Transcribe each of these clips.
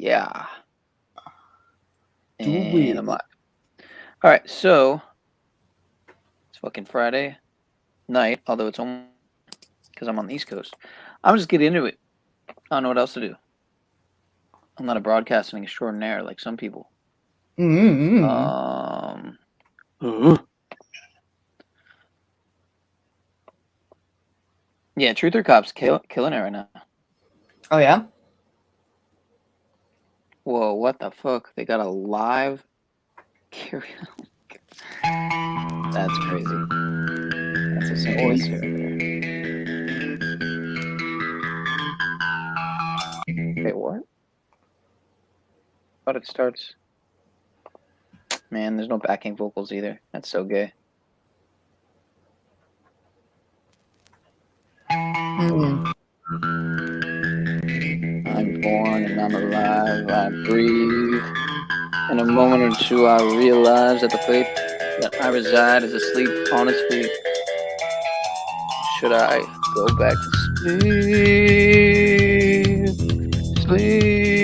Yeah. Do And it. I'm live. All right, so it's fucking Friday night, although it's only because I'm on the East Coast. I'm just getting into it. I don't know what else to do. I'm not a broadcasting extraordinaire like some people. Yeah, Truth or Cops killing it right now. Oh yeah. Whoa, what the fuck? They got a live karaoke. That's crazy. That's a simple way to do it. Wait, what? But it starts. Man, there's no backing vocals either. That's so gay. I'm born and I'm alive. I breathe. In a moment or two, I realize that the fate that I reside is asleep on its feet. Should I go back to sleep? Sleep.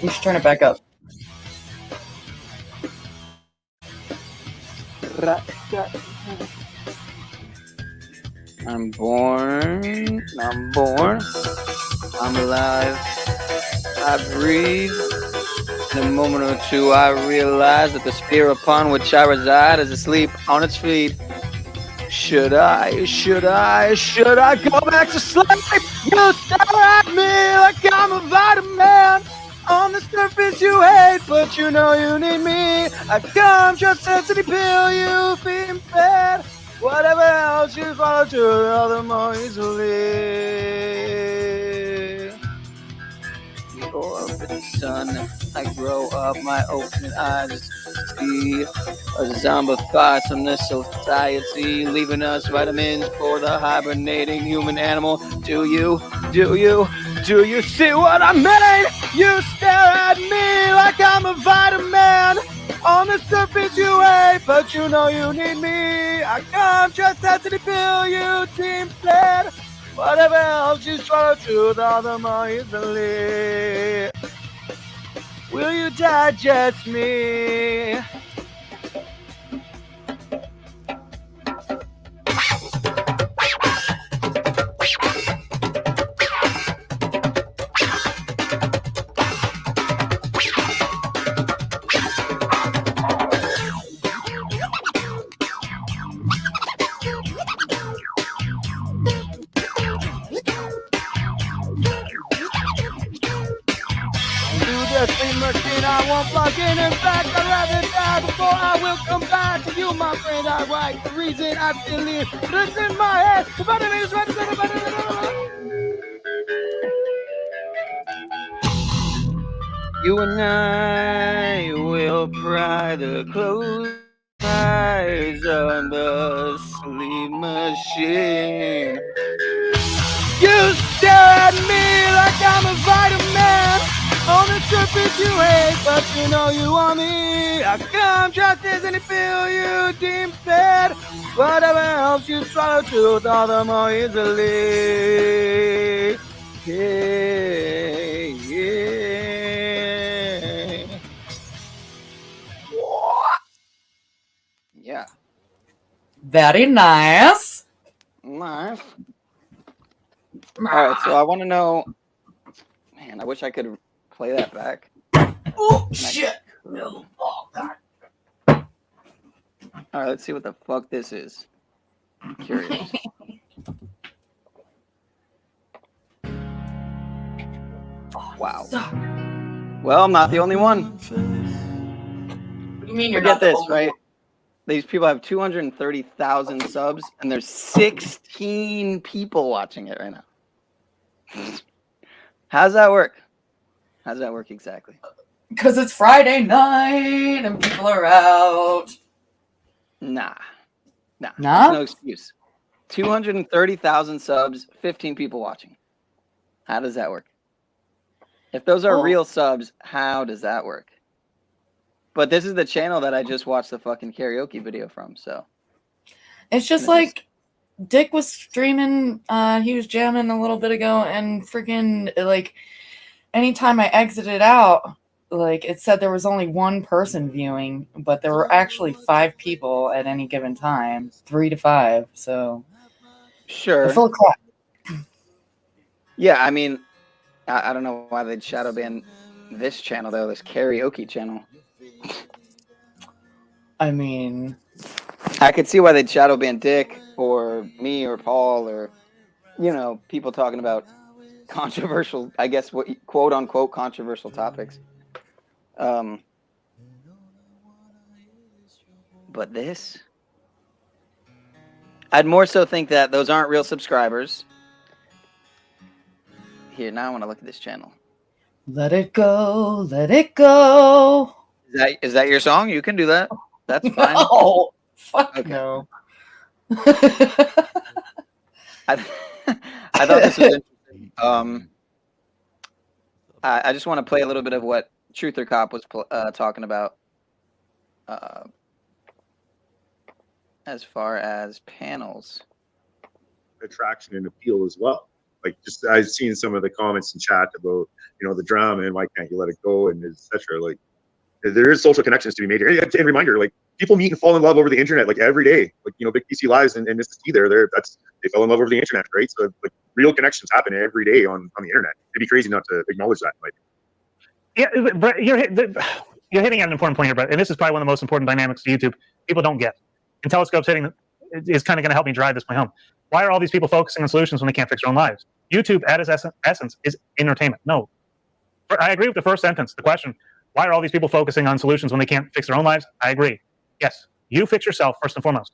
We should turn it back up. I'm born, I'm alive, I breathe. In a moment or two, I realize that the sphere upon which I reside is asleep on its feet. Should I go back to sleep? You stare at me like I'm a vitamin. On the surface you hate, but you know you need me. I come just as any pill you've been fed. Whatever else you follow to, all the more easily. Grow up in the sun, I grow up, my open eyes see a zombified from this society, leaving us vitamins for the hibernating human animal. Do you see what I mean? You stare at me like I'm a vitamin. On the surface you hate, but you know you need me. I come just as any pill you deem fled. Whatever else you swallow truth, all the more easily. Will you digest me? Machine, I won't plug in. In fact, I'd rather die before I will come back to you, my friend. I write the reason I still live. It's in my head. You and I will pry the closed eyes on the sleep machine. You stare at me like I'm a vitamin. On the surface you hate, but you know you want me. I come just as any pill you deem fed. Whatever helps you swallow truth all the more easily. Yeah. Yeah. Very nice. Nice. All right, so I want to know. Man, I wish I could play that back. Oh shit! No. Oh god. All right, let's see what the fuck this is. I'm curious. Wow. Well, I'm not the only one. What do you mean you're Forget not the this, only right? one? These people have 230,000 subs, and there's 16 people watching it right now. How's that work? How does that work exactly? Because it's Friday night and people are out. Nah. Nah? There's no excuse. 230,000 subs, 15 people watching. How does that work? If those are real subs, how does that work? But this is the channel that I just watched the fucking karaoke video from, so. It's just like Dick was streaming, he was jamming a little bit ago, and freaking, like, anytime I exited out, like, it said there was only one person viewing, but there were actually 5 people at any given time, 3 to 5, so. Sure. They're full of crap. Yeah, I mean, I don't know why they'd shadow ban this channel, though, this karaoke channel. I mean, I could see why they'd shadow ban Dick or me or Paul or, you know, people talking about controversial, I guess, what quote unquote controversial topics. But this, I'd more so think that those aren't real subscribers. Here, now I want to look at this channel. Let it go, let it go. Is that your song? You can do that. That's fine. Oh, fuck Okay. no. I thought this was interesting. I just want to play a little bit of what Truth or Cop was talking about as far as panels. Attraction and appeal as well. Like, just I've seen some of the comments in chat about, you know, the drama and why can't you let it go and etc. Like, there is social connections to be made here. And reminder, like, people meet and fall in love over the internet like every day. Like, you know, Big PC Lives and Mrs. T they fell in love over the internet, right? So like real connections happen every day on the internet. It'd be crazy not to acknowledge that. Like, yeah, but you're hitting at an important point here, Brett, and this is probably one of the most important dynamics of YouTube. People don't get, and Telescope's hitting is kind of going to help me drive this point home. Why are all these people focusing on solutions when they can't fix their own lives? YouTube, at its essence, is entertainment. No, I agree with the first sentence. The question: why are all these people focusing on solutions when they can't fix their own lives? I agree. Yes, you fix yourself first and foremost.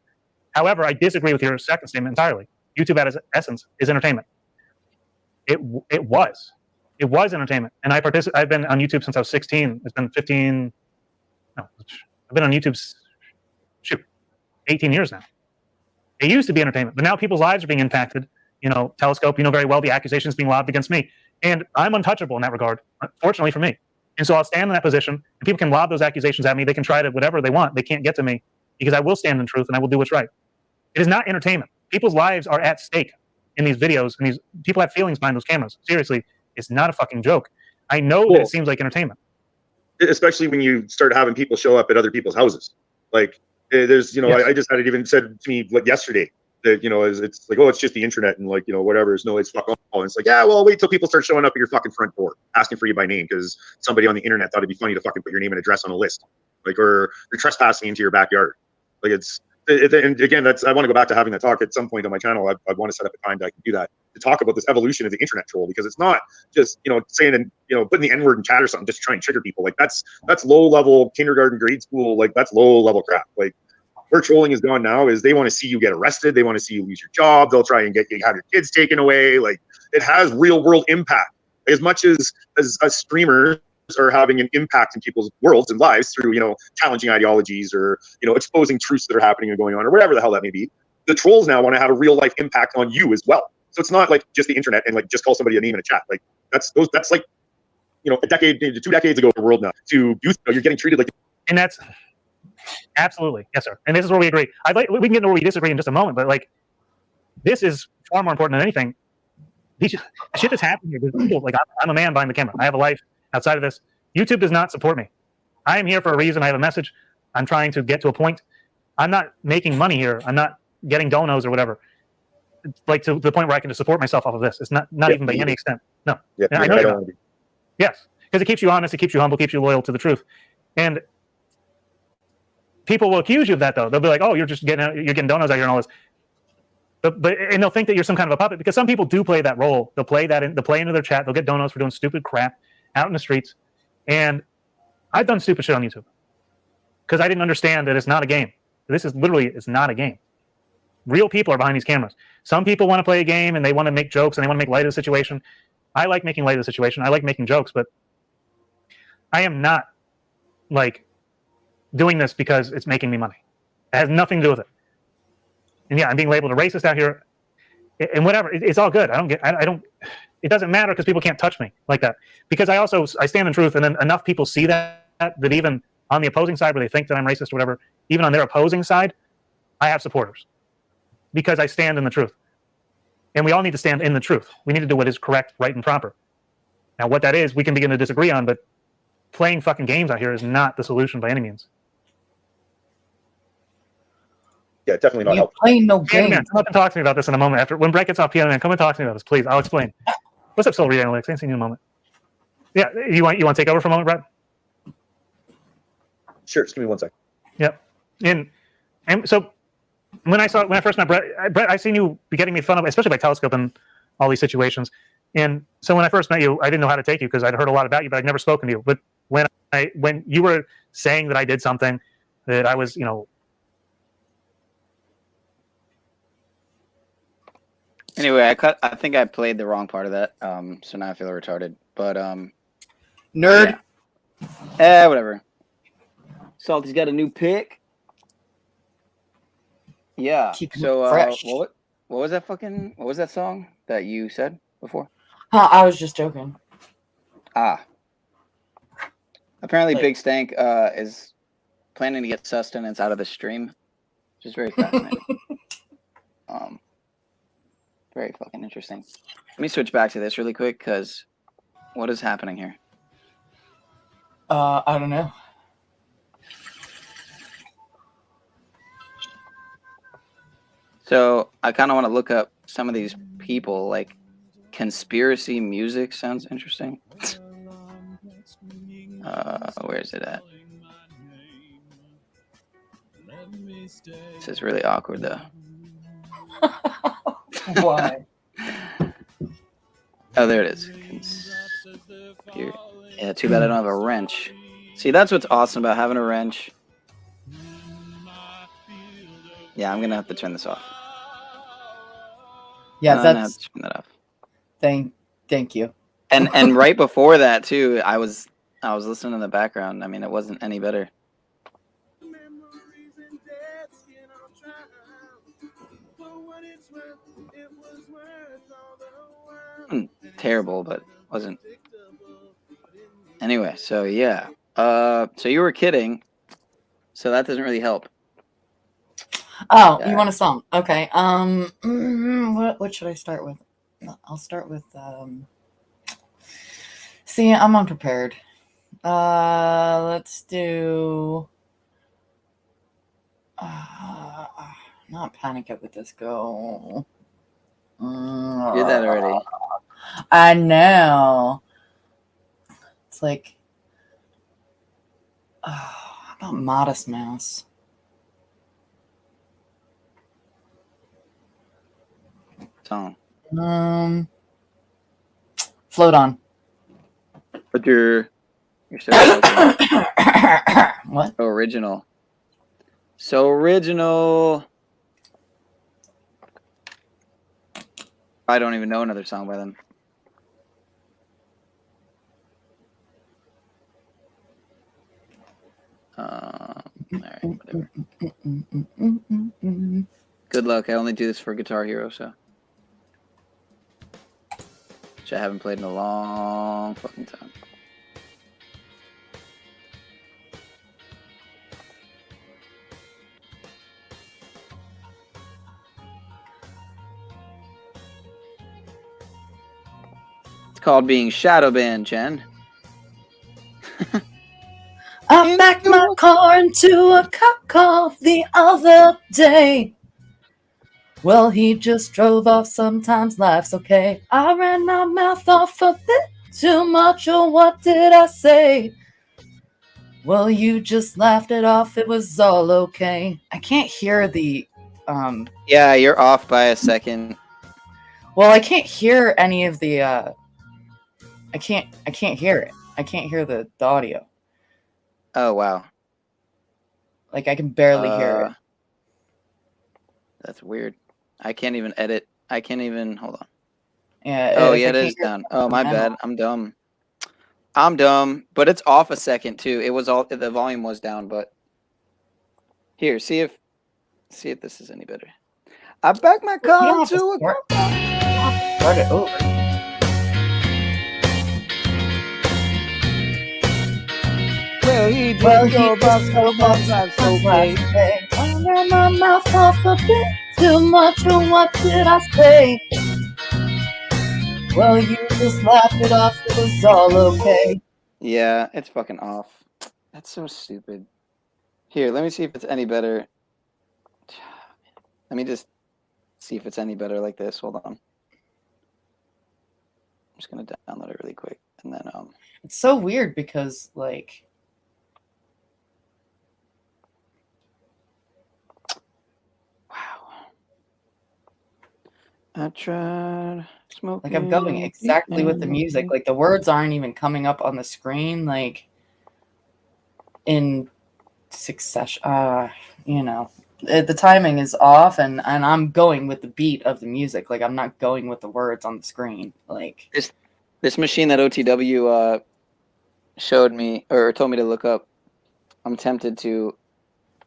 However, I disagree with your second statement entirely. YouTube, at its essence, is entertainment. It was entertainment, and I've been on YouTube since I was 16. It's been 15. No, I've been on YouTube. 18 years now. It used to be entertainment, but now people's lives are being impacted. You know, Telescope, you know very well the accusations being lobbed against me, and I'm untouchable in that regard, fortunately for me. And so I'll stand in that position, and people can lob those accusations at me. They can try to whatever they want. They can't get to me because I will stand in truth and I will do what's right. It is not entertainment. People's lives are at stake in these videos, and these people have feelings behind those cameras. Seriously, it's not a fucking joke. I know that it seems like entertainment. Especially when you start having people show up at other people's houses. Like, there's, you know, yes. I just had it even said to me like yesterday that, you know, it's like, oh, it's just the internet and like, you know, whatever. No, it's fuck all. And it's like, yeah, well, wait till people start showing up at your fucking front door asking for you by name because somebody on the internet thought it'd be funny to fucking put your name and address on a list, like, or you're trespassing into your backyard. Like, and again, I want to go back to having that talk at some point on my channel. I want to set up a time that I can do that, to talk about this evolution of the internet troll, because it's not just, you know, saying and, you know, putting the N-word in chat or something just to try and trigger people. Like, that's low level kindergarten, grade school. Like, that's low level crap. Like, where trolling has gone now is they want to see you get arrested. They want to see you lose your job. They'll try and have your kids taken away. Like, it has real world impact as much as streamers are having an impact in people's worlds and lives through, you know, challenging ideologies or, you know, exposing truths that are happening and going on or whatever the hell that may be. The trolls now want to have a real life impact on you as well. So it's not like just the internet and like just call somebody a name in a chat. Like, that's like, you know, 2 decades ago in the world now. You're getting treated like. And that's absolutely, yes, sir. And this is where we agree. We can get into where we disagree in just a moment, but like, this is far more important than anything. The shit that's happening here. People, like, I'm a man behind the camera. I have a life outside of this. YouTube does not support me. I am here for a reason. I have a message. I'm trying to get to a point. I'm not making money here. I'm not getting donos or whatever. It's like to the point where I can just support myself off of this. It's not even by any extent. No. Yeah, I know you're not. Yes, because it keeps you honest. It keeps you humble. Keeps you loyal to the truth. And people will accuse you of that, though. They'll be like, "Oh, you're getting donos out here and all this." But and they'll think that you're some kind of a puppet, because some people do play that role. They'll play into their chat. They'll get donos for doing stupid crap out in the streets. And I've done stupid shit on YouTube because I didn't understand that it's not a game. This is literally, it's not a game. Real people are behind these cameras. Some people want to play a game and they want to make jokes and they want to make light of the situation. I like making light of the situation. I like making jokes, but I am not like doing this because it's making me money. It has nothing to do with it. And yeah, I'm being labeled a racist out here, and whatever. It's all good. I don't. It doesn't matter because people can't touch me like that. Because I stand in truth, and then enough people see that even on the opposing side where they think that I'm racist or whatever, even on their opposing side, I have supporters because I stand in the truth. And we all need to stand in the truth. We need to do what is correct, right, and proper. Now, what that is, we can begin to disagree on, but playing fucking games out here is not the solution by any means. Yeah, definitely not You're helpful. playing no Piano Man, games. come up and talk to me about this in a moment. After when Brett gets off, Piano Man, come and talk to me about this, please. I'll explain. What's up, Soul Analytics? I ain't seen you in a moment. Yeah, you want to take over for a moment, Brett? Sure, just give me 1 second. Yep. And so when I first met Brett, I seen you be getting made fun of, especially by Telescope and all these situations. And so when I first met you, I didn't know how to take you because I'd heard a lot about you, but I'd never spoken to you. But when you were saying that I did something that I was, Anyway, I think I played the wrong part of that. So now I feel retarded. But Nerd. yeah. Whatever. Salty's got a new pick. Yeah. Keep it So fresh. what was that song that you said before? I was just joking. Apparently Big Stank is planning to get sustenance out of the stream, which is very fascinating. Very fucking interesting. Let me switch back to this really quick because what is happening here? I don't know. So I kind of want to look up some of these people. Like conspiracy music sounds interesting. Where is it at? This is really awkward though. Why? Oh, there it is. Here. Yeah, too bad I don't have a wrench. See, that's what's awesome about having a wrench. Yeah, I'm gonna have to turn this off. Yeah, I'm gonna have that's. to turn that off. Thank you. And right before that too, I was listening in the background. I mean, it wasn't any better. Terrible, but wasn't. Anyway, so yeah. So you were kidding. So that doesn't really help. Oh, you want a song? Okay. What should I start with? I'll start with. See, I'm unprepared. Let's do. Not Panic at the Disco. You did that already. I know. It's like. How about Modest Mouse? Song. Float On. But you're so What? so original. So original. I don't even know another song by them. All right, whatever. Good luck. I only do this for Guitar Hero, so. Which I haven't played in a long fucking time. It's called being shadow banned, Jen. I backed my car into a cop car the other day. Well, he just drove off. Sometimes life's okay. I ran my mouth off a bit too much. Or what did I say? Well, you just laughed it off. It was all okay. I can't hear the. Yeah, you're off by a second. Well, I can't hear any of the. I can't hear it. I can't hear the audio. Oh wow. Like I can barely hear it. That's weird. I can't even edit. I can't even hold on. Yeah. Oh yeah, it is down. Oh my bad. I'm dumb. But it's off a second too. It was all the volume was down, but here, see if this is any better. I back my You don't car have to to a start, you don't have to start it over. Well, he Well, just he go about just so so much life's last okay. day. I ran my mouth off a bit too much, or what did I say? Well, you just laughed it off, it was all okay. Yeah, it's fucking off. That's so stupid. Here, let me see if it's any better. Let me just see if it's any better like this. Hold on. I'm just gonna download it really quick, and then It's so weird because, like, wow. I tried smoking. I'm going exactly with the music. Like, the words aren't even coming up on the screen, like, in succession. You know, the timing is off, and I'm going with the beat of the music. Like, I'm not going with the words on the screen. Like, This machine that OTW showed me or told me to look up. I'm tempted to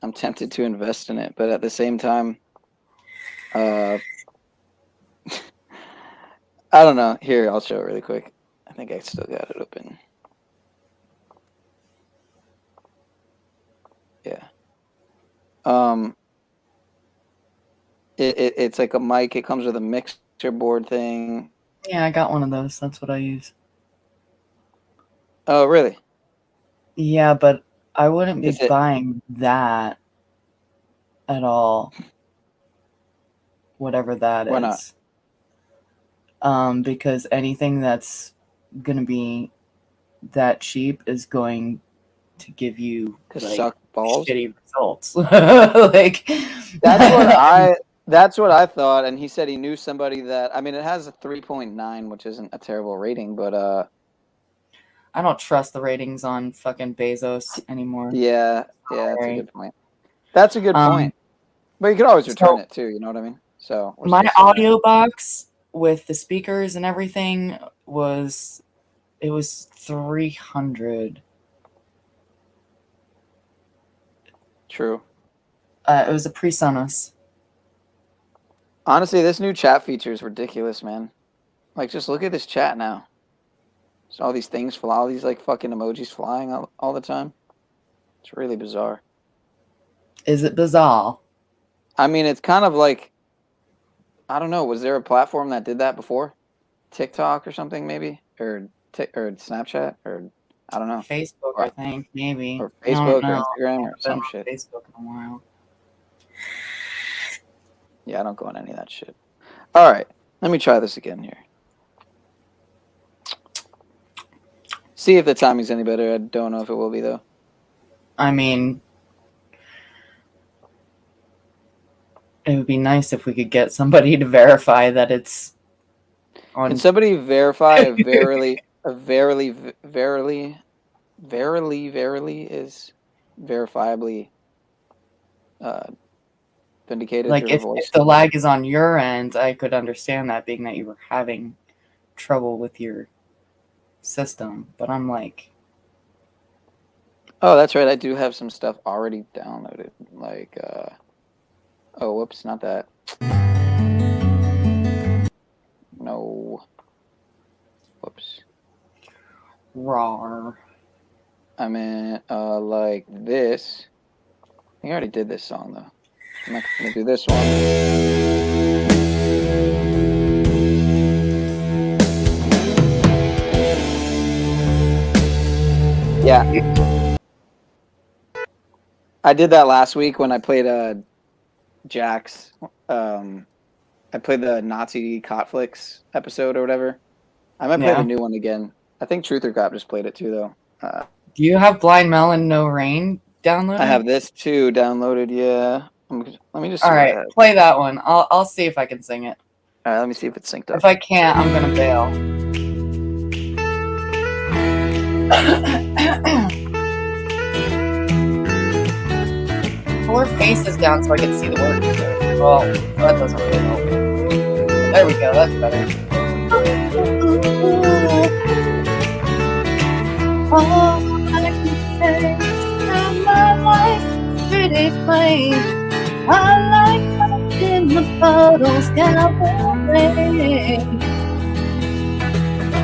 invest in it, but at the same time, I don't know. Here, I'll show it really quick. I think I still got it open. Yeah. It's like a mic. It comes with a mixer board thing. yeah, I got one of those. That's what I use. Oh, really? Yeah, but I wouldn't be Is it- buying that at all. Whatever that Why is. Because anything that's gonna be that cheap is going to give you To like suck balls? shitty results. Like That's what I thought, and he said he knew somebody that. I mean, it has a 3.9, which isn't a terrible rating, but I don't trust the ratings on fucking Bezos anymore. yeah, that's a Sorry. good point. That's a good point. But you could always return it too. You know what I mean? So we're My still saying that. audio box with the speakers and everything was 300. True. It was a PreSonus. Honestly, this new chat feature is ridiculous, man. Like, just look at this chat now. So all these things fly, all these like fucking emojis flying all the time. It's really bizarre. Is it bizarre? I mean, it's kind of like, I don't know. Was there a platform that did that before? TikTok or something, maybe, or Snapchat, or I don't know. Facebook, I think, maybe. Or Facebook I or don't know. Instagram or some Been on shit. Facebook in a while. Yeah, I don't go on any of that shit. All right, let me try this again here. See if the timing's any better. I don't know if it will be though. I mean, it would be nice if we could get somebody to verify that it's on. Can somebody verify if VERiLY is verifiably vindicated Like, through her if voice? the lag is on your end, I could understand that, being that you were having trouble with your system. But I'm like, Oh, that's right. I do have some stuff already downloaded. Like, oh, whoops, not that. No. Whoops. rawr. I meant, like this. I think I already did this song, though. I'm not going to do this one. Yeah. I did that last week when I played Jack's. I played the Nazi Cotflix episode or whatever. I might play the new one again. I think Truth or Cop just played it too, though. Do you have Blind Melon No Rain downloaded? I have this too downloaded. Yeah. Let me just. All right, play that one. I'll see if I can sing it. All right, let me see if it's synced up. If I can't, I'm gonna bail. Pull her faces down so I can see the words. Well, that doesn't really help. There we go. That's better. All I can say is that my life is pretty plain. I like up in the photos gathering.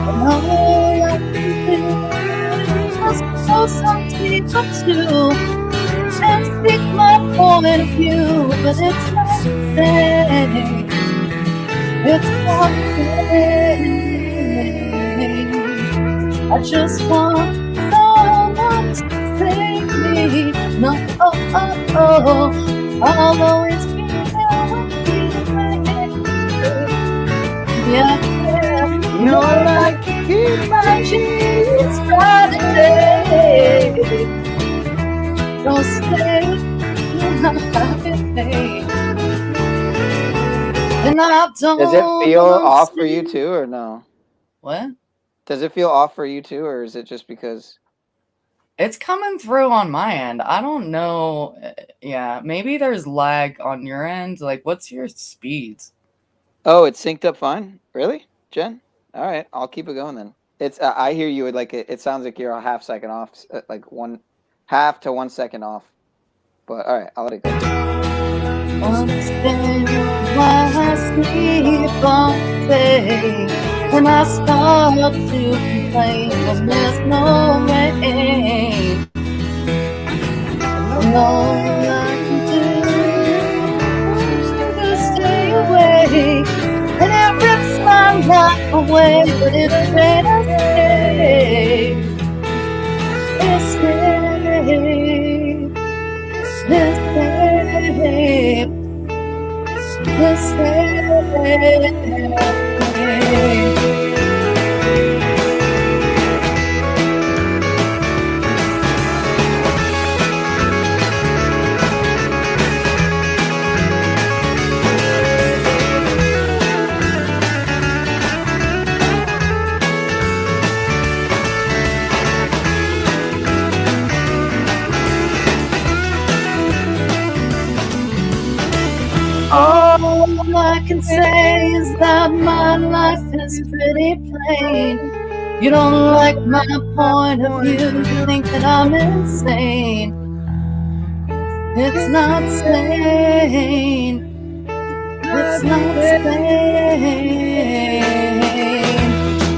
And all I can do is just post some people too and speak my point of view, but it's not the same. It's not the same. I just want someone to save me. No, I'll always be there with you. Yeah, you know I like to keep my jeans Friday. Don't stay, and I don't. Does it feel off for you too, or no? What? Does it feel off for you too, or is it just because? It's coming through on my end. I don't know. Yeah, maybe there's lag on your end. Like, what's your speeds? Oh, it's synced up fine. Really, Jen? All right, I'll keep it going then. It's I hear you. Like it sounds like you're a half second off, like 1/2 to 1 second off. But all right, I'll let it go. Understand why I sleep all day when I start to complain when there's no rain. And all I can do is stay away, and it rips my life away, but it's better stay. It's stay. Let's stay. Let's stay. All I can say is that my life is pretty plain. You don't like my point of view, you think that I'm insane. It's not sane. It's not sane.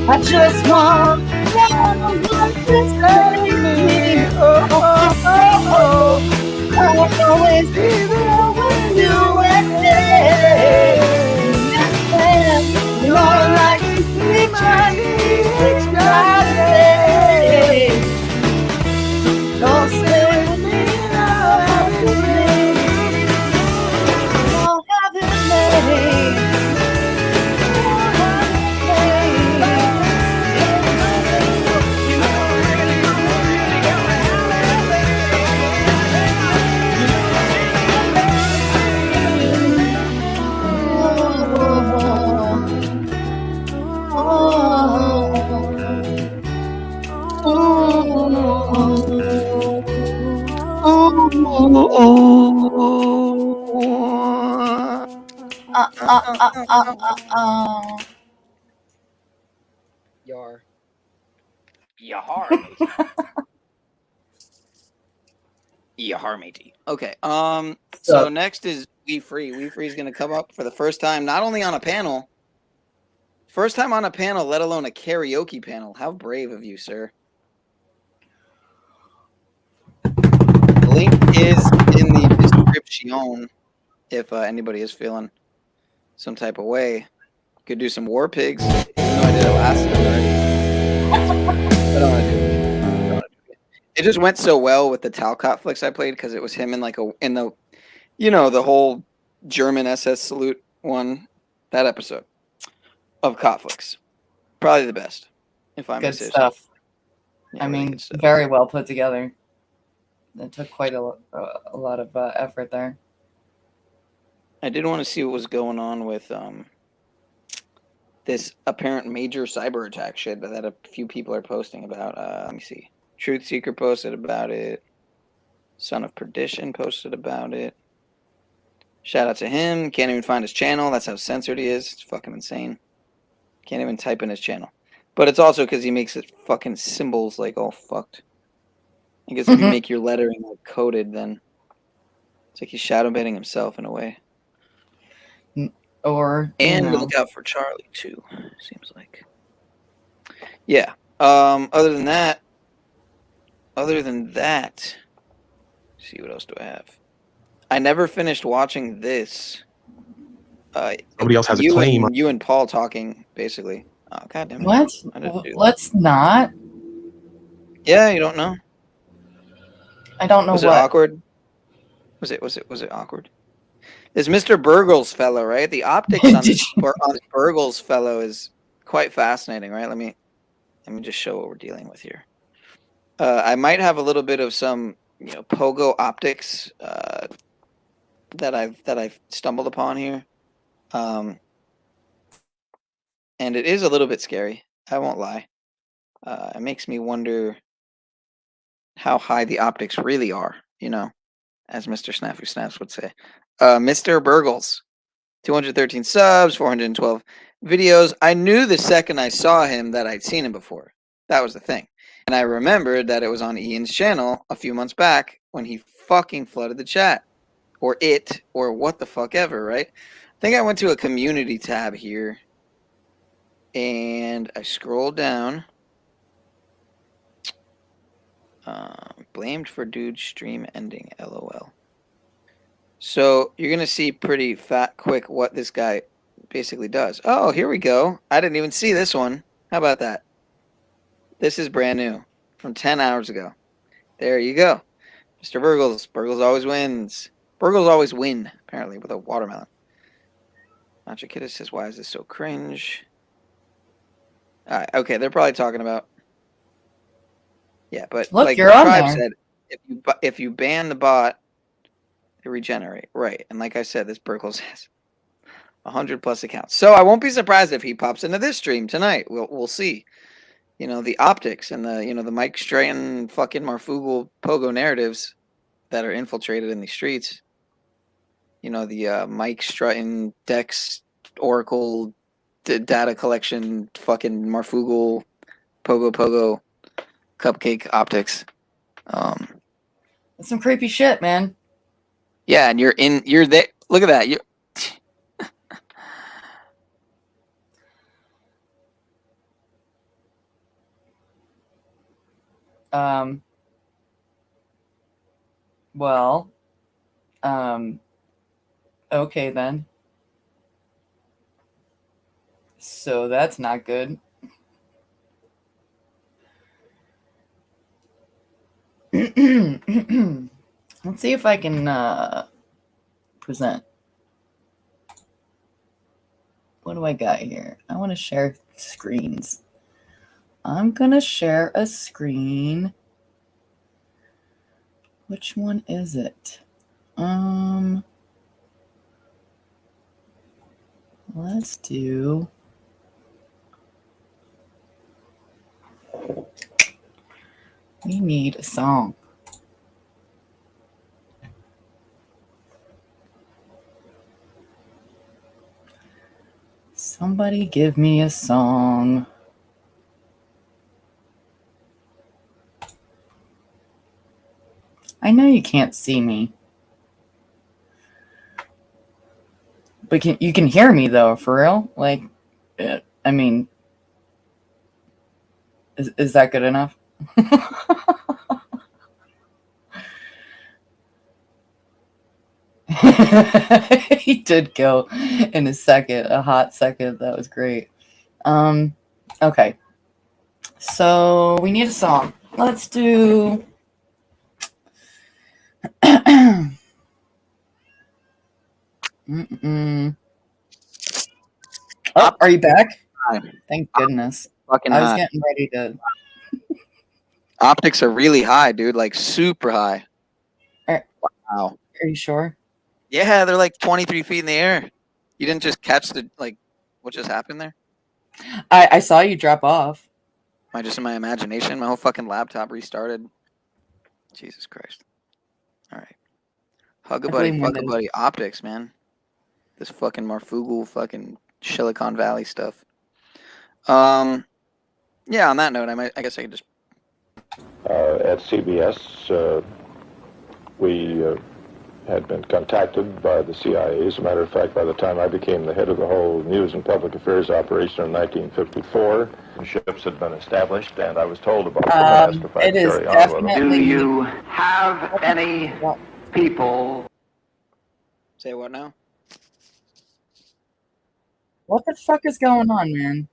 I just want someone to save me. I'll always be there with you and you know I like to keep my needs Friday. Don't stay with me, I'll have it made. I'll have it made. Yar. Yar, matey. Yar, matey. Okay. So next is WeFree. WeFree is going to come up for the first time, not only on a panel. First time on a panel, let alone a karaoke panel. How brave of you, sir. The link is in the description if anybody is feeling some type of way. Could do some War Pigs, even though I did it last time already. I don't want to do it. It just went so well with the Talcott flicks I played because it was him in like the whole German SS salute one, that episode of Conflicts. Probably the best, if I may Good say stuff. so. Yeah, I really mean, good stuff. very well put together. It took quite a lot of effort there. I did want to see what was going on with this apparent major cyber attack shit that a few people are posting about. Let me see. Truth Seeker posted about it. Son of Perdition posted about it. Shout out to him. Can't even find his channel. That's how censored he is. It's fucking insane. Can't even type in his channel. But it's also because he makes it fucking symbols like all fucked. I guess if you make your lettering like coded, then it's like he's shadow banning himself in a way. or And look out for Charlie too. Seems like. Yeah. Other than that, see what else do I have? I never finished watching this. Somebody else has a you claim. and you and Paul talking basically. Oh god damn it! what? I didn't do that. Let's not. Yeah, you don't know. I don't know Was what. it awkward? Was it awkward? This Mr. Burgles fellow, right? The optics on this Burgles fellow is quite fascinating, right? Let me just show what we're dealing with here. I might have a little bit of some, pogo optics that I've stumbled upon here, and it is a little bit scary. I won't lie. It makes me wonder how high the optics really are. As Mr. Snafu Snaps would say. Mr. Burgles, 213 subs, 412 videos. I knew the second I saw him that I'd seen him before. That was the thing. And I remembered that it was on Ian's channel a few months back when he fucking flooded the chat. Or it, or what the fuck ever, right? I think I went to a community tab here. And I scrolled down. Blamed for dude stream ending, LOL. So you're going to see pretty quick what this guy basically does. Oh, here we go. I didn't even see this one. How about that? This is brand new from 10 hours ago. There you go. Mr. Burgles. Burgles always wins. Burgles always win, apparently, with a watermelon. Nacho Kidda says, why is this so cringe? All right, okay, they're probably talking about... Yeah, but Look, like you're the on tribe there. said, if you ban the bot, they regenerate. Right, and like I said, this Burgles has 100+ accounts. So I won't be surprised if he pops into this stream tonight. We'll see. The optics and the Mike Stratton fucking Marfugal Pogo narratives that are infiltrated in the streets. The Mike Stratton Dex Oracle data collection fucking Marfugal Pogo cupcake optics. That's some creepy shit, man. Yeah, and you're there. Look at that. Well, okay then. So that's not good. Let's see if I can present. What do I got here? I want to share screens. I'm gonna share a screen. Which one is it? Let's do. We need a song. Somebody give me a song. I know you can't see me. But you can hear me though, for real? Like, I mean, is that good enough? He did go in a hot second. That was great. Okay. So we need a song. Let's do. Oh, are you back? Thank goodness. Fucking I was high. getting ready to. Optics are really high, dude. Like super high. Wow. Are you sure? Yeah, they're like 23 feet in the air. You didn't just catch what just happened there? I saw you drop off. Am I just in my imagination? My whole fucking laptop restarted. Jesus Christ. All right. Hug a buddy, fuck a buddy. Optics, man. This fucking Marfugal fucking Silicon Valley stuff. Yeah, on that note, I guess I could just... At CBS, we had been contacted by the CIA. As a matter of fact, by the time I became the head of the whole News and Public Affairs operation in 1954, ships had been established, and I was told about them and asked if I'd It is carry on with them. definitely. Do you have any people? Say what now? What the fuck is going on, man?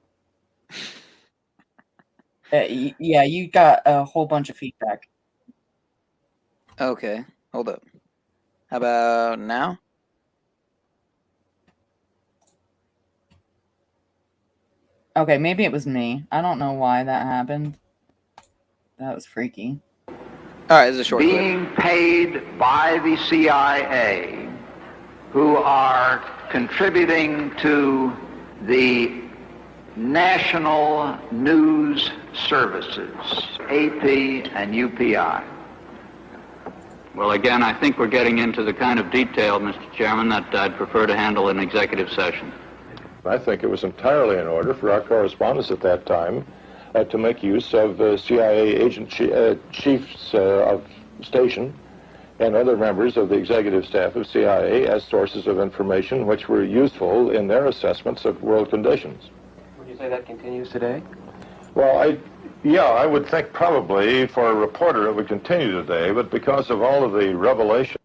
Yeah, you got a whole bunch of feedback. Okay, hold up. How about now? Okay, maybe it was me. I don't know why that happened. That was freaky. All right, this is a short clip. Being paid by the CIA, who are contributing to the national news services, AP and UPI. Well, again, I think we're getting into the kind of detail, Mr. Chairman, that I'd prefer to handle in executive session. I think it was entirely in order for our correspondents at that time to make use of CIA agent chiefs of station and other members of the executive staff of CIA as sources of information which were useful in their assessments of world conditions. Would you say that continues today? Well, I would think probably for a reporter it would continue today, but because of all of the revelations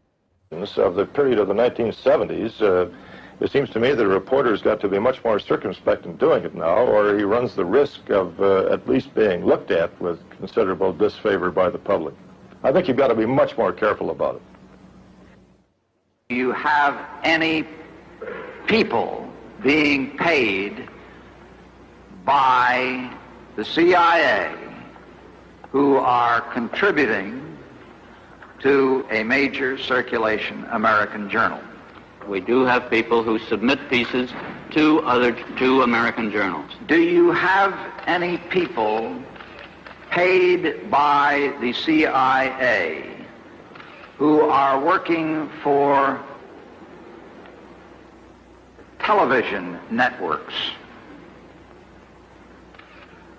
of the period of the 1970s, it seems to me that a reporter's got to be much more circumspect in doing it now, or he runs the risk of at least being looked at with considerable disfavor by the public. I think you've got to be much more careful about it. Do you have any people being paid by the CIA who are contributing to a major circulation American journal? We do have people who submit pieces to American journals. Do you have any people paid by the CIA who are working for television networks?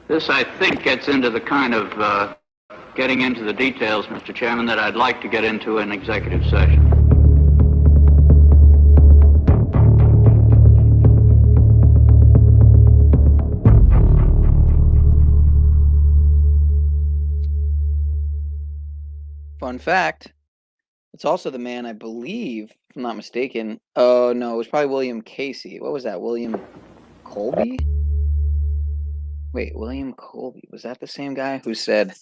This, I think, gets into the kind of getting into the details, Mr. Chairman, that I'd like to get into in executive session. Fun fact, it's also the man, I believe, if I'm not mistaken. Oh, no, it was probably William Casey. What was that? William Colby? Wait, William Colby. Was that the same guy who said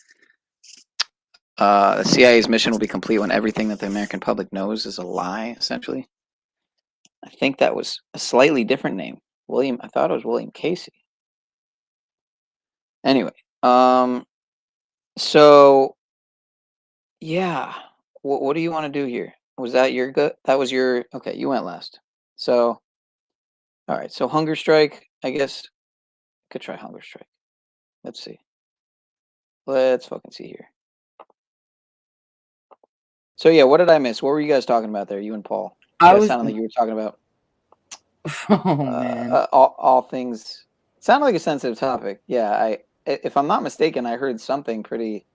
the CIA's mission will be complete when everything that the American public knows is a lie, essentially? I think that was a slightly different name. I thought it was William Casey. Anyway, so yeah, what do you want to do here? Was that your good? That was your okay. You went last. So, all right. So hunger strike. I guess could try hunger strike. Let's see. Let's fucking see here. So yeah, what did I miss? What were you guys talking about there? You and Paul. You guys sounded like you were talking about. Oh man. All things. It sounded like a sensitive topic. Yeah. If I'm not mistaken, I heard something pretty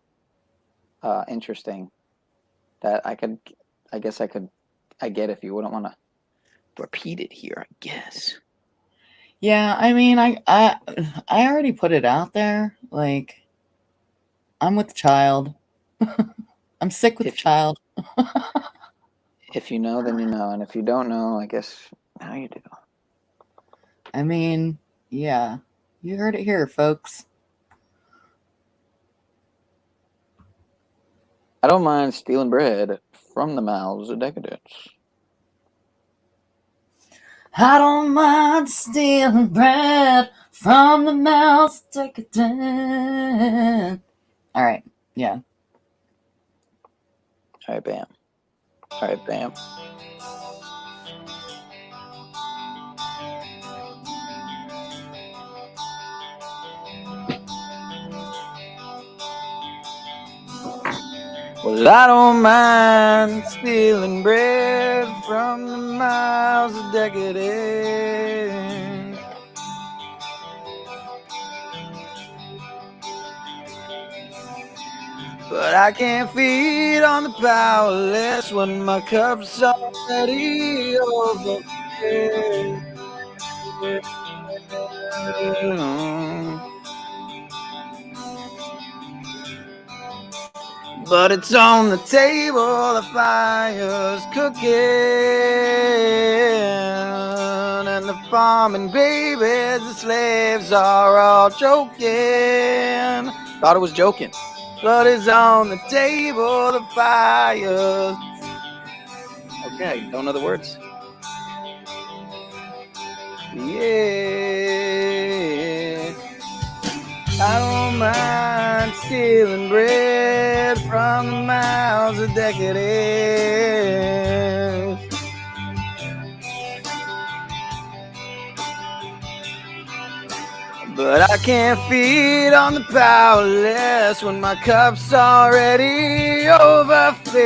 interesting that I get if you wouldn't want to repeat it here, I guess. Yeah, I mean, I already put it out there. Like, I'm with child. I'm sick with child. If you know, then you know, and if you don't know, I guess now you do. I mean, yeah, you heard it here, folks. I don't mind stealing bread from the mouths of decadence. I don't mind stealing bread from the mouths of decadence. All right, yeah. All right, bam. All right, bam. Well, I don't mind stealing bread from the mouths of decadence. But I can't feed on the powerless when my cup's already overfilled. But it's on the table, the fire's cooking, and the farming babies, the slaves are all joking. Thought it was joking. Blood is on the table, the fire's. Okay, don't know the words. Yeah. I don't mind stealing bread from the mouths of decadence. But I can't feed on the powerless when my cup's already overfilled.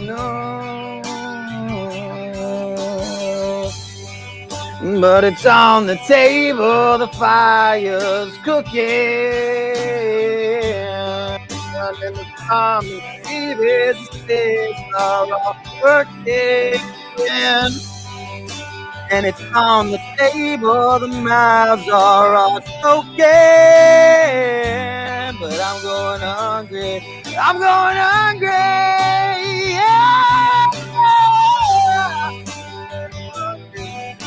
No. But it's on the table, the fire's cooking, and the farming babies, the sticks are all working. And it's on the table, the mouths are all choking. But I'm going hungry, I'm going hungry, yeah.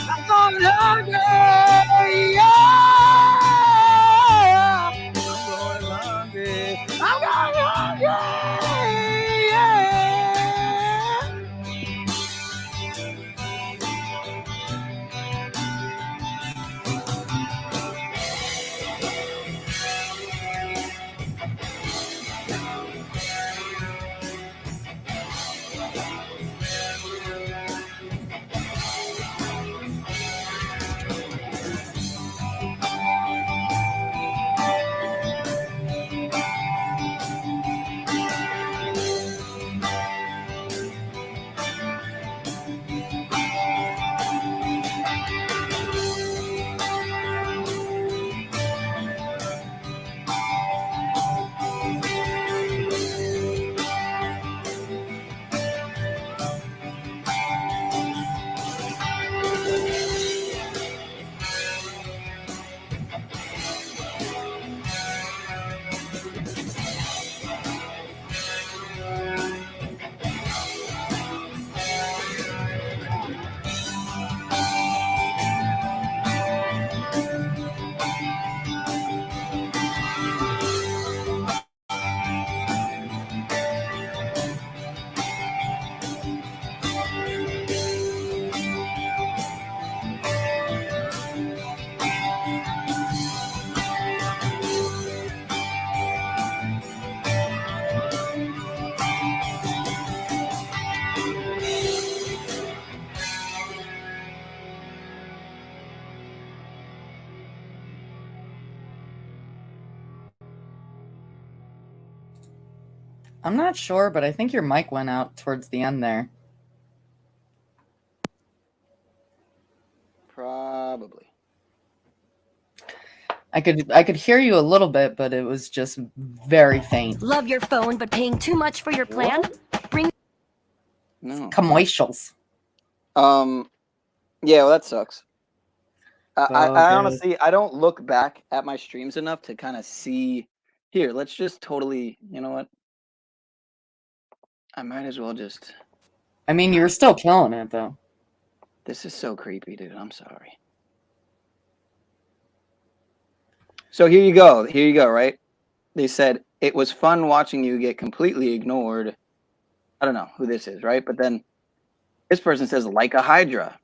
I'm going hungry, yeah. I'm going hungry, I'm going hungry, yeah. I'm not sure, but I think your mic went out towards the end there. Probably. I could hear you a little bit, but it was just very faint. Love your phone, but paying too much for your plan? Bring No. Commercials. Yeah, well, that sucks. I honestly, I don't look back at my streams enough to kind of see. Here, let's just totally, you know what? I might as well just. I mean, you're still killing it, though. This is so creepy, dude. I'm sorry. So here you go. Here you go, right? They said, it was fun watching you get completely ignored. I don't know who this is, right? But then this person says, like a Hydra.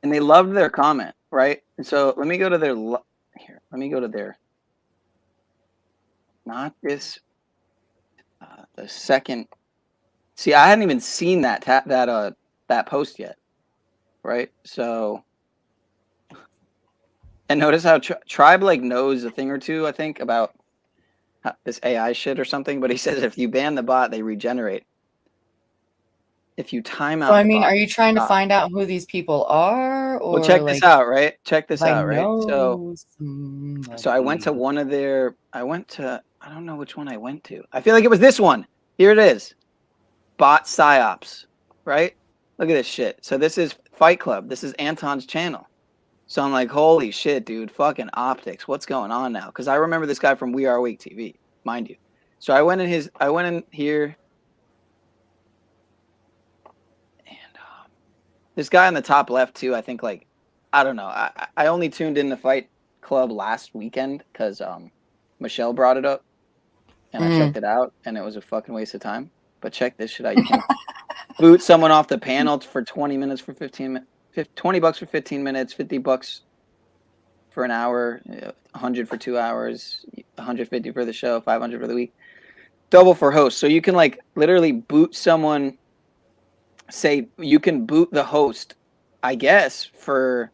And they loved their comment, right? And so let me go to their, here, let me go to their, not this, the second. See, I hadn't even seen that post yet, right? So, and notice how Tribe like knows a thing or two, I think, about this AI shit or something. But he says if you ban the bot, they regenerate. If you time out. So I mean, are you trying to find out who these people are? before? Or Well, check like, this out, right? Check this I out, right? know So I went to one of their. I don't know which one I went to. I feel like it was this one. Here it is. Bot psyops, right? Look at this shit. So this is Fight Club. This is Anton's channel. So I'm like, holy shit, dude, fucking optics. What's going on now? Because I remember this guy from We Are Awake TV, mind you. So I went in here, and this guy on the top left too. I think like, I don't know. I only tuned in to Fight Club last weekend because Michelle brought it up, and I checked it out, and it was a fucking waste of time. But check this shit out. You can boot someone off the panel for 20 minutes for 15 minutes. $20 for 15 minutes, $50 for an hour, 100 for 2 hours, 150 for the show, 500 for the week. Double for host. So you can like literally boot someone. Say you can boot the host, I guess, for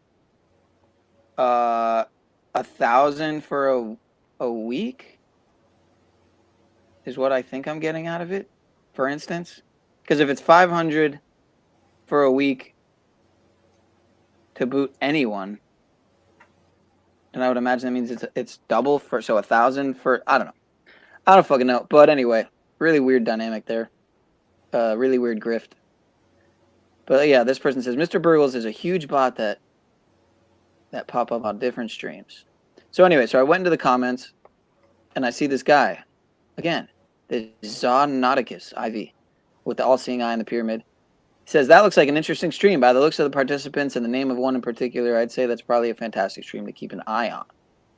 $1,000 for a week is what I think I'm getting out of it. For instance, because if it's 500 for a week to boot anyone, and I would imagine that means it's double for, so 1,000 for, I don't know. I don't fucking know. But anyway, really weird dynamic there. Really weird grift. But yeah, this person says, Mr. Burgles is a huge bot that pop up on different streams. So anyway, so I went into the comments and I see this guy. Again, the Zonauticus IV with the all-seeing eye in the pyramid. He says, that looks like an interesting stream. By the looks of the participants and the name of one in particular, I'd say that's probably a fantastic stream to keep an eye on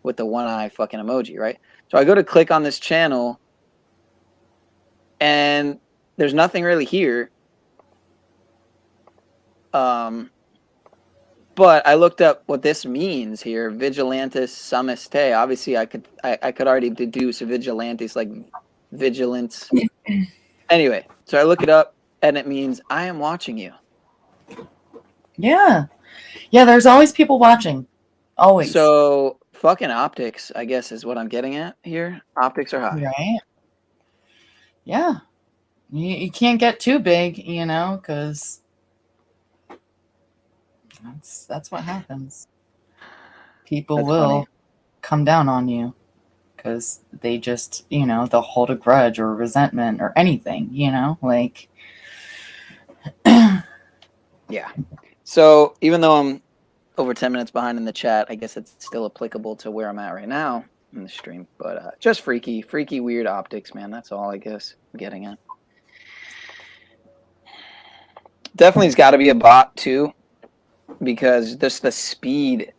with the one eye fucking emoji, right? So I go to click on this channel and there's nothing really here. But I looked up what this means here. Vigilantes sumiste. Obviously, I could already deduce vigilantes like vigilance. Anyway, so I look it up, and it means I am watching you. Yeah. Yeah, there's always people watching. Always. So fucking optics, I guess, is what I'm getting at here. Optics are high. Right. Yeah. You can't get too big, you know, because that's what happens. People will come down on you because they just, you know, they'll hold a grudge or resentment or anything, you know, like. Yeah. So even though I'm over 10 minutes behind in the chat, I guess it's still applicable to where I'm at right now in the stream. But just freaky, weird optics, man. That's all I guess I'm getting at. Definitely has got to be a bot too, because just the speed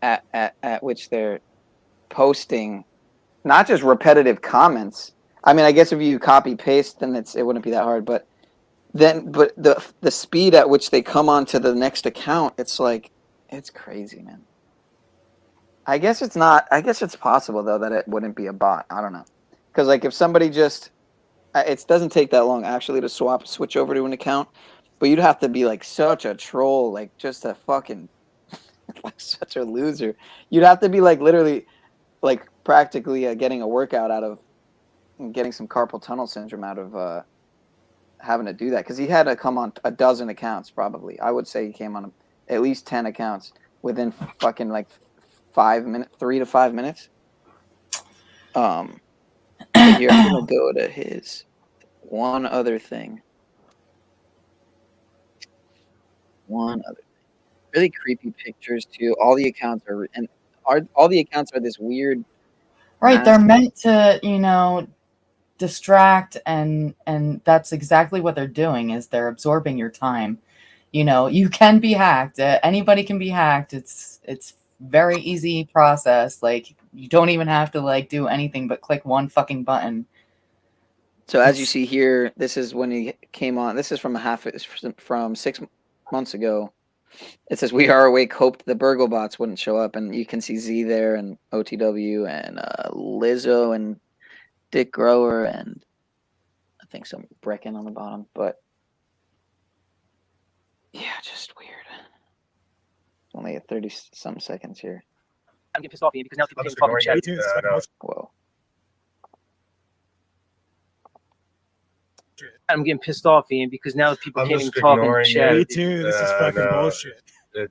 at which they're posting, not just repetitive comments. I mean, I guess if you copy paste, then it wouldn't be that hard. But the speed at which they come onto the next account, it's like, it's crazy, man. I guess it's not. I guess it's possible though that it wouldn't be a bot. I don't know, because like if somebody just, it doesn't take that long actually to switch over to an account. But you'd have to be like such a troll, like just a fucking, like such a loser. You'd have to be like literally, like practically getting a workout out of, getting some carpal tunnel syndrome out of having to do that. Because he had to come on a dozen accounts probably. I would say he came on at least 10 accounts within fucking like 5 minutes, 3 to 5 minutes. Here, I'm gonna go to his one other thing. Really creepy pictures too. All the accounts are this weird. Right, they're meant to, you know, distract, and that's exactly what they're doing. Is they're absorbing your time. You know, you can be hacked. Anybody can be hacked. It's very easy process. Like you don't even have to like do anything but click one fucking button. So as you see here, this is when he came on. This is from 6 months ago. It says, we are awake, hoped the Burgle bots wouldn't show up. And you can see Z there and OTW and Lizzo and Dick Grower and I think some Brecken on the bottom. But yeah, just weird. Only at 30-some seconds here. I'm getting pissed off, Ian, because now people can't talk in chat. Whoa. I'm getting pissed off, Ian, because now people can't even talk in the chat. Me too. This is fucking bullshit.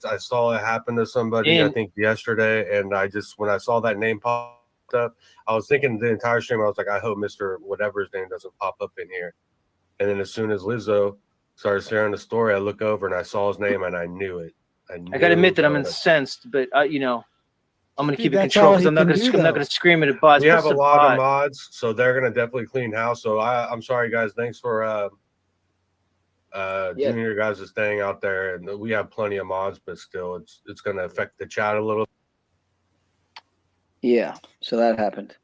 I saw it happen to somebody, I think yesterday, and when I saw that name pop up, I was thinking the entire stream, I was like, I hope Mr. whatever his name doesn't pop up in here. And then as soon as Lizzo started sharing the story, I look over and I saw his name and I knew it. I gotta admit that I'm incensed, but I'm gonna keep it controlled because I'm not gonna scream at a bot. We have a lot of mods, so they're gonna definitely clean house. So I'm sorry, guys. Thanks for doing your guys' thing out there, and we have plenty of mods, but still, it's gonna affect the chat a little. Yeah, so that happened.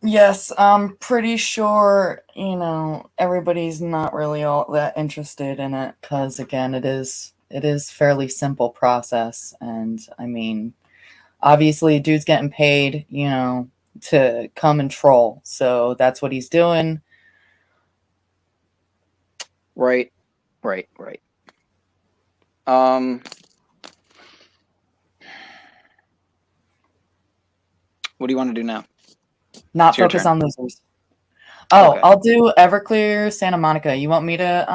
Yes, I'm pretty sure, everybody's not really all that interested in it because, again, it is fairly simple process. And, I mean, obviously, dude's getting paid, to come and troll. So that's what he's doing. Right. What do you want to do now? Not focus on losers. Oh, okay. I'll do Everclear Santa Monica. You want me to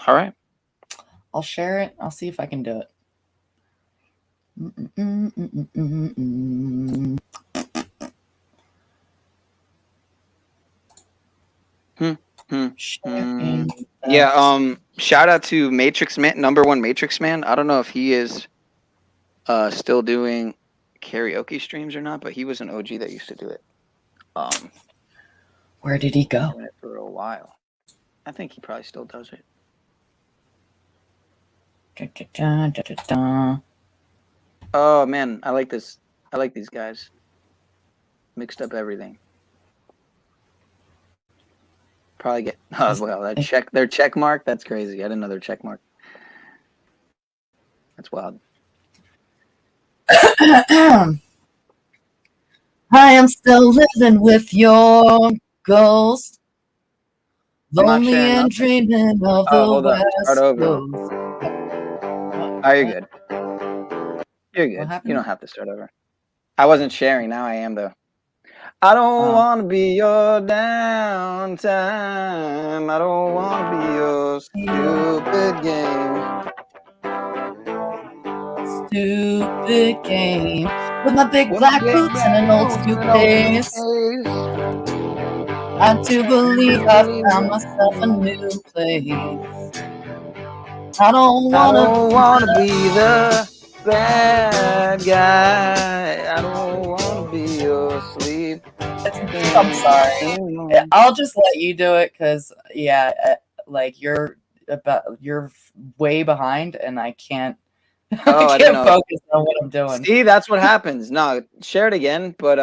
All right. I'll share it. I'll see if I can do it. Yeah, shout out to Matrix Man, #1 Matrix Man. I don't know if he is still doing karaoke streams or not, but he was an OG that used to do it. Where did he go? Doing it for a while. I think he probably still does it. Oh man, I like this. I like these guys. Mixed up everything. Probably get their check mark. That's crazy. I didn't know their check mark. That's wild. I am still living with your ghost. Lonely and dreaming of the West Coast. Oh, you're good. You're good. You don't have to start over. I wasn't sharing. Now I am, though. I don't want to be your downtime. I don't want to be your stupid game. Stupid game. With my big black boots and an old suitcase. I do believe I found myself a new place. I don't want to be the bad guy. I don't want to be your sleep. I'm sorry. I'll just let you do it because, like you're way behind, and I can't. I can't focus on what I'm doing. See, that's what happens. No, share it again, but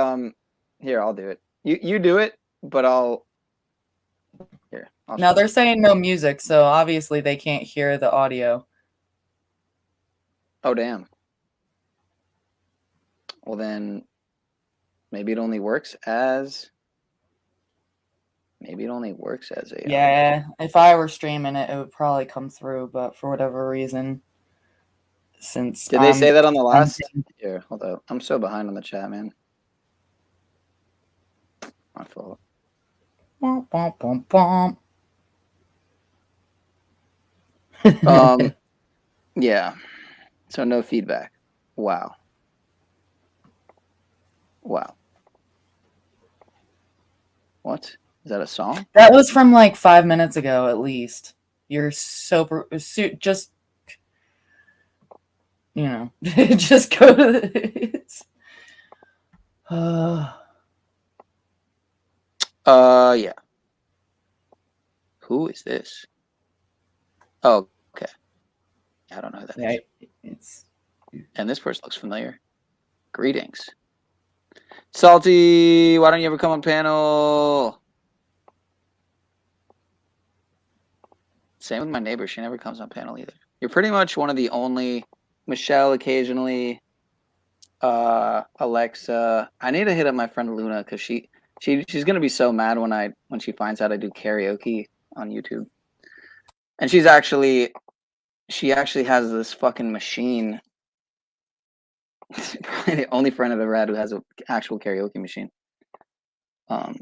here I'll do it. You do it, but I'll now they're saying no music, so obviously they can't hear the audio. Oh damn. Well then, maybe it only works as a. Yeah, if I were streaming it, it would probably come through, but for whatever reason, since did they say that on the last? Here, hold up. I'm so behind on the chat, man. My fault. Yeah. So no feedback. Wow. What? Is that a song? That was from like 5 minutes ago, at least. You're so just just go to this. Yeah. Who is this? Oh, okay. I don't know who that is. And this person looks familiar. Greetings. Salty, why don't you ever come on panel? Same with my neighbor. She never comes on panel either. You're pretty much one of the only. Michelle occasionally. Alexa. I need to hit up my friend Luna because she's gonna be so mad when she finds out I do karaoke on YouTube. And she actually has this fucking machine. Probably the only friend I've ever had who has an actual karaoke machine. But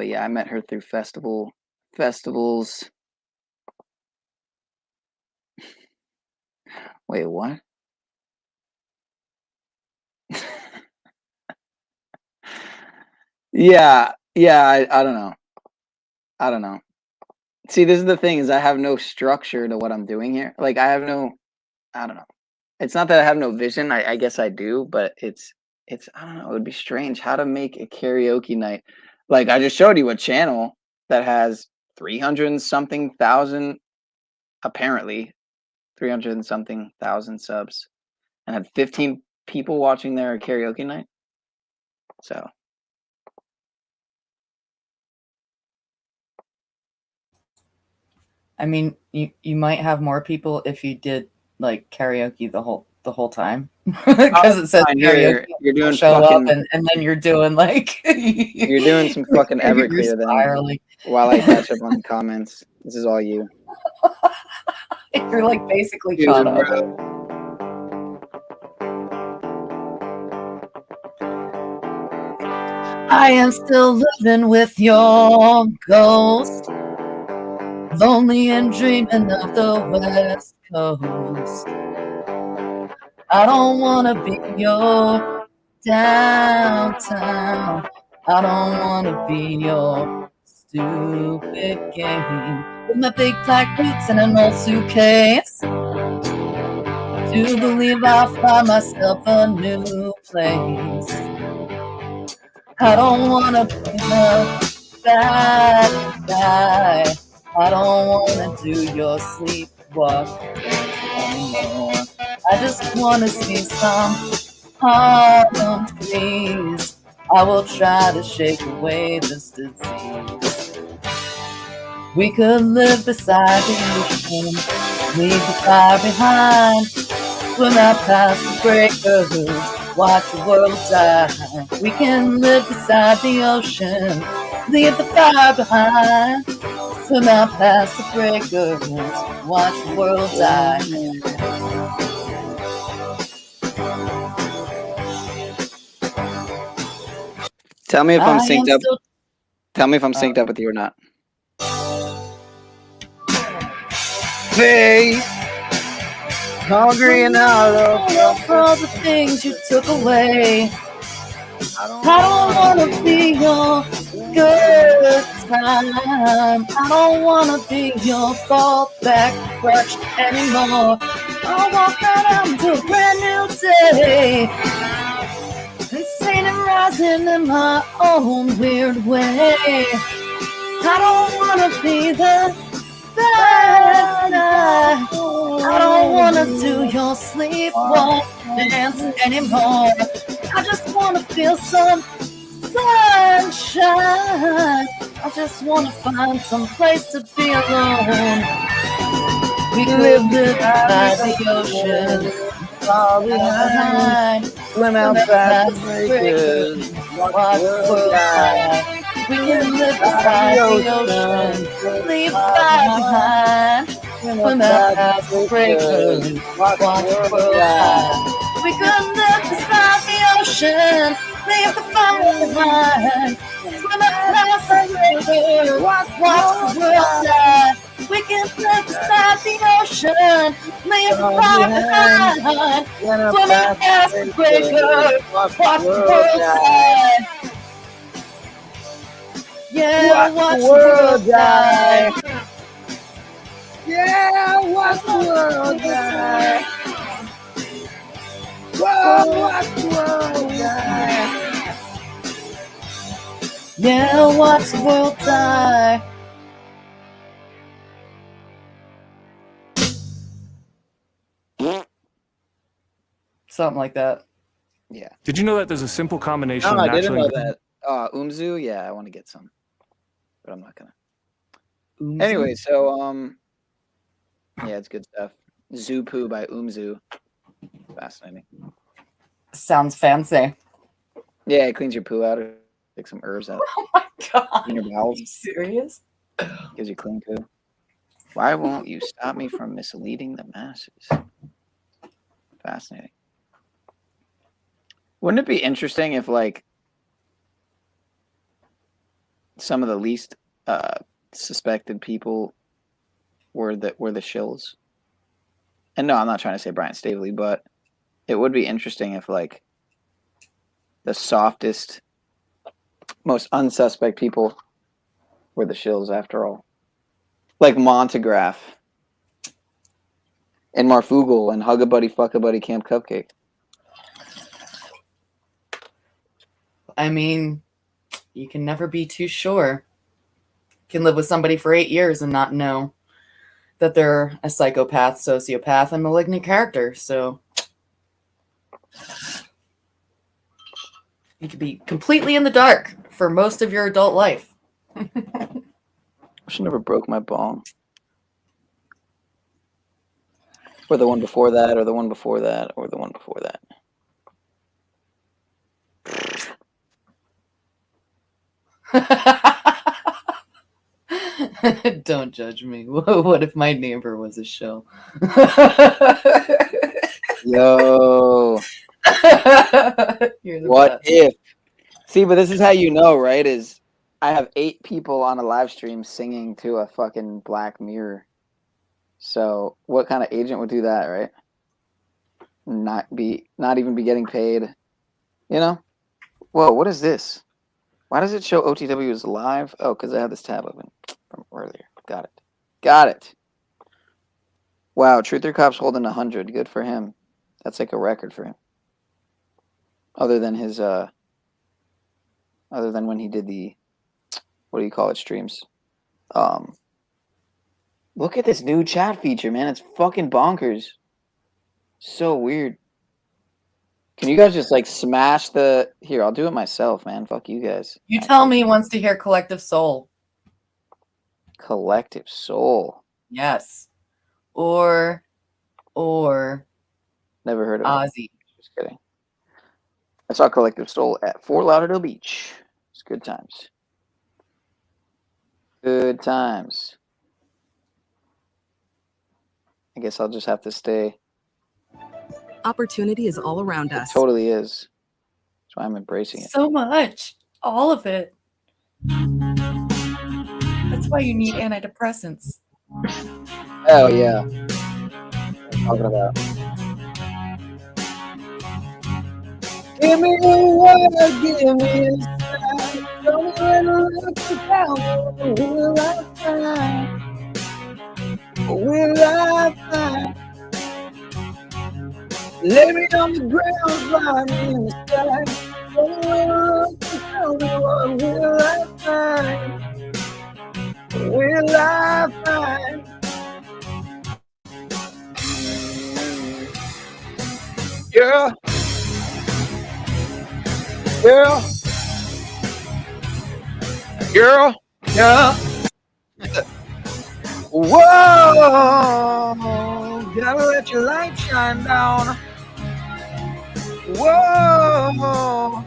yeah, I met her through festivals. Wait, what? Yeah, I don't know. I don't know. See, this is the thing is I have no structure to what I'm doing here. Like I don't know. It's not that I have no vision. I guess I do, but it's I don't know. It would be strange how to make a karaoke night. Like I just showed you a channel that has 300 and something thousand, apparently 300 and something thousand subs, and had 15 people watching their karaoke night. So I mean, you might have more people if you did like karaoke the whole time because it says fine, karaoke. you're doing show fucking, up and then you're doing like you're doing some fucking you're Everclear then spiraling. while I catch up on the comments. This is all you. You're like basically Dude, caught up. bro. I am still living with your ghost, lonely and dreaming of the West Coast. I don't wanna be your downtown. I don't wanna be your stupid game. With my big black boots and an old suitcase, to believe I'll find myself a new place. I don't wanna be the bad guy. I don't wanna do your sleepwalk anymore. I just wanna see some Harlem trees. I will try to shake away this disease. We could live beside the ocean, leave the fire behind. Swim out past the breakers, watch the world die. We can live beside the ocean, leave the fire behind. Swim out past the breakers, watch the world die. Tell me if I'm synced up. Tell me if I'm synced up with you or not. Face hungry and hollow for all the things you took away. I don't wanna be your good time. I don't wanna be your fallback crutch anymore. I walk out into a brand new day, insane and rising in my own weird way. I don't wanna be the bad guy. I don't wanna do your sleepwalk dance anymore. I just wanna feel some sunshine. I just wanna find some place to be alone. We could live by the ocean, far behind. Swim out past the breakers, watch the world die. We can live beside the ocean, leave fire behind. Swim out past the breakers, watch the world die. We could live beside the ocean, leave the fire behind. Swim out past the breakers, watch the world die. We can live beside the ocean, leave the fire behind. Swim out past the breakers, watch the world die. Yeah, watch the world die. Yeah, watch the world die. Whoa, watch the world die. Yeah, watch the world die. Something like that. Yeah. Did you know that there's a simple combination No, of I didn't natural know that. Umzu, yeah, I want to get some, but I'm not gonna. Umzu? Anyway, so yeah, it's good stuff. Zoo Poo by Umzu. Fascinating. Sounds fancy. Yeah, it cleans your poo out. Take some herbs out. Oh my god. In your bowels. Are you serious? Gives you clean poo. Why won't you stop me from misleading the masses? Fascinating. Wouldn't it be interesting if, like, some of the least suspected people were the shills? And no, I'm not trying to say Brian Staveley, but it would be interesting if like the softest, most unsuspect people were the shills after all. Like Montegraph and Marfugal and Hug a Buddy, Fuck a Buddy, Camp Cupcake. I mean, you can never be too sure. You can live with somebody for 8 years and not know that they're a psychopath, sociopath, and malignant character. So you could be completely in the dark for most of your adult life. I should never broke my bong. Or the one before that, or the one before that, or the one before that. Don't judge me. What if my neighbor was a shill? Yo. What if? See, but this is how you know, right? Is I have 8 people on a live stream singing to a fucking Black Mirror. So what kind of agent would do that, right? Not even be getting paid. You know? Whoa, what is this? Why does it show OTW is live? Oh, because I had this tab open from earlier. Got it. Got it. Wow, Truther Cop's holding 100. Good for him. That's like a record for him. Other than his other than when he did the, what do you call it, streams. Look at this new chat feature, man. It's fucking bonkers. So weird. Can you guys just like smash the... Here, I'll do it myself, man. Fuck you guys. You tell me he wants to hear Collective Soul. Collective Soul. Yes. Or never heard of Ozzy. it. Just kidding. I saw Collective Soul at Fort Lauderdale Beach. It's good times. Good times. I guess I'll just have to stay. Opportunity is all around us. It totally is. That's why I'm embracing it. So much. All of it. That's why you need antidepressants. Hell yeah. What are you talking about? Give me the word, give me the sign. Show me where to look down. Will I find? Will I find? Lay me on the ground, fly me in the sky. Show me where to look down. What will I find? Will I find? Girl. Girl. Girl. Yeah. Whoa. Gotta let your light shine down. Whoa.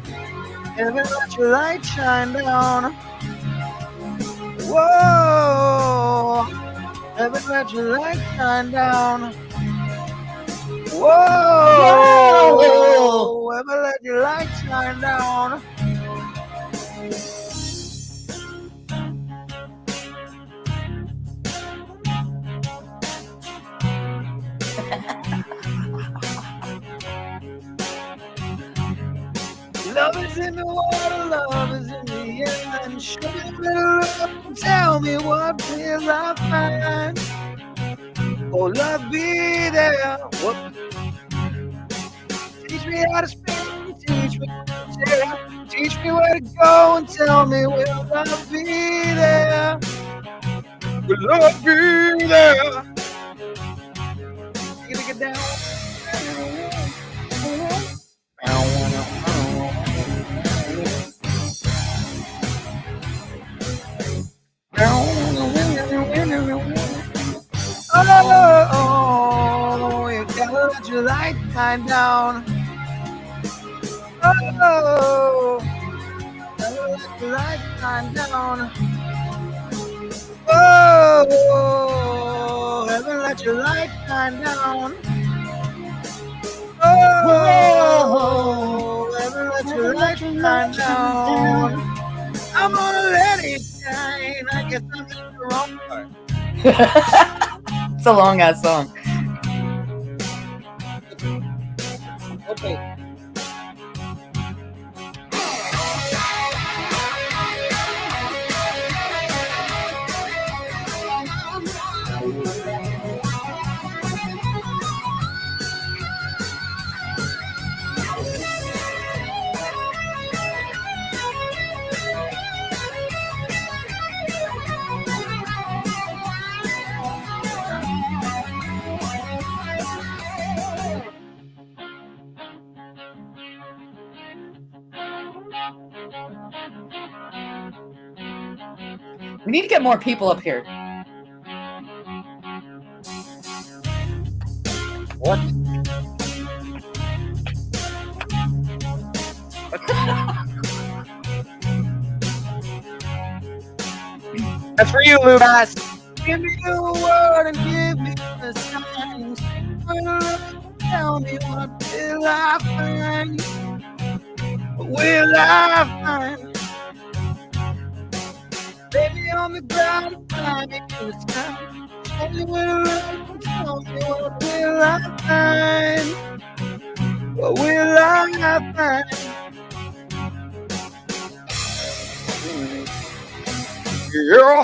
Gotta let your light shine down. Whoa. Gotta let your light shine down. Whoa. Ever let your light shine down. Love is in the water, love is in the air, and show me where to look, tell me what will I find. Oh, love be there. Whoop. Teach me how to spin, teach me how to share, teach me where to go, and tell me will love be there. Will love be there? You get down. Oh, you gotta let your light shine down. Oh, gotta let your light shine down. Oh, heaven, let your light shine down. Oh, heaven, let your light shine down. I'm gonna let it shine. I guess I'm in the wrong part. It's a long ass song. Okay. We need to get more people up here. What? That's for you, Loubas. Give me the word and give me the signs. Tell me what will I find? What will I find? Baby on the ground, fly me to the sky. Tell me what will I find? What will I find? Yeah!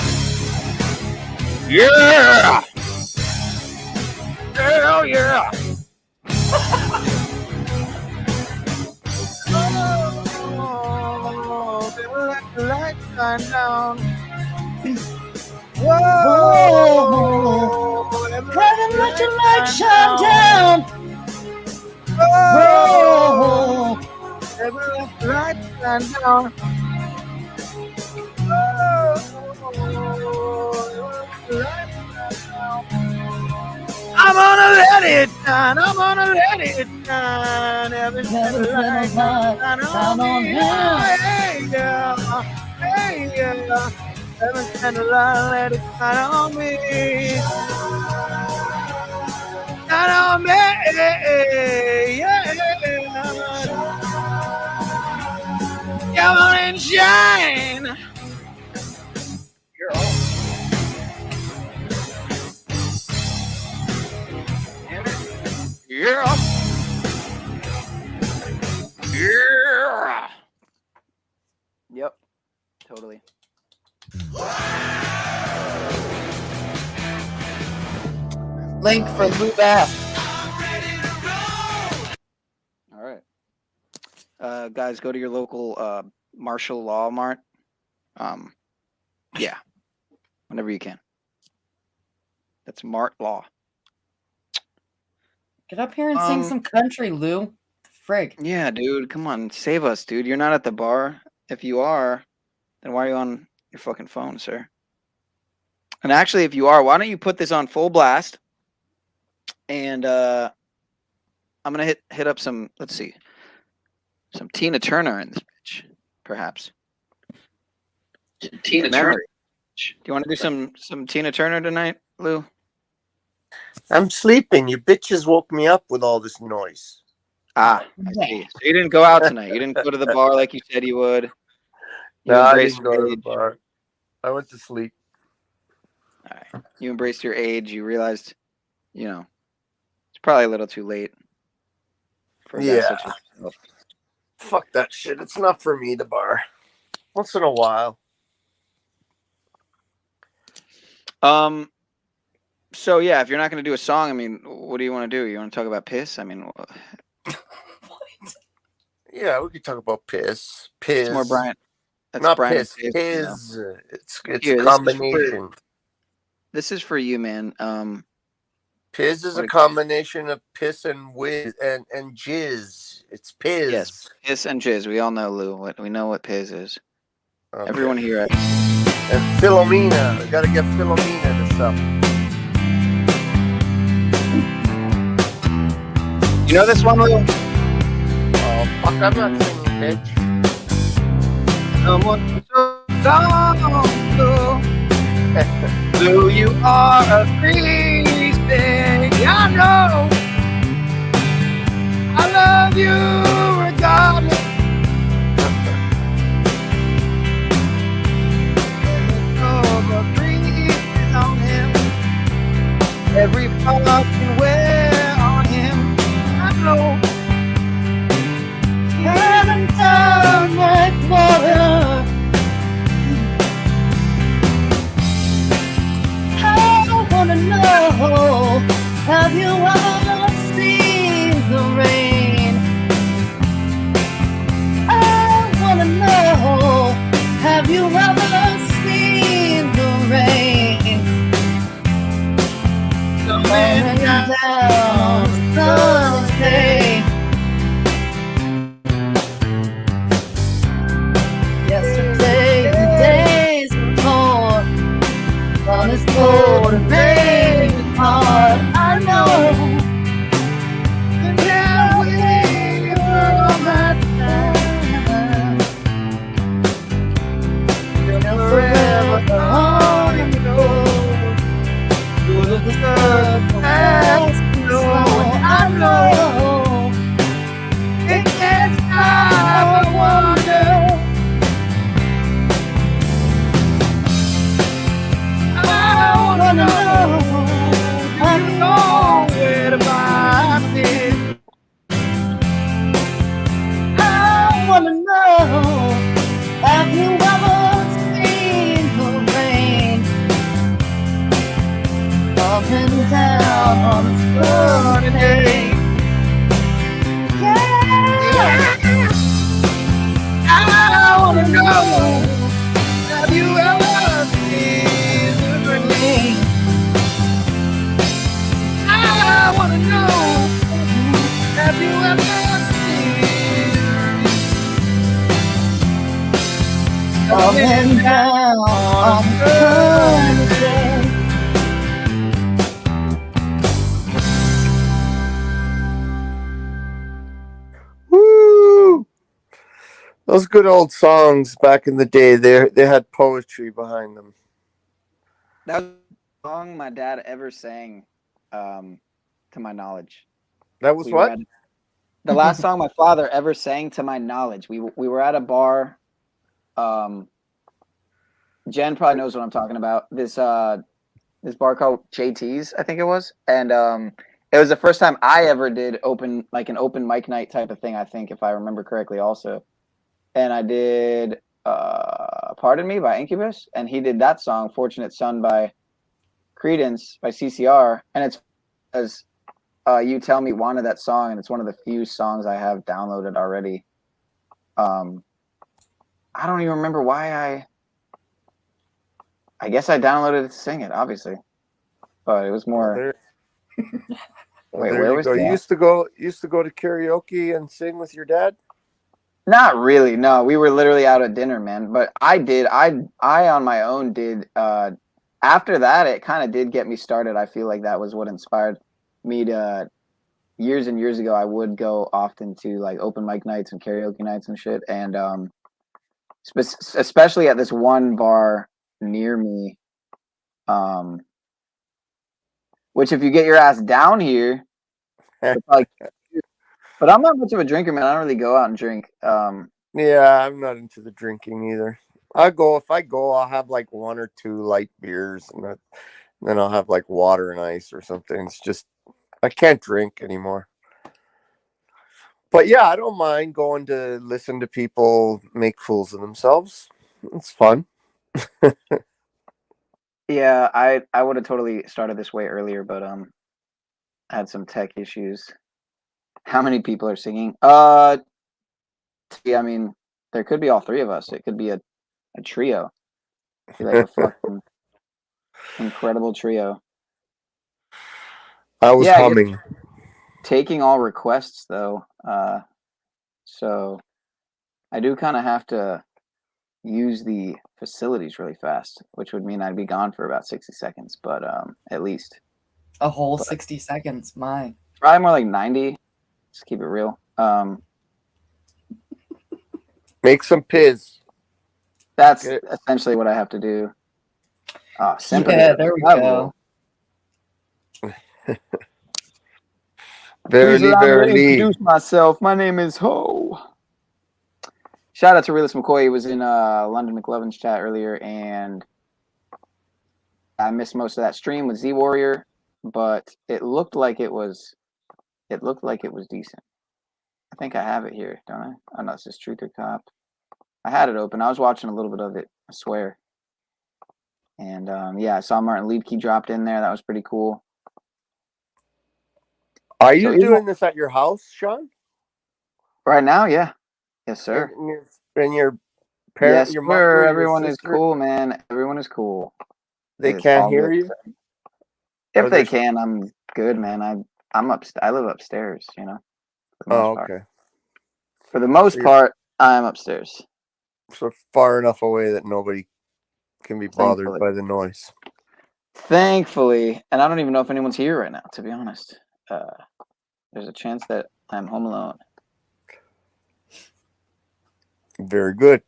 Yeah! Hell yeah! Oh, baby, let the light shine down. Whoa! Brother, let your light shine down. Whoa! Baby, let the light shine down. I'm gonna let it shine. I'm gonna let it shine. Every light shine on me. Hey yeah, hey yeah. Every candlelight, let it shine on me. Shine on me, yeah. Come on and shine. Yeah. Yeah. Yep. Totally. Link for Loubas. All right. Guys, go to your local martial law mart. Yeah. Whenever you can. That's Mart Law. Get up here and sing some country, Lou. Frig. Yeah, dude. Come on. Save us, dude. You're not at the bar. If you are, then why are you on your fucking phone, sir? And actually, if you are, why don't you put this on full blast? And I'm going to hit up some, let's see, some Tina Turner in this bitch, perhaps. Tina Turner. Do you want to do some Tina Turner tonight, Lou? I'm sleeping. You bitches woke me up with all this noise. Ah, I see. So you didn't go out tonight. You didn't go to the bar like you said you would. No, I didn't go to the bar. I went to sleep. All right. You embraced your age. You realized, it's probably a little too late. For Fuck that shit. It's not for me, the bar. Once in a while. So yeah, if you're not going to do a song, I mean, what do you want to do? You want to talk about piss? I mean, what? Yeah, we could talk about piss. Piss. It's more Brian. That's not Brian piss. Piss. It's Here, a combination. This is for you, man. Piss is a combination of piss and whiz and jizz. It's piss. Yes, piss and jizz. We all know, Lou. We know what piss is. Okay. Everyone here. And Philomena. We got to get Philomena to stuff. You know this one, Lou? Oh, fuck, I'm not singing, bitch. Someone so long, Lou, you are a thing. I know. I love you regardless. The breeze on him. Every part can wear on him. I know. wanna know, have you ever seen the rain coming down on a sunny day? Yeah. I wanna know, have you ever seen the rain? I wanna know, have you ever seen coming down on a sunny day? Woo! Those good old songs back in the day, they had poetry behind them. That was the song my dad ever sang, to my knowledge. That was what? The last song my father ever sang to my knowledge. We were at a bar. Jen probably knows what I'm talking about. This bar called JT's, I think it was, and it was the first time I ever did an open mic night type of thing. I think, if I remember correctly, also, and I did "Pardon Me" by Incubus, and he did that song "Fortunate Son" by Credence by CCR, and it's as You Tell Me wanted that song, and it's one of the few songs I have downloaded already. I don't even remember why I guess I downloaded it to sing it, obviously, but it was more. Wait, where was that? You used to go to karaoke and sing with your dad? Not really. No, we were literally out at dinner, man. But I on my own did. After that, it kind of did get me started. I feel like that was what inspired me to. Years and years ago, I would go often to like open mic nights and karaoke nights and shit, and especially at this one bar near me, which if you get your ass down here, but I'm not much of a drinker, man. I don't really go out and drink. Yeah, I'm not into the drinking either. If I go, I'll have like one or two light beers, and then I'll have like water and ice or something. It's just I can't drink anymore. But yeah, I don't mind going to listen to people make fools of themselves. It's fun. Yeah, I would have totally started this way earlier, but I had some tech issues. How many people are singing? Yeah, I mean, there could be all three of us. It could be a trio. It'd be like a fucking incredible trio. I was humming. Taking all requests though, so I do kind of have to use the facilities really fast, which would mean I'd be gone for about 60 seconds, but at least a whole 60 seconds. My probably more like 90. Just keep it real. Make some piz. That's essentially what I have to do. Yeah, there we go. VERiLY, VERiLY. Introduce myself. My name is Ho. Shout out to Realist McCoy. He was in London McLovin's chat earlier, and I missed most of that stream with Z Warrior, but it looked like it was decent. I think I have it here, don't I? Oh no, this is Truth or Cop. I had it open. I was watching a little bit of it, I swear. And yeah, I saw Martin Liedtke dropped in there. That was pretty cool. Are you doing this at your house, Sean? Right now, yeah. Yes, sir. And your parents, yes, your sir. mother, Everyone your is cool, man. Everyone is cool. They can't hear you? If they can, I'm good, man. I live upstairs, you know. Oh, okay. For the most part, I'm upstairs. So far enough away that nobody can be bothered by the noise. Thankfully, and I don't even know if anyone's here right now, to be honest. There's a chance that I'm home alone. Very good.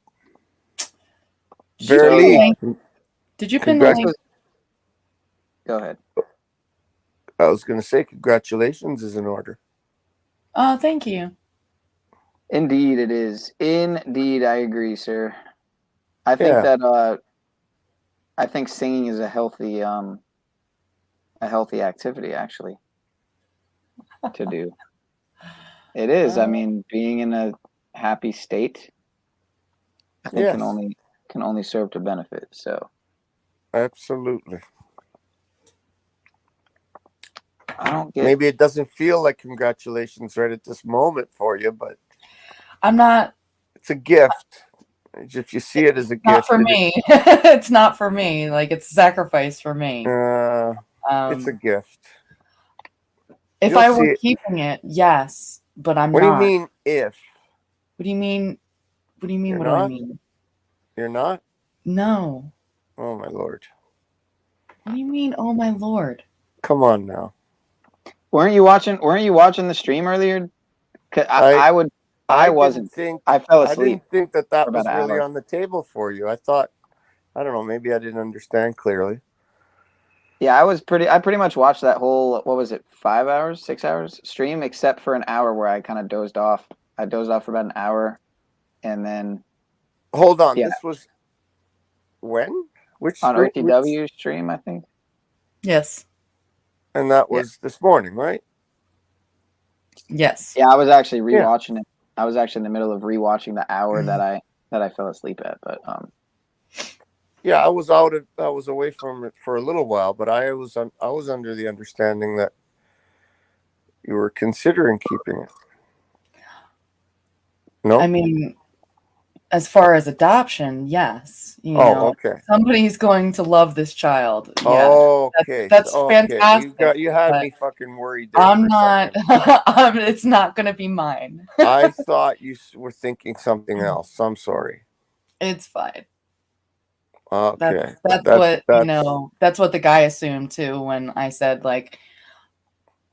VERiLY. Did you pin the link? Go ahead. I was going to say congratulations is in order. Oh, thank you. Indeed, it is. Indeed, I agree, sir. I think that I think singing is a healthy activity, actually, to do. It is. I mean, being in a happy state, I think Yes. can only serve to benefit. So Absolutely. I don't get. Maybe it doesn't feel like congratulations right at this moment for you, but I'm not. it's a gift. If you see it as a Not gift, for me. It's not for me. Like, it's a sacrifice for me. it's a gift. If You'll I see were it. keeping it, yes, but I'm What not. do you mean if? What do you mean? What do you mean? You're What do I not? mean? You're not? No. Oh my lord. What do you mean? Oh my lord. Come on now. Weren't you watching the stream earlier? 'Cause I wasn't. I fell I asleep. didn't think that for was about an really hour. on the table for you. I thought, I don't know, maybe I didn't understand clearly. Yeah, I pretty much watched that whole, what was it, 5 hours, 6 hours stream, except for an hour where I kind of dozed off. I dozed off for about an hour, and then Hold on, yeah, this was when? Which on stream? RTW stream, I think. Yes. And that was this morning, right? Yes. Yeah, I was actually rewatching it. I was actually in the middle of rewatching the hour that I fell asleep at, but Yeah, I was away from it for a little while, but I was under the understanding that you were considering keeping it. No? I mean, as far as adoption, yes. You know, okay. somebody's going to love this child. Yeah. Okay. That's fantastic. You had but me fucking worried there. I'm not. It's not going to be mine. I thought you were thinking something else. I'm sorry. It's fine. Okay. That's what you know. That's what the guy assumed too when I said, like,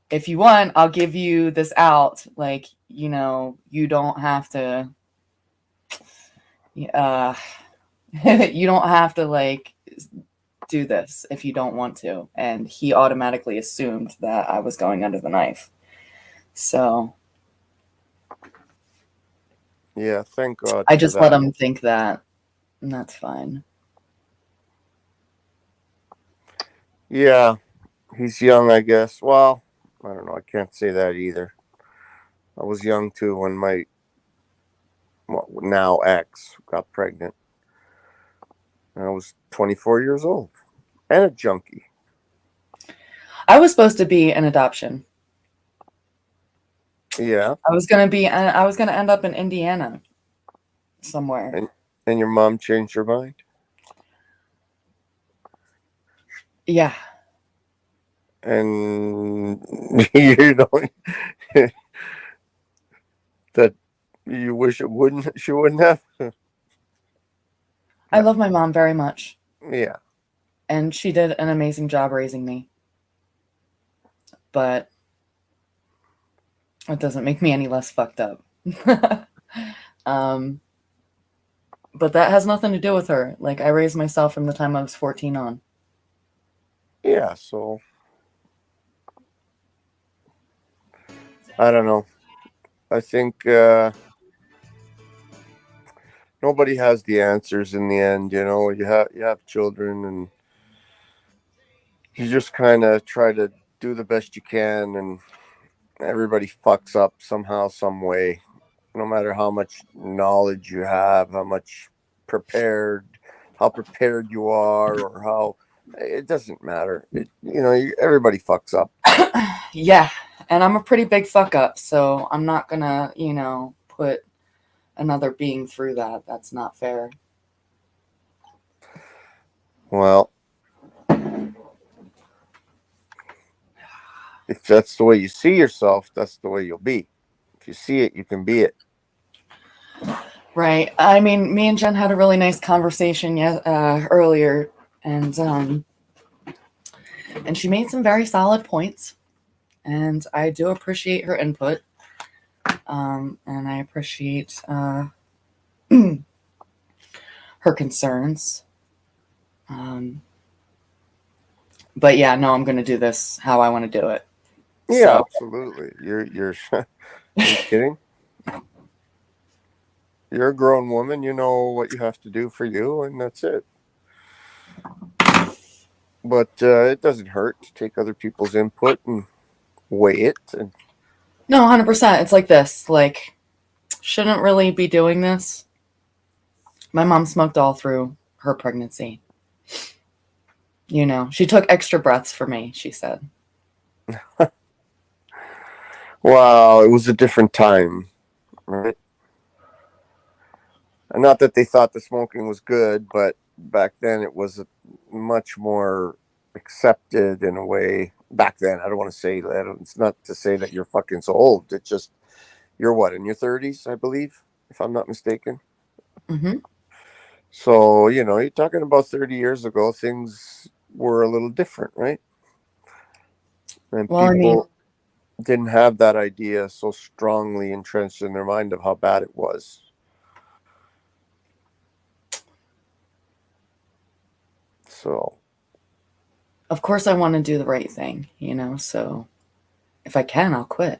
if you want, I'll give you this out. Like, you know, you don't have to. You don't have to like do this if you don't want to. And he automatically assumed that I was going under the knife. So yeah, thank God. I just let him think that, and that's fine. Yeah, he's young, I guess. Well, I don't know. I can't say that either. I was young too when my now ex got pregnant. And I was 24 years old and a junkie. I was supposed to be an adoption. Yeah. I was gonna end up in Indiana somewhere. And your mom changed her mind? Yeah. And you know that you wish she wouldn't have. I love my mom very much. Yeah. And she did an amazing job raising me. But it doesn't make me any less fucked up. But that has nothing to do with her. Like, I raised myself from the time I was 14 on. Yeah, so I don't know. I think nobody has the answers in the end, you know. You have children and you just kind of try to do the best you can, and everybody fucks up somehow, some way. No matter how much knowledge you have, how prepared you are, or how it doesn't matter. Everybody fucks up. Yeah, and I'm a pretty big fuck up, so I'm not gonna, put another being through that. That's not fair. Well, if that's the way you see yourself, that's the way you'll be. If you see it, you can be it. Right. I mean, me and Jen had a really nice conversation earlier, and she made some very solid points, and I do appreciate her input, and I appreciate her concerns. But yeah, no, I'm going to do this how I want to do it. Yeah, so. Absolutely. You're are you kidding? You're a grown woman. You know what you have to do for you, and that's it. But it doesn't hurt to take other people's input and weigh it. No, 100%. It's like this. Like, shouldn't really be doing this. My mom smoked all through her pregnancy. You know, she took extra breaths for me, she said. Well, it was a different time, right? And not that they thought the smoking was good, but back then it was much more accepted in a way. Back then, I don't want to say that. It's not to say that you're fucking so old. It's just, you're what, in your 30s, I believe, if I'm not mistaken. Mm-hmm. So, you know, you're talking about 30 years ago, things were a little different, right? And well, people didn't have that idea so strongly entrenched in their mind of how bad it was. So, of course I want to do the right thing, you know, so if I can, I'll quit.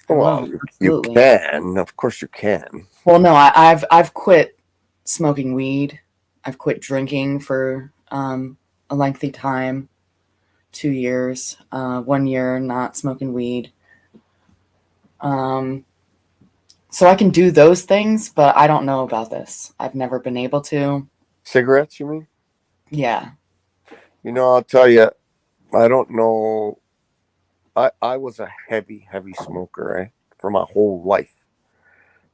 well, you can. Of course you can. Well, no, I've quit smoking weed. I've quit drinking for a lengthy time, 2 years, 1 year not smoking weed. So I can do those things, but I don't know about this. I've never been able to. Cigarettes, you mean? Yeah. You know, I'll tell you, I don't know. I was a heavy smoker, eh? For my whole life.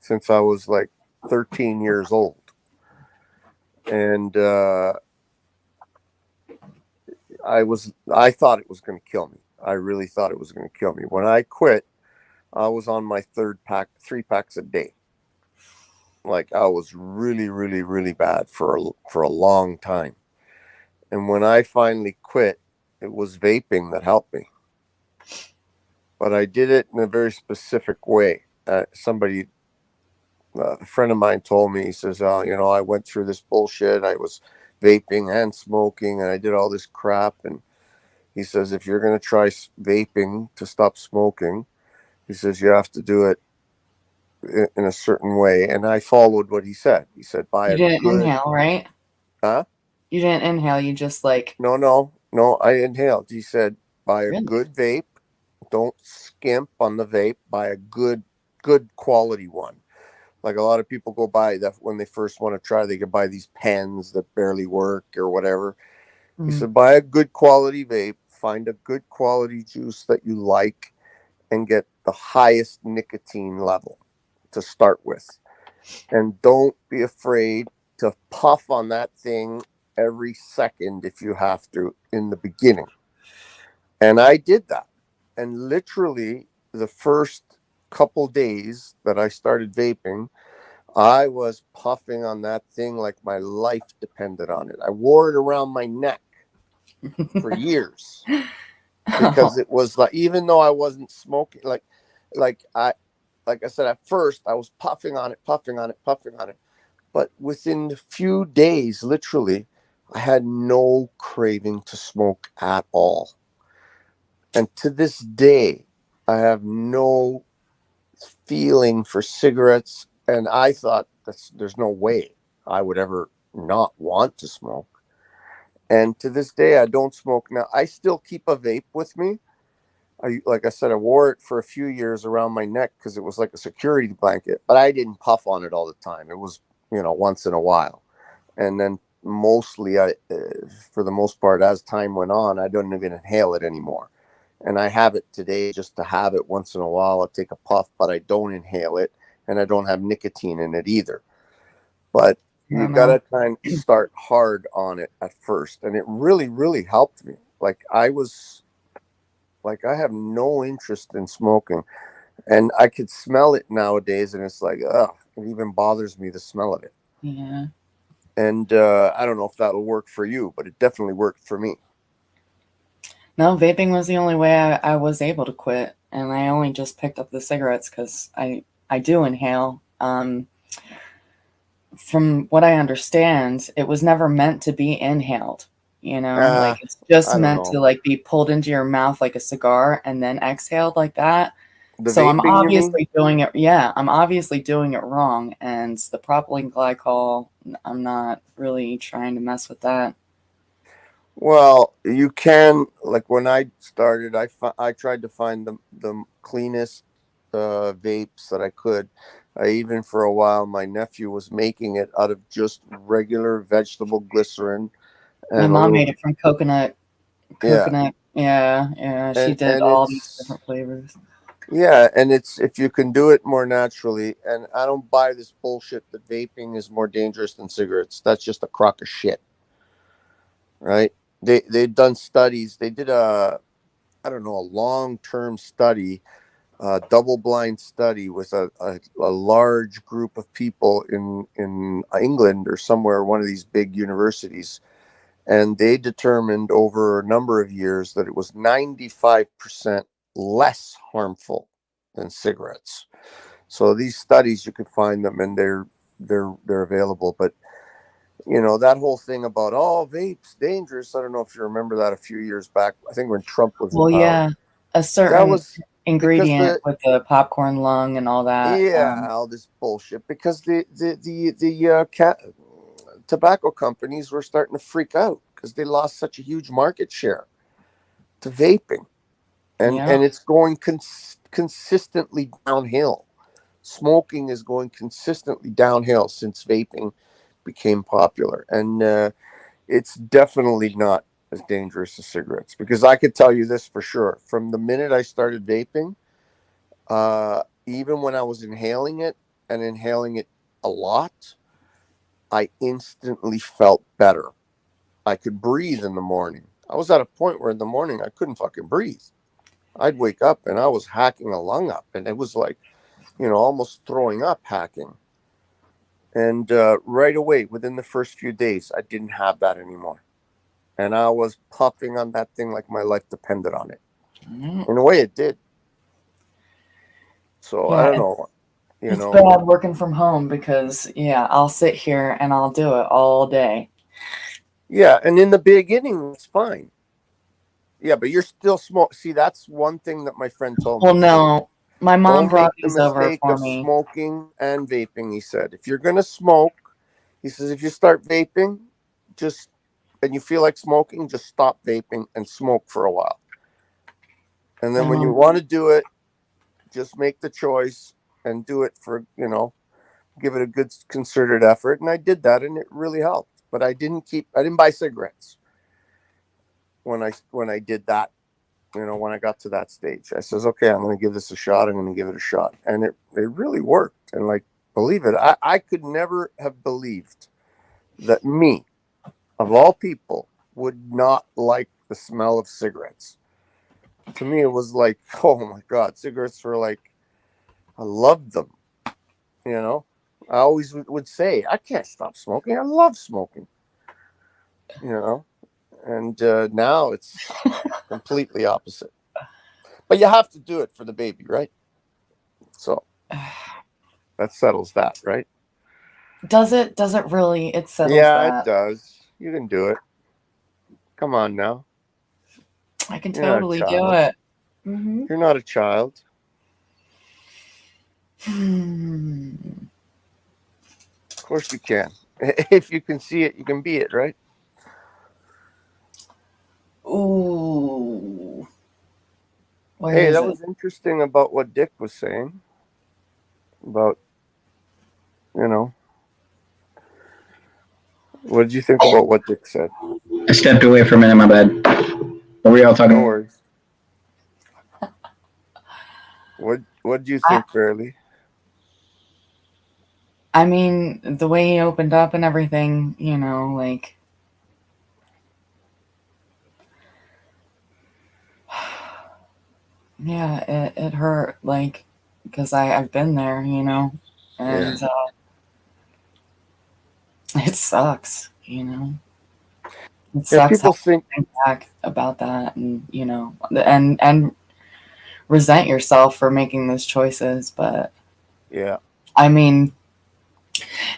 Since I was like 13 years old. And I thought it was going to kill me. I really thought it was going to kill me. When I quit, I was on my 3 packs a day. Like, I was really, really, really bad for a long time. And when I finally quit, it was vaping that helped me. But I did it in a very specific way. A friend of mine told me, he says, oh, you know, I went through this bullshit. I was vaping and smoking, and I did all this crap. And he says, if you're going to try vaping to stop smoking, he says, you have to do it in a certain way. And I followed what he said. He said, buy You a didn't good... inhale, right? Huh? You didn't inhale. You just like... No, I inhaled. He said, buy a Really? good vape. Don't skimp on the vape. Buy a good quality one. Like, a lot of people go buy that when they first want to try, they can buy these pens that barely work or whatever. He said, buy a good quality vape, find a good quality juice that you like, and get the highest nicotine level to start with. And don't be afraid to puff on that thing every second if you have to in the beginning. And I did that. And literally the first couple days that I started vaping, I was puffing on that thing like my life depended on it. I wore it around my neck for years because it was like, even though I wasn't smoking, like I said, at first I was puffing on it. But within a few days, literally, I had no craving to smoke at all. And to this day, I have no feeling for cigarettes. And I thought there's no way I would ever not want to smoke. And to this day, I don't smoke now. I still keep a vape with me. Like I said, I wore it for a few years around my neck because it was like a security blanket, but I didn't puff on it all the time. It was, you know, once in a while. And then mostly, for the most part, as time went on, I don't even inhale it anymore. And I have it today just to have it once in a while. I'll take a puff, but I don't inhale it, and I don't have nicotine in it either. But you gotta kind of start hard on it at first, and it really, really helped me. Like, I have no interest in smoking, and I could smell it nowadays, and it's like, ugh, it even bothers me, the smell of it. Yeah. And I don't know if that'll work for you, but it definitely worked for me. No, vaping was the only way I was able to quit, and I only just picked up the cigarettes because I do inhale. From what I understand, it was never meant to be inhaled. You know, like, it's just meant to like be pulled into your mouth like a cigar and then exhaled like that. So I'm obviously doing it. Yeah, I'm obviously doing it wrong. And the propylene glycol, I'm not really trying to mess with that. Well, you can, like, when I started, I tried to find the cleanest vapes that I could. Even for a while, my nephew was making it out of just regular vegetable glycerin. My And mom made it from coconut. Yeah. She did all these different flavors. Yeah, and it's if you can do it more naturally. And I don't buy this bullshit that vaping is more dangerous than cigarettes. That's just a crock of shit, right? They've done studies. They did a long-term study, double-blind study with a large group of people in England or somewhere, one of these big universities. And they determined over a number of years that it was 95% less harmful than cigarettes. So these studies, you can find them, and they're available. But that whole thing about vapes dangerous. I don't know if you remember that a few years back. I think when Trump was in power. Yeah, a certain That was ingredient with the popcorn lung and all that. All this bullshit because the tobacco companies were starting to freak out because they lost such a huge market share to vaping, and it's going consistently downhill. Smoking is going consistently downhill since vaping became popular, and it's definitely not as dangerous as cigarettes, because I could tell you this for sure. From the minute I started vaping, even when I was inhaling it a lot, I instantly felt better. I could breathe in the morning. I was at a point where in the morning I couldn't fucking breathe. I'd wake up and I was hacking a lung up, and it was like, almost throwing up hacking. And right away, within the first few days, I didn't have that anymore. And I was puffing on that thing like my life depended on it. In a way, it did. So I don't know. It's bad working from home because, I'll sit here and I'll do it all day. Yeah, and in the beginning, it's fine. Yeah, but you're still smoking. See, that's one thing that my friend told me. Well, no, my mom brought these these over mistake for of me. smoking and vaping. He said, if you're gonna smoke, he says, if you start vaping, and you feel like smoking, just stop vaping and smoke for a while. And then when you want to do it, just make the choice and do it for, give it a good concerted effort. And I did that, and it really helped. But I didn't buy cigarettes when I did that. When I got to that stage, I says, okay, I'm going to give this a shot. I'm going to give it a shot. And it really worked. And believe it, I could never have believed that me, of all people, would not like the smell of cigarettes. To me, it was like, oh my God, cigarettes were I loved them. I always would say, I can't stop smoking. I love smoking. And now it's completely opposite. But you have to do it for the baby, right? So that settles that, right? Does it really? It settles that. It does. You can do it. Come on now. I can totally do it. Mm-hmm. You're not a child. Of course you can. If you can see it, you can be it, right? Ooh. Hey, that was interesting about what Dick was saying. About, what did you think about what Dick said? I stepped away for a minute, my bad. What were y'all talking about? No worries. What do you think, VERiLY? I mean, the way he opened up and everything, yeah, it hurt, because I've been there, and it sucks, It sucks people think back about that, and and resent yourself for making those choices, but I mean,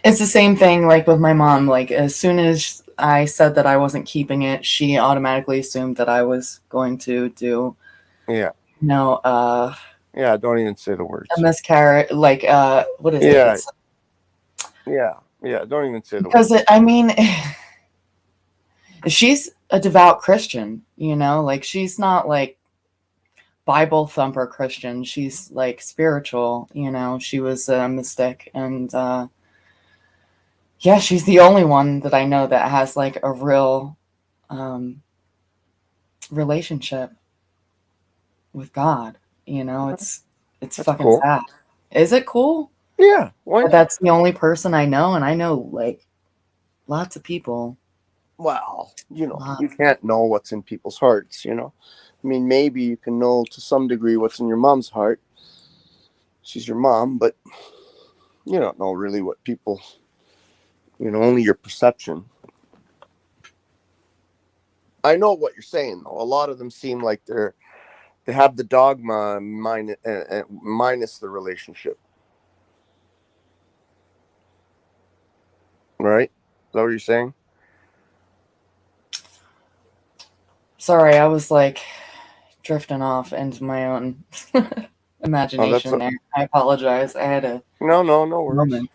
it's the same thing with my mom. As soon as I said that I wasn't keeping it, she automatically assumed that I was going to do don't even say the words. a miscarriage, what is it? Don't even say the words. Because I mean, she's a devout Christian, she's not Bible thumper Christian. She's like spiritual, you know. She was a mystic, and yeah, she's the only one that I know that has like a real relationship with God. You know, it's That's fucking cool. sad. Is it cool? Yeah, why But not? that's the only person I know, and I know like lots of people. Well, you know, you can't know what's in people's hearts, you know. I mean, maybe you can know to some degree what's in your mom's heart. She's your mom, but you don't know really what people, you know, only your perception. I know what you're saying, though. A lot of them seem like they have the dogma minus the relationship. Right? Is that what you're saying? Sorry, I was like drifting off into my own imagination there. I apologize. I had a no worries. Moment.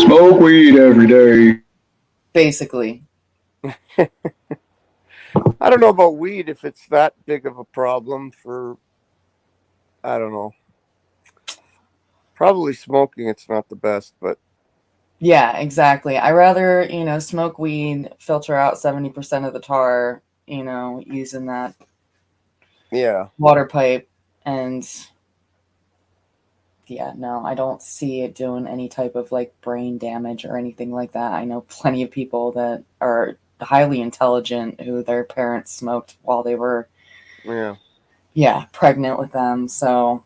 Smoke weed every day. Basically. I don't know about weed if it's that big of a problem for, I don't know. Probably smoking, it's not the best, but Yeah, exactly. I rather, you know, smoke weed, filter out 70% of the tar, you know, using that water pipe, and yeah, no, I don't see it doing any type of like brain damage or anything like that. I know plenty of people that are highly intelligent who their parents smoked while they were pregnant with them. So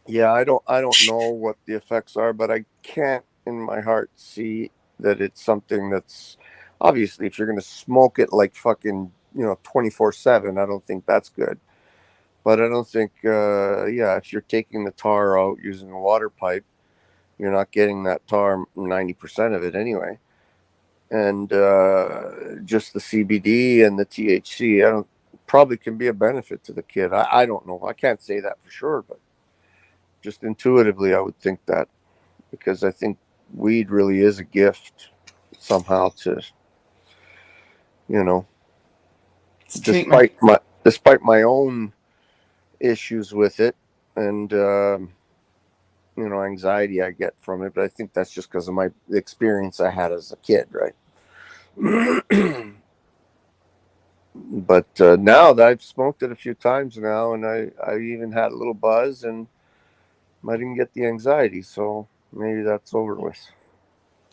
yeah, I don't know what the effects are, but I can't in my heart see that it's something that's obviously if you're going to smoke it like fucking, you know, 24/7, I don't think that's good. But I don't think if you're taking the tar out using a water pipe, you're not getting that tar 90% of it anyway. And just the CBD and the THC, probably can be a benefit to the kid. I don't know. I can't say that for sure, but just intuitively, I would think that, because I think weed really is a gift somehow to, you know, despite my own issues with it and you know, anxiety I get from it, but I think that's just because of the experience I had as a kid, right? But now that I've smoked it a few times now, and I even had a little buzz, and I didn't get the anxiety, so maybe that's over with.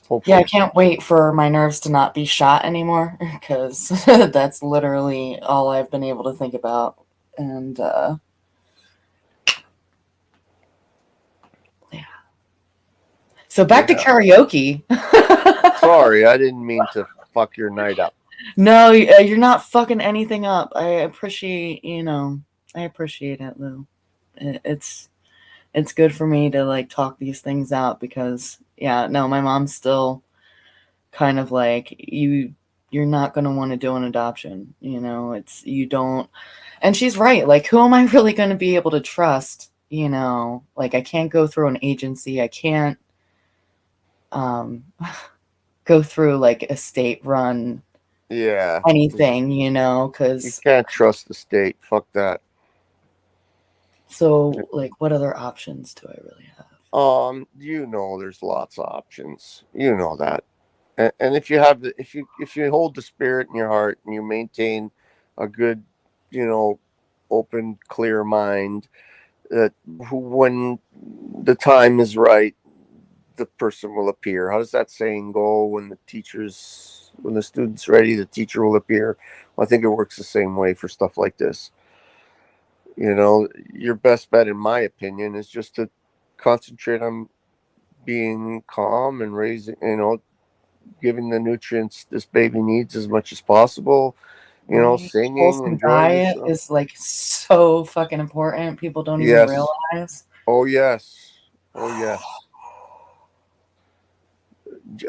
Hopefully. yeah, I can't wait for my nerves to not be shot anymore, because that's literally all I've been able to think about. And yeah. So back to karaoke. Sorry, I didn't mean to fuck your night up. No, you're not fucking anything up. I appreciate, you know, I appreciate it, Lou. It's good for me to like talk these things out, because yeah, no, my mom's still kind of like, you're not going to want to do an adoption, you know. It's, you don't, and she's right. Like, who am I really going to be able to trust, you know? Like, I can't go through an agency. I can't go through like a state run anything, you know, because you can't trust the state. Fuck that. So like, what other options do I really have? You know, there's lots of options. You know that. And if you have if you hold the spirit in your heart and you maintain a good, you know, open, clear mind, that when the time is right, the person will appear. How does that saying go? When the student's ready, the teacher will appear. Well, I think it works the same way for stuff like this. You know, your best bet, in my opinion, is just to concentrate on being calm and raising, you know, giving the nutrients this baby needs as much as possible. You know, singing, Wholesome enjoying diet yourself. is like so fucking important. People don't even realize. Oh yes. Oh yes.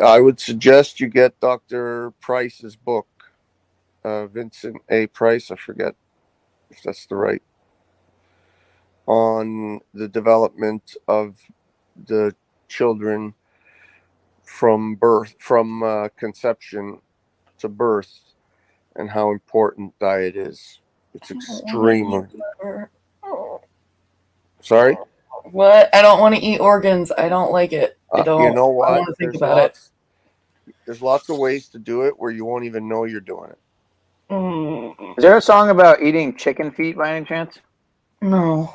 I would suggest you get Dr. Price's book, Vincent A. Price. I forget if that's the right, on the development of the children from conception to birth, and how important diet is. It's extremely. Sorry? What? I don't want to eat organs. I don't like it. I don't. You know what? I want to think about it. There's lots of ways to do it where you won't even know you're doing it. Is there a song about eating chicken feet by any chance? No.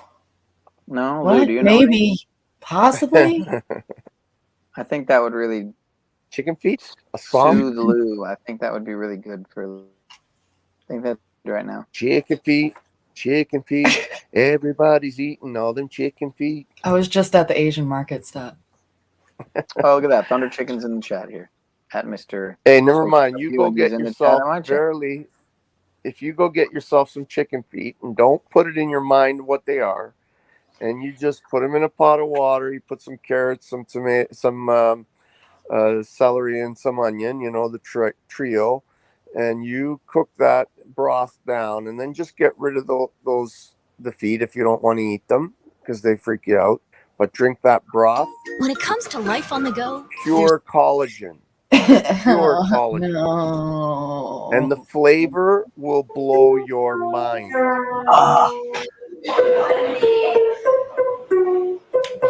No? What? Lou, do you know? Maybe. Possibly? I think that would really chicken feet? A song? soothe Lou. I think that would be really good for Lou. I think that's right now. Chicken feet. Everybody's eating all them chicken feet. I was just at the Asian market stop. Oh, look at that. Thunder Chicken's in the chat here. At Mr. Hey, never mind. You go get in the yourself chat. VERiLY. If you go get yourself some chicken feet and don't put it in your mind what they are, and you just put them in a pot of water, you put some carrots, some tomato, some celery, and some onion, the trio, and you cook that broth down, and then just get rid of the feet if you don't want to eat them because they freak you out. But drink that broth. When it comes to life on the go, Pure collagen. Pure collagen. No. And the flavor will blow your mind.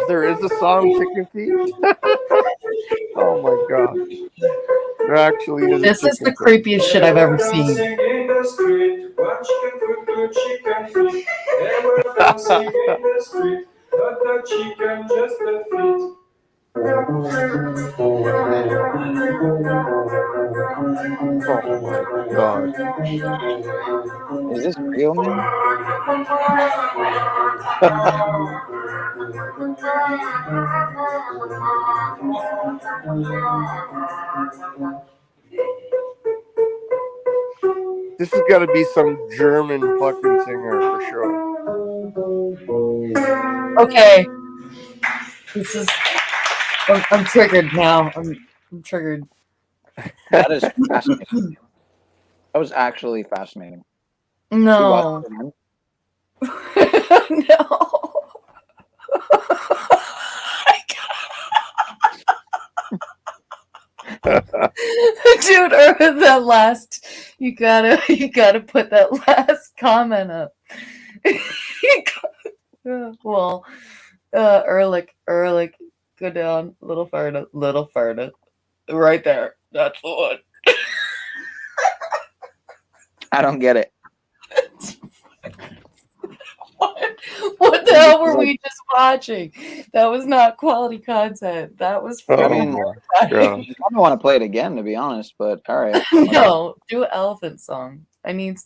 There is a song, Chicken Feet. Oh my god. There actually is. This is the creepiest shit I've ever seen. Oh my god. Is this real, man? This has got to be some German fucking singer for sure. Okay. This is. I'm triggered now. I'm triggered. That is fascinating. That was actually fascinating. No. No. Dude, that last you gotta put that last comment up. Well, Ehrlich, go down, little further, right there. That's the one. I don't get it. What the hell were we just watching? That was not quality content. That was funny. I don't want to play it again, to be honest, but all right. No, do an elephant song. I need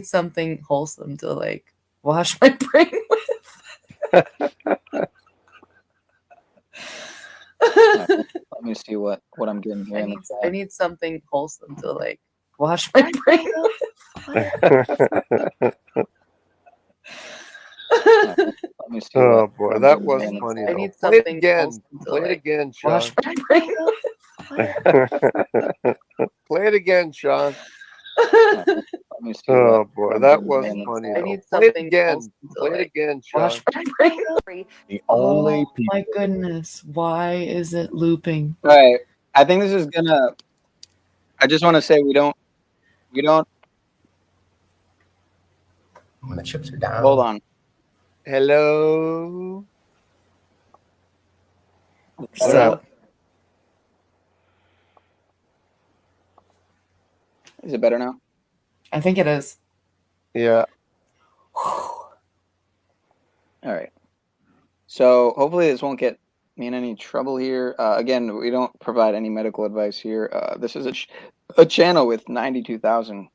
something wholesome to like wash my brain with. Let me see what I'm getting here. I need something wholesome to like wash my brain with. Let me see. Oh boy, that was funny. I need Play it something again. wholesome to, Play it like, again, Sean. wash my brain with. Play it again, Sean. Let me see. Oh boy, that was funny. I need Play it something again. wholesome to, Play it like, again, Sean. wash my brain with. The only Oh my goodness, why is it looping? All right. I think this is gonna. I just want to say we don't. When the chips are down. Hold on. Hello. What's up? Is it better now? I think it is. Yeah. All right. So hopefully this won't get me in any trouble here. Again, we don't provide any medical advice here. This is a channel with 92,000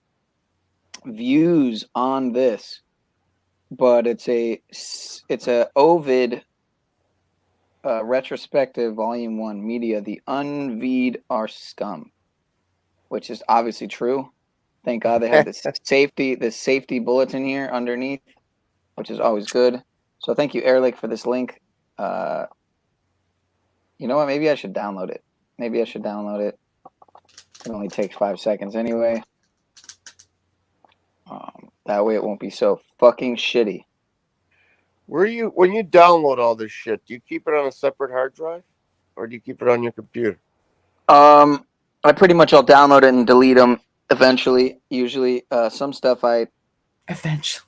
views on this, but it's a Ovid retrospective volume 1 media. The unveed are scum, which is obviously true. Thank God they have this safety bulletin here underneath, which is always good. So thank you, Ehrlich, for this link. You know what? Maybe I should download it. It only takes 5 seconds anyway. That way it won't be so fucking shitty. When you download all this shit, do you keep it on a separate hard drive, or do you keep it on your computer? I pretty much I'll download it and delete them Eventually, usually, some stuff Eventually.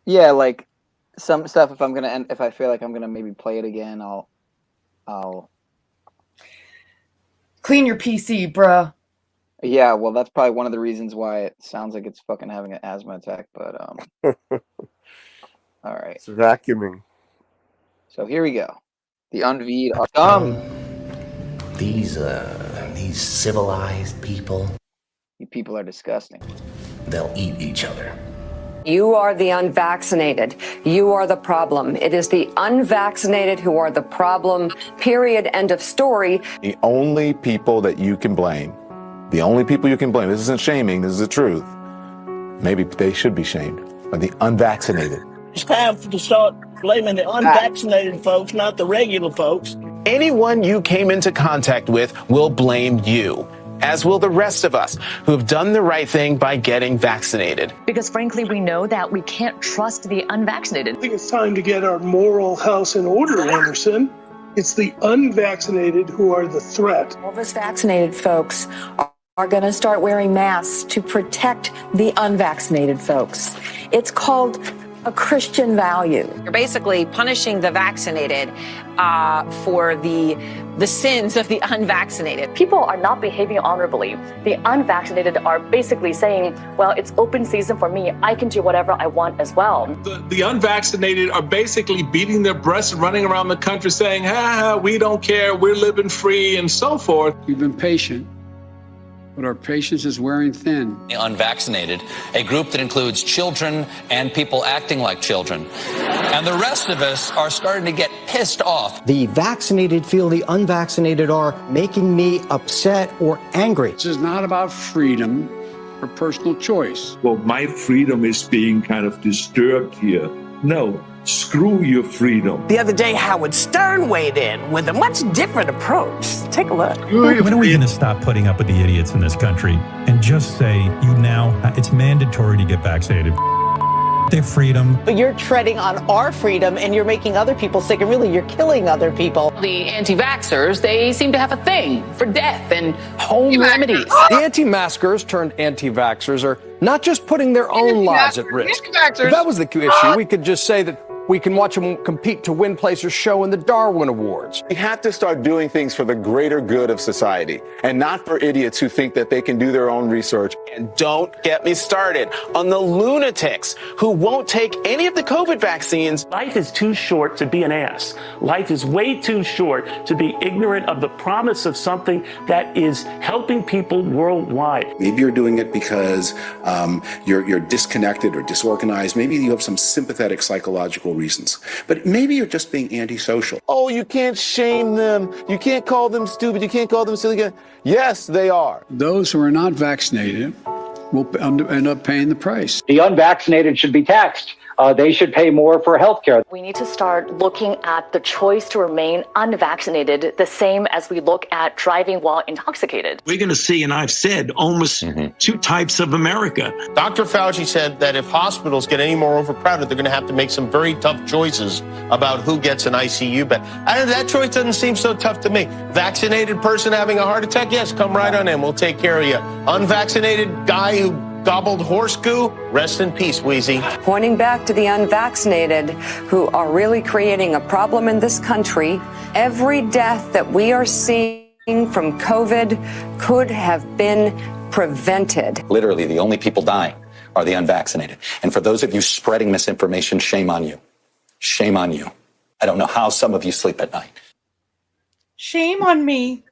yeah, like some stuff. If I feel like I'm gonna maybe play it again, I'll clean your PC, bruh. Yeah, well, that's probably one of the reasons why it sounds like it's fucking having an asthma attack. But all right. It's vacuuming. So here we go. The unvied are dumb. These civilized people. You people are disgusting. They'll eat each other. You are the unvaccinated. You are the problem. It is the unvaccinated who are the problem. Period. End of story. The only people that you can blame, this isn't shaming, this is the truth. Maybe they should be shamed, are the unvaccinated. It's time to start blaming the unvaccinated folks, not the regular folks. Anyone you came into contact with will blame you, as will the rest of us who have done the right thing by getting vaccinated. Because frankly, we know that we can't trust the unvaccinated. I think it's time to get our moral house in order, Anderson. It's the unvaccinated who are the threat. All of us vaccinated folks are going to start wearing masks to protect the unvaccinated folks. It's called a Christian value. You're basically punishing the vaccinated for the sins of the unvaccinated. People are not behaving honorably. The unvaccinated are basically saying, well, it's open season for me. I can do whatever I want as well. The unvaccinated are basically beating their breasts, running around the country saying, we don't care, we're living free, and so forth. We've been patient, but our patience is wearing thin. The unvaccinated, a group that includes children and people acting like children. And the rest of us are starting to get pissed off. The vaccinated feel the unvaccinated are making me upset or angry. This is not about freedom or personal choice. Well, my freedom is being kind of disturbed here. No, screw your freedom. The other day, Howard Stern weighed in with a much different approach. Take a look. When are we going to stop putting up with the idiots in this country and just say, it's mandatory to get vaccinated? Their freedom. But you're treading on our freedom and you're making other people sick, and really you're killing other people. The anti-vaxxers, they seem to have a thing for death and home remedies. The anti-maskers turned anti-vaxxers are not just putting their own lives at risk. If that was the issue, we could just say that we can watch them compete to win place or show in the Darwin Awards. We have to start doing things for the greater good of society and not for idiots who think that they can do their own research. And don't get me started on the lunatics who won't take any of the COVID vaccines. Life is too short to be an ass. Life is way too short to be ignorant of the promise of something that is helping people worldwide. Maybe you're doing it because you're disconnected or disorganized. Maybe you have some sympathetic psychological reasons, but maybe you're just being antisocial. Oh, you can't shame them. You can't call them stupid. You can't call them silly. Yes, they are. Those who are not vaccinated will end up paying the price. The unvaccinated should be taxed. They should pay more for health care. We need to start looking at the choice to remain unvaccinated the same as we look at driving while intoxicated. We're going to see, and I've said, almost two types of America. Dr. Fauci said that if hospitals get any more overcrowded, they're going to have to make some very tough choices about who gets an ICU bed. That choice doesn't seem so tough to me. Vaccinated person having a heart attack, yes, come right on in. We'll take care of you. Unvaccinated guy who gobbled horse goo, rest in peace, Wheezy. Pointing back to the unvaccinated who are really creating a problem in this country, every death that we are seeing from COVID could have been prevented. Literally, the only people dying are the unvaccinated. And for those of you spreading misinformation, shame on you. Shame on you. I don't know how some of you sleep at night. Shame on me.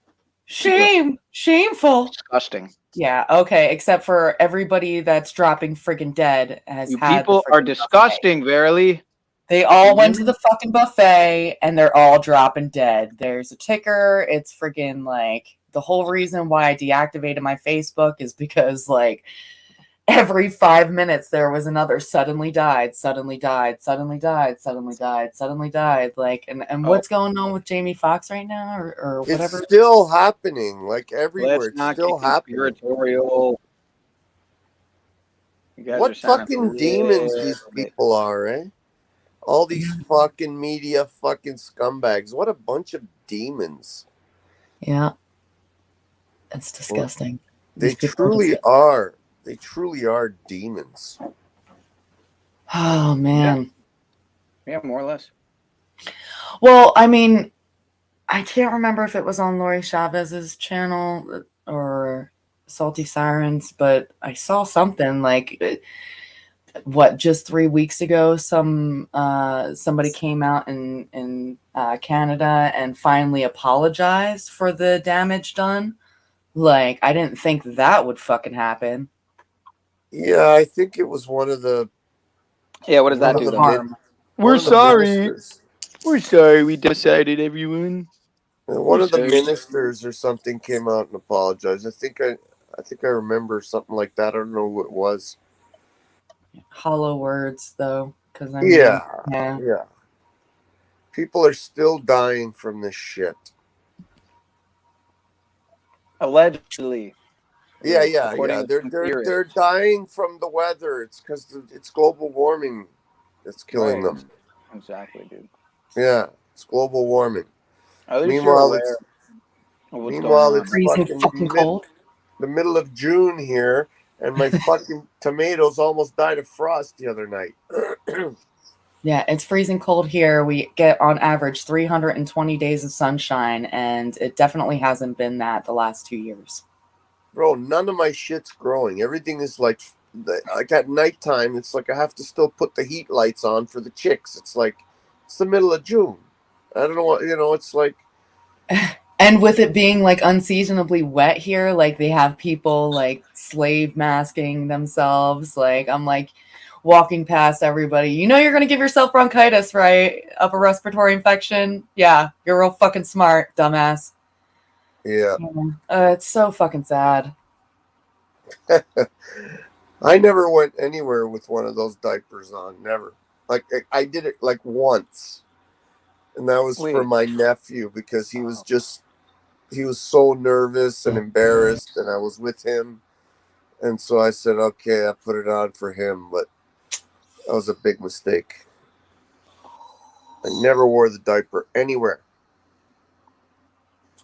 Shame. Shameful. Disgusting. Yeah, okay, except for everybody that's dropping friggin' dead has You had people are disgusting, VERiLY. They all went to the fucking buffet and they're all dropping dead. There's a ticker. It's friggin' like the whole reason why I deactivated my Facebook is because like every 5 minutes there was another suddenly died, suddenly died, suddenly died, suddenly died, suddenly died. Like and what's going on with Jamie Foxx right now or whatever? It's still happening, like everywhere. Let's It's not still get happening. conspiratorial. You guys are What sounding fucking demons these people are, eh? All these fucking media fucking scumbags. What a bunch of demons. Yeah. It's disgusting. They truly are. They truly are demons. Oh man. Yeah, more or less. Well, I mean, I can't remember if it was on Lori Chavez's channel or Salty Sirens, but I saw something like just 3 weeks ago, somebody came out in Canada and finally apologized for the damage done. Like, I didn't think that would fucking happen. Yeah, I think it was one of the. Yeah, what does that do? We're sorry. We're sorry. We decided, everyone. One of the ministers or something came out and apologized. I think I remember something like that. I don't know who it was. Hollow words, though, because yeah. People are still dying from this shit. Allegedly. Yeah. They're dying from the weather. It's because it's global warming that's killing them. Exactly, dude. Yeah, it's global warming. Meanwhile, it's fucking cold. The middle of June here, and my fucking tomatoes almost died of frost the other night. Yeah, it's freezing cold here. We get on average 320 days of sunshine, and it definitely hasn't been that the last 2 years. Bro, none of my shit's growing. Everything is like at nighttime, it's like I have to still put the heat lights on for the chicks. It's like, it's the middle of June. I don't know what, it's like. And with it being like unseasonably wet here, like they have people like slave masking themselves. Like I'm like walking past everybody. You know you're going to give yourself bronchitis, right? Upper respiratory infection. Yeah, you're real fucking smart, dumbass. Yeah. It's so fucking sad. I never went anywhere with one of those diapers on. Never. Like I did it like once. And that was for my nephew because he was so nervous and embarrassed, and I was with him. And so I said, okay, I put it on for him, but that was a big mistake. I never wore the diaper anywhere.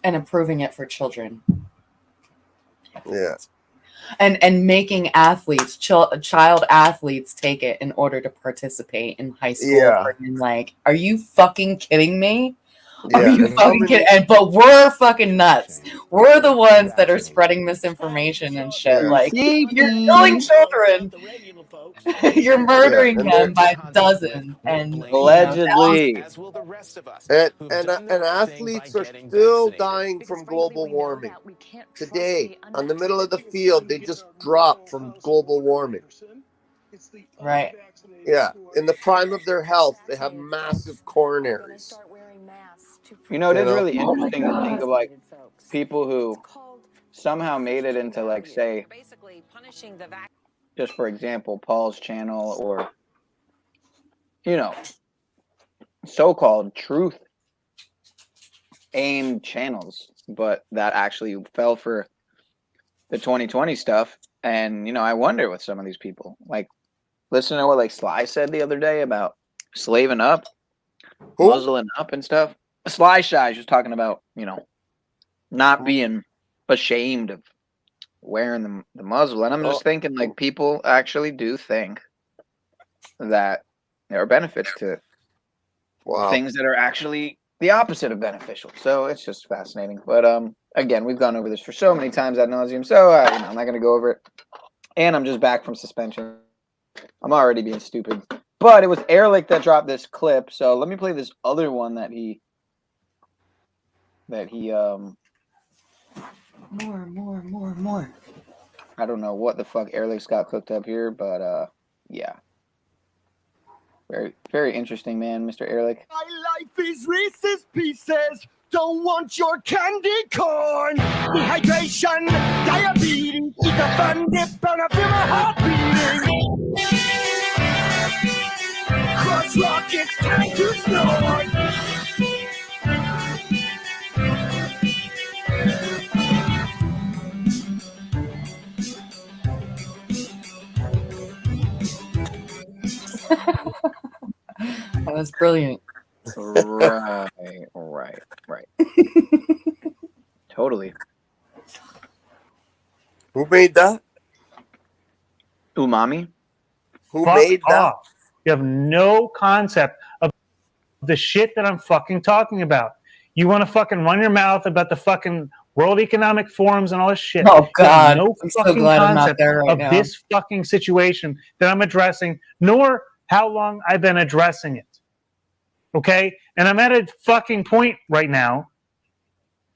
And improving it for children. Yeah. And making athletes, child athletes take it in order to participate in high school. Yeah. Like, are you fucking kidding me? Yeah. Are you fucking kidding? But we're fucking nuts. We're the ones that are spreading misinformation and shit. Yeah. Like, you're killing children. You're murdering them by dozens. And allegedly. And athletes are still dying from global warming. Today, on the middle of the field, they just dropped from global warming. Right. Yeah. In the prime of their health, they have massive coronaries. It is really interesting to think of like people who somehow made it into like, say, just for example, Paul's channel or, so-called truth aimed channels, but that actually fell for the 2020 stuff. And, I wonder with some of these people, like, listen to what like Sly said the other day about slaving up, muzzling up and stuff. Sly Shy was talking about, not being ashamed of wearing the muzzle. And I'm just thinking, like, people actually do think that there are benefits to things that are actually the opposite of beneficial. So it's just fascinating. But again, we've gone over this for so many times ad nauseum. So I'm not going to go over it. And I'm just back from suspension. I'm already being stupid. But it was Ehrlich that dropped this clip. So let me play this other one that he more. I don't know what the fuck Ehrlich's got cooked up here, but yeah. Very, very interesting, man, Mr. Ehrlich. My life is Reese's Pieces. Don't want your candy corn. Dehydration, diabetes, eat a fun dip and I feel my heart beating. Cross rock, it's time to snort. That was brilliant. Right. Totally. Who made that? Umami? Who Fuck made that? off. You have no concept of the shit that I'm fucking talking about. You want to fucking run your mouth about the fucking World Economic Forums and all this shit. Oh, You have God. no I'm so fucking glad I'm not concept there right of now. this fucking situation that I'm addressing, nor how long I've been addressing it. Okay? And I'm at a fucking point right now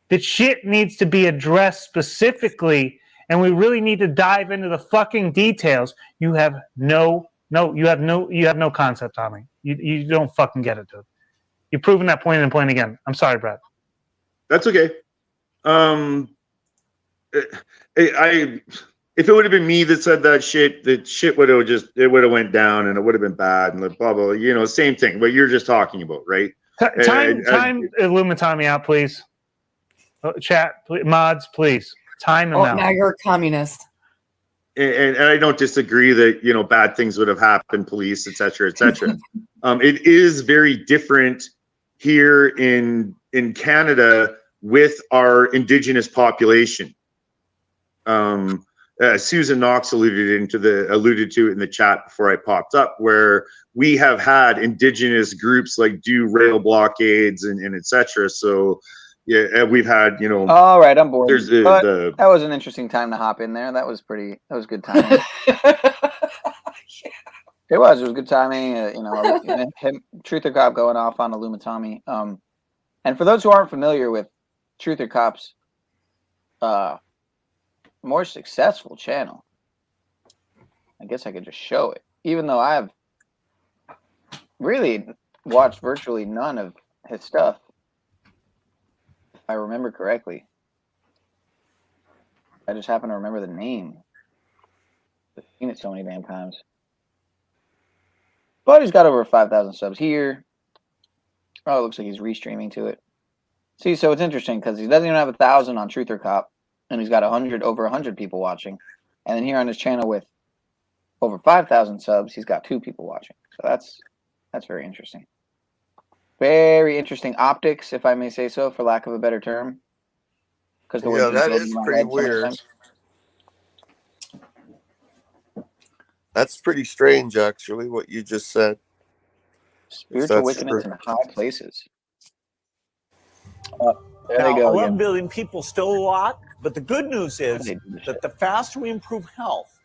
that shit needs to be addressed specifically, and we really need to dive into the fucking details. You have no concept, Tommy. You don't fucking get it, dude. You've proven that point and point again. I'm sorry, Brad. That's okay. If it would have been me that said that shit would have went down and it would have been bad and blah blah. You know, same thing. What you're just talking about, right? Time Illuminati out, please. Chat, please. Mods, please. Time them out. Now you're a communist. And I don't disagree that, you know, bad things would have happened, police, et cetera, et cetera. It is very different here in Canada with our Indigenous population. Susan Knox alluded to it in the chat before I popped up, where we have had Indigenous groups like do rail blockades and et cetera. So yeah, we've had, you know. All right, I'm bored. There's that was an interesting time to hop in there. That was good timing. It was good timing. You know, Truth or Cop going off on Illumitami. And for those who aren't familiar with Truth or Cop's more successful channel, I guess I could just show it. Even though I have really watched virtually none of his stuff, if I remember correctly. I just happen to remember the name. I've seen it so many damn times. But he's got over 5,000 subs here. Oh, it looks like he's restreaming to it. See, so it's interesting because he doesn't even have 1,000 on Truth or Cop, and he's got over 100 people watching. And then here on his channel with over 5,000 subs, he's got 2 people watching. So that's very interesting. Very interesting optics, if I may say so, for lack of a better term. Because that is pretty weird. That's pretty strange, actually, what you just said. Spiritual wickedness in high places. There now, they go 11 again. billion people, still a lot, but the good news is that the faster we improve health,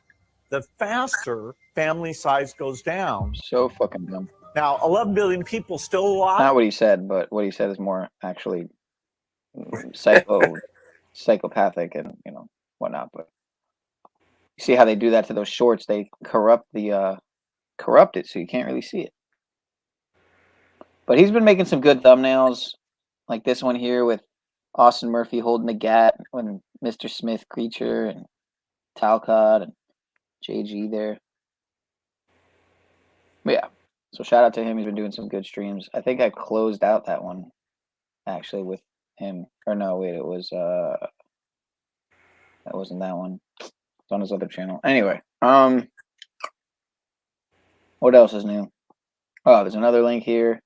the faster family size goes down. So fucking dumb. Now, 11 billion people, still a lot. Not what he said, but what he said is more actually psychopathic and, you know, whatnot. But you see how they do that to those shorts? They corrupt it so you can't really see it. But he's been making some good thumbnails, like this one here with Austin Murphy holding the gat when Mr. Smith Creature and Talcott and JG there. But yeah, so shout out to him. He's been doing some good streams. I think I closed out that one actually with him. Or no, wait, it was that wasn't that one. It's on his other channel. Anyway, what else is new? Oh, there's another link here.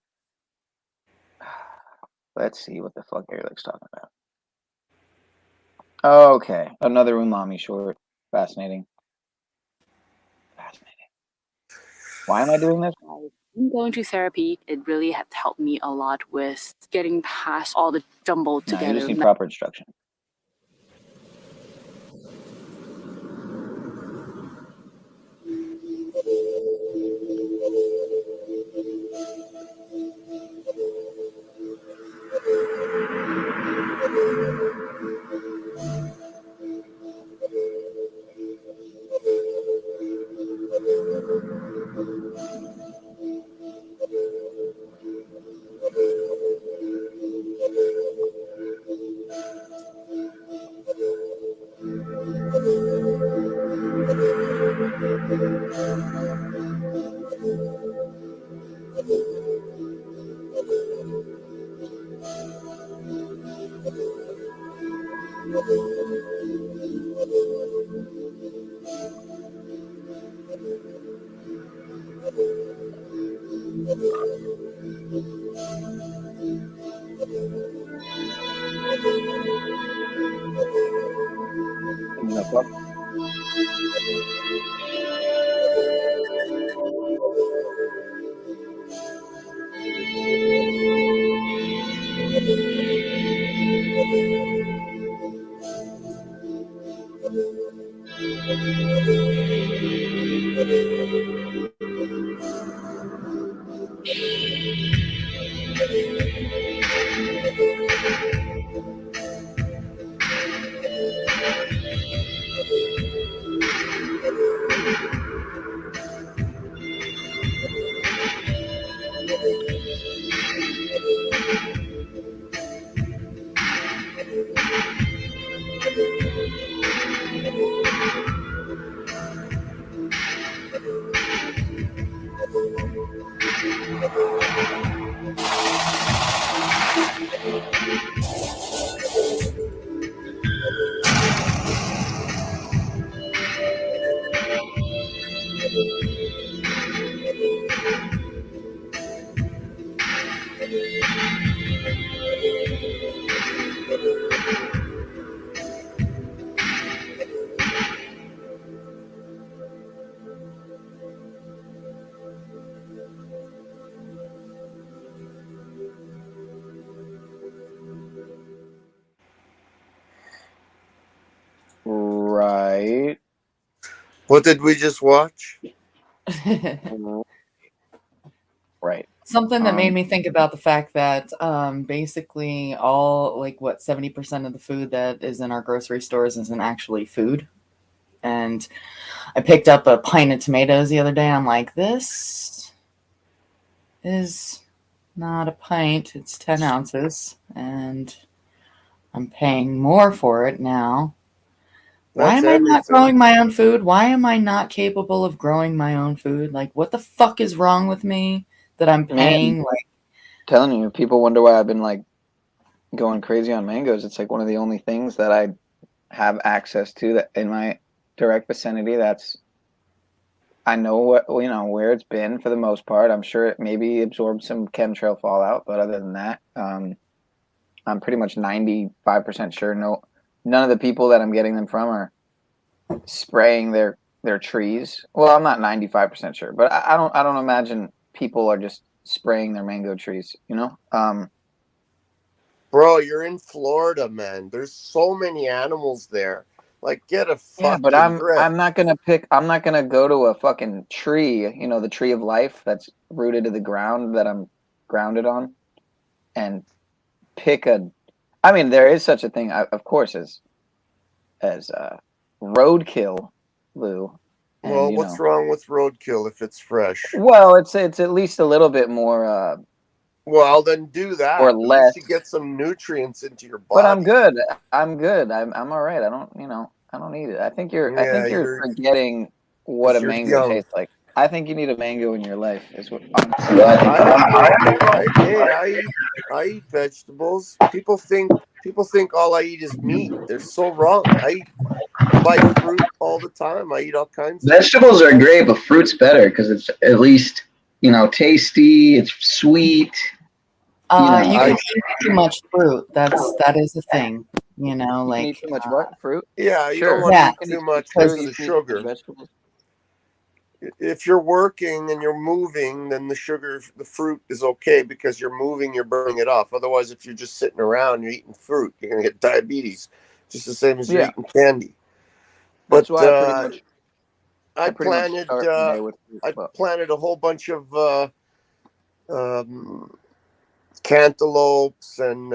Let's see what the fuck Eric's talking about. Okay, another umami short. Fascinating. Why am I doing this? Going to therapy, it really had helped me a lot with getting past all the jumbled No, together. you just need proper instruction. Right. What did we just watch? Right. Something that made me think about the fact that basically all, like, what, 70% of the food that is in our grocery stores isn't actually food. And I picked up a pint of tomatoes the other day. I'm like, this is not a pint. It's 10 ounces. And I'm paying more for it now. Why That's am I not everything. growing my own food? Why am I not capable of growing my own food? Like, what the fuck is wrong with me that I'm paying? Man, Like, telling you, people wonder why I've been like going crazy on mangoes. It's like one of the only things that I have access to that in my direct vicinity. That's I know what where it's been for the most part. I'm sure it maybe absorbed some chemtrail fallout, but other than that, I'm pretty much 95% sure none of the people that I'm getting them from are spraying their trees. Well, I'm not 95% sure, but I don't imagine people are just spraying their mango trees. Bro, you're in Florida, man. There's so many animals there. Like, get a Yeah, but fucking grip. I'm not gonna go to a fucking tree, the tree of life that's rooted to the ground that I'm grounded on, and pick I mean, there is such a thing, of course, as roadkill, Lou. And, Well, what's wrong with roadkill if it's fresh? Well, it's at least a little bit more. Well, then do that. Or At less. least you get some nutrients into your body. But I'm good. I'm all right. I don't need it. I think you're forgetting what a mango tastes like. I think you need a mango in your life. Is what I eat vegetables. People think all I eat is meat. They're so wrong. I buy fruit all the time. I eat all kinds of Vegetables are great, but fruit's better because it's at least tasty. It's sweet. You can eat too much fruit. That is a thing. Like, eat too much what fruit? Yeah, you don't want to eat too much because of the sugar. Vegetables. If you're working and you're moving, then the fruit is okay because you're moving, you're burning it off. Otherwise, if you're just sitting around, you're eating fruit, you're gonna get diabetes, just the same as you're eating candy. That's But why I planted a whole bunch of cantaloupes and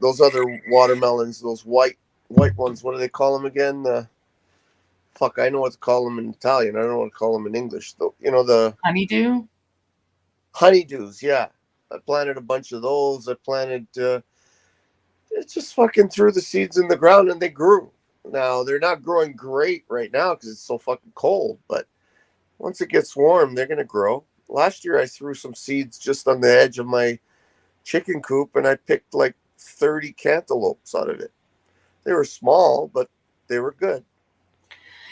those other watermelons, those white ones. What do they call them again? Fuck, I know what to call them in Italian. I don't know what to call them in English. The honeydew? Honeydews, yeah. I planted a bunch of those. I planted, it just fucking threw the seeds in the ground and they grew. Now, they're not growing great right now because it's so fucking cold. But once it gets warm, they're going to grow. Last year, I threw some seeds just on the edge of my chicken coop and I picked like 30 cantaloupes out of it. They were small, but they were good.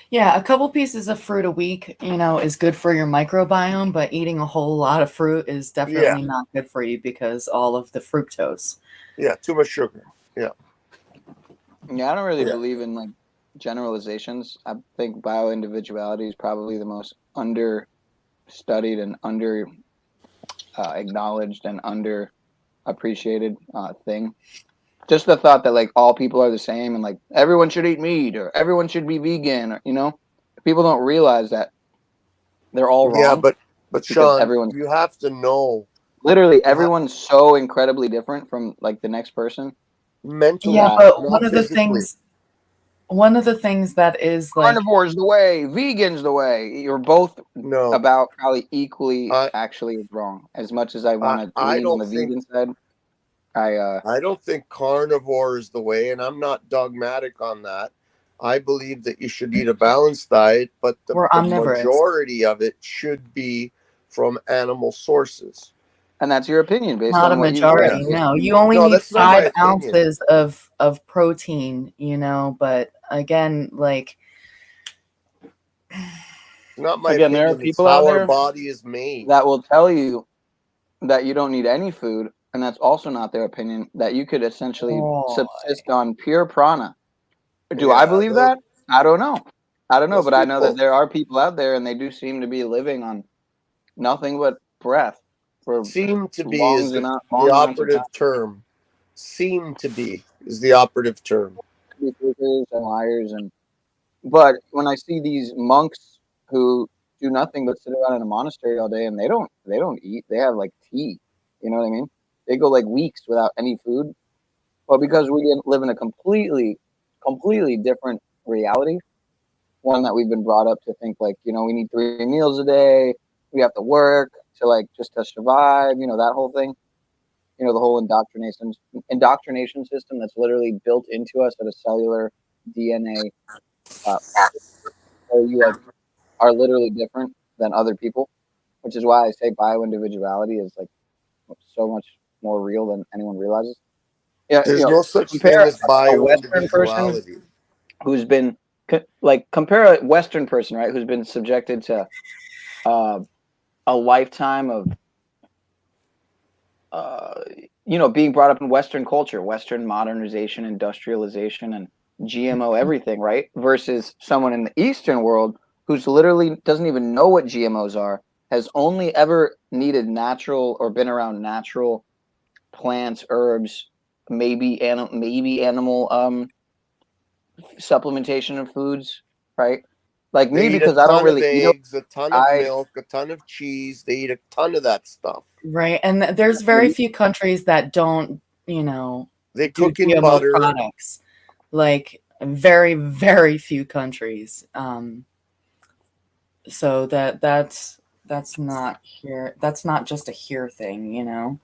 Yeah, a couple pieces of fruit a week, is good for your microbiome, but eating a whole lot of fruit is definitely not good for you because all of the fructose. Yeah, too much sugar. Yeah. Yeah, I don't really believe in like generalizations. I think bioindividuality is probably the most understudied and under acknowledged and under appreciated thing. Just the thought that like all people are the same and like everyone should eat meat or everyone should be vegan, or, you know, people don't realize that they're all wrong. Yeah, but because Sean, everyone's you have to know. literally everyone's so incredibly different from like the next person. Mentally, Yeah, but not physically. one of the things that is like Carnivore's the way, vegan's the way. You're both about probably equally actually wrong. As much as I want to I lean on don't the think- vegan side, I don't think carnivore is the way, and I'm not dogmatic on that. I believe that you should eat a balanced diet, but the We're omnivorous. majority of it should be from animal sources. and that's your opinion based not a on what majority. you've read. No, you only No, need that's not my 5 opinion. ounces of protein, you know, but again, like Not my Again, there are opinion. It's people out how our there body is made. that will tell you that you don't need any food, and that's also not their opinion. That you could essentially subsist on pure prana. Do I believe that? I don't know. I don't know, but I know that there are people out there, and they do seem to be living on nothing but breath for Seem to be long is the amounts of operative time. term. Seem to be is the operative term. Be truthers and liars, but when I see these monks who do nothing but sit around in a monastery all day and they don't eat, they have like tea, you know what I mean? They go like weeks without any food. Well, because we live in a completely different reality, one that we've been brought up to think like, you know, we need 3 meals a day, we have to work to like just to survive, you know, that whole thing. You know, the whole indoctrination system that's literally built into us at a cellular DNA, where you like are literally different than other people, which is why I say bioindividuality is like so much more real than anyone realizes. Yeah, There's you know, no such compare thing as a Western person bioindividuality. who's been compare a Western person, right, who's been subjected to a lifetime of you know, being brought up in Western culture, Western modernization, industrialization, and GMO everything, right? Versus someone in the Eastern world who's literally doesn't even know what GMOs are, has only ever needed natural or been around natural plants, herbs, maybe animal supplementation of foods, right? Like me, They eat a because I don't ton of really eat eggs, a ton of milk, a ton of cheese. They eat a ton of that stuff. right, and there's very few countries that don't, you know, They do cook in GMO butter. products. Like very, very few countries. So that's not here. That's not just a here thing, you know.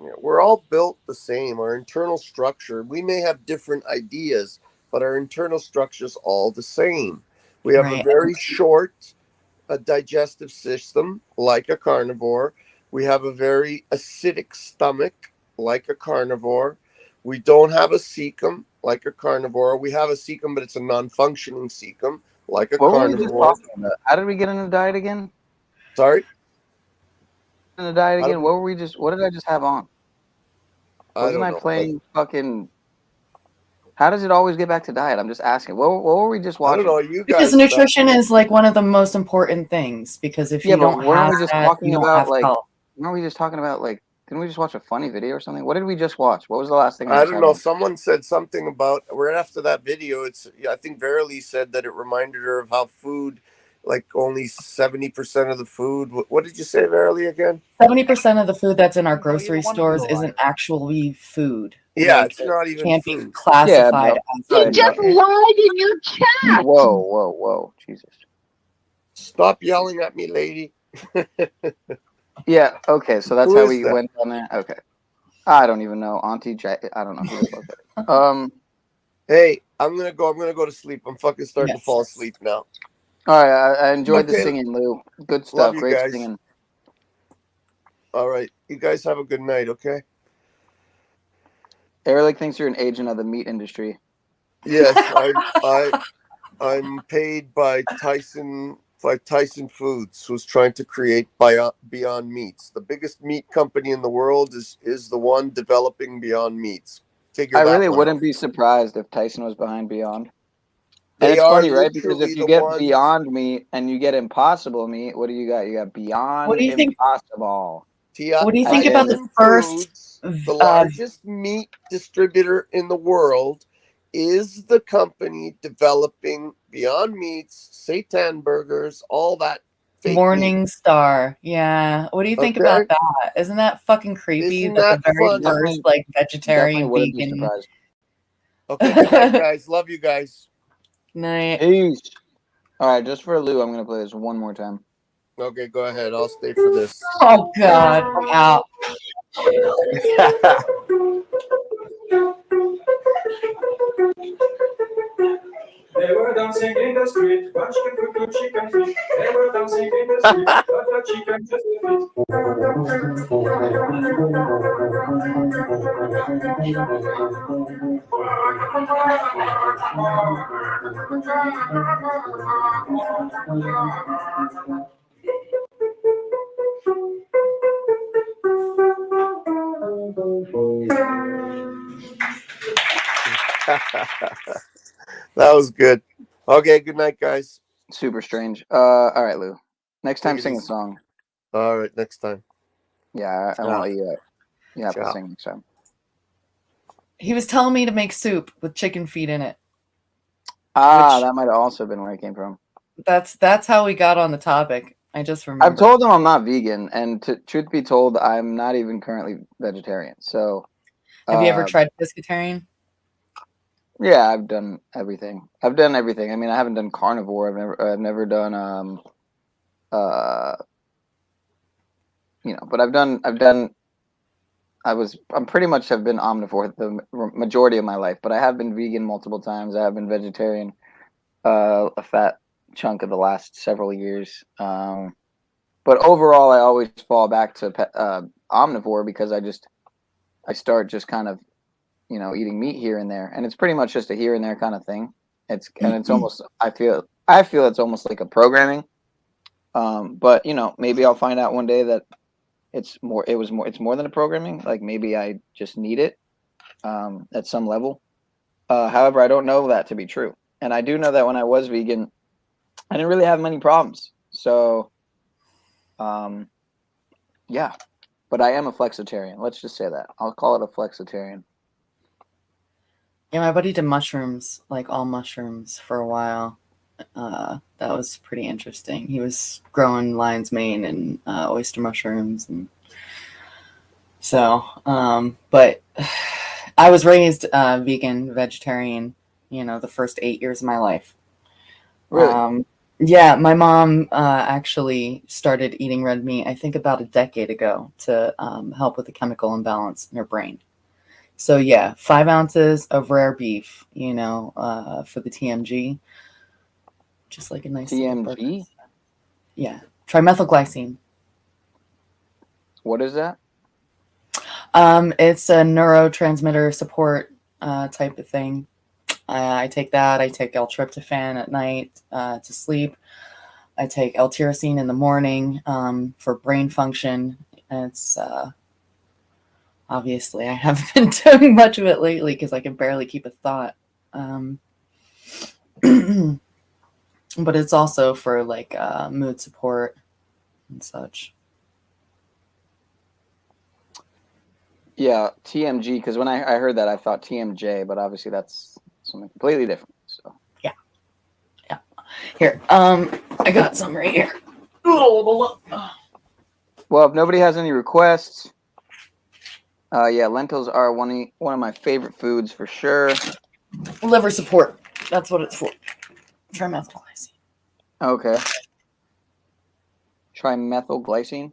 Yeah, we're all built the same. Our internal structure, we may have different ideas, but our internal structure is all the same. We have a very short digestive system, like a carnivore. We have a very acidic stomach, like a carnivore. We don't have a cecum, like a carnivore. We have a cecum, but it's a non-functioning cecum, like a What were we just carnivore. talking about? How did we get into diet again? Sorry? In the diet How again? did What did I just have on? Wasn't I don't know, playing fucking? How does it always get back to diet? I'm just asking. What were we just watching? I don't know. You Because guys. nutrition is like one of the most important things. Because if Yeah, you but don't weren't have we just that, talking you don't about have like? health. Weren't we just talking about like? Didn't we just watch a funny video or something? What did we just watch? What was the last thing? I don't know. Someone said something about right after that video. I think VERiLY said that it reminded her of how food, like only 70% of the food. What did you say, VERiLY, again? 70% of the food that's in our grocery stores isn't actually food. Yeah, Like, it's not even can't food. be classified as food. lied in your chat. Whoa, Jesus! Stop yelling at me, lady. Yeah. Okay. So that's Who how is we that? went on there. Okay. I don't even know. Auntie J. I don't know who this was. Hey, I'm gonna go to sleep. I'm fucking starting to fall asleep now. All right. I enjoyed the Okay. singing, Lou. Good stuff. Love you Great guys. singing. All right, you guys have a good night. Okay. Eric thinks you're an agent of the meat industry. Yes, I'm paid by Tyson Foods, who's trying to create Beyond Meats. The biggest meat company in the world is the one developing Beyond Meats. I really wouldn't be surprised if Tyson was behind Beyond. And They it's are funny, right? Because literally if you the get ones. Beyond Meat and you get Impossible Meat, what do you got? You got Beyond What do you think? Impossible. What do you I think get about it. the first? The largest meat distributor in the world is the company developing Beyond Meats, Seitan burgers, all that fake meat. Morning Star. Yeah. What do you think about Okay. that? Isn't that fucking creepy Isn't that the that very funny? first like Definitely vegetarian wouldn't be vegan surprised. Okay, good night, guys. Love you guys. night? Peace. All right, just for Lou, I'm gonna play this one more time. Okay, go ahead. I'll stay for this. Oh God, I'm out. They were dancing in the street, one chicken cooked chicken feet. They were dancing in the street, but the chicken just That was good. Okay, good night, guys. Super strange. All right, Lou. Next time, Take it sing a easy. song. All right, next time. Yeah, I won't let you. You have to Ciao. sing next time. He was telling me to make soup with chicken feet in it. That might have also been where it came from. That's how we got on the topic. I just remember. I've told them I'm not vegan, and truth be told, I'm not even currently vegetarian. So, Have you ever tried pescatarian? Yeah, I've done everything. I mean, I haven't done carnivore. I've never done but I'm pretty much have been omnivore the majority of my life, but I have been vegan multiple times. I have been vegetarian a fat chunk of the last several years. But overall, I always fall back to omnivore because I start just kind of, eating meat here and there, and it's pretty much just a here and there kind of thing. It's almost I feel it's almost like a programming. But maybe I'll find out one day that it's more than a programming. Like maybe I just need it at some level. However, I don't know that to be true, and I do know that when I was vegan, I didn't really have many problems. So, yeah, but I am a flexitarian. Let's just say that. I'll call it a flexitarian. Yeah, my buddy did mushrooms, like all mushrooms, for a while. That was pretty interesting. He was growing lion's mane and oyster mushrooms, and so. But I was raised vegan, vegetarian. The first 8 years of my life. Really? Yeah, my mom actually started eating red meat, I think about a decade ago, to help with the chemical imbalance in her brain. So yeah, 5 ounces of rare beef, for the TMG. Just like a nice TMG? Yeah, trimethylglycine. What is that? It's a neurotransmitter support type of thing. I take that. I take L-tryptophan at night to sleep. I take L-tyrosine in the morning for brain function. And it's obviously I haven't been doing much of it lately because I can barely keep a thought. But it's also for like mood support and such. Yeah, TMG. Because when I heard that, I thought TMJ, but obviously that's something completely different. So yeah. Here, I got some right here. Well, if nobody has any requests, yeah, lentils are one of my favorite foods for sure. Liver support. That's what it's for. Trimethylglycine. Okay. Trimethylglycine?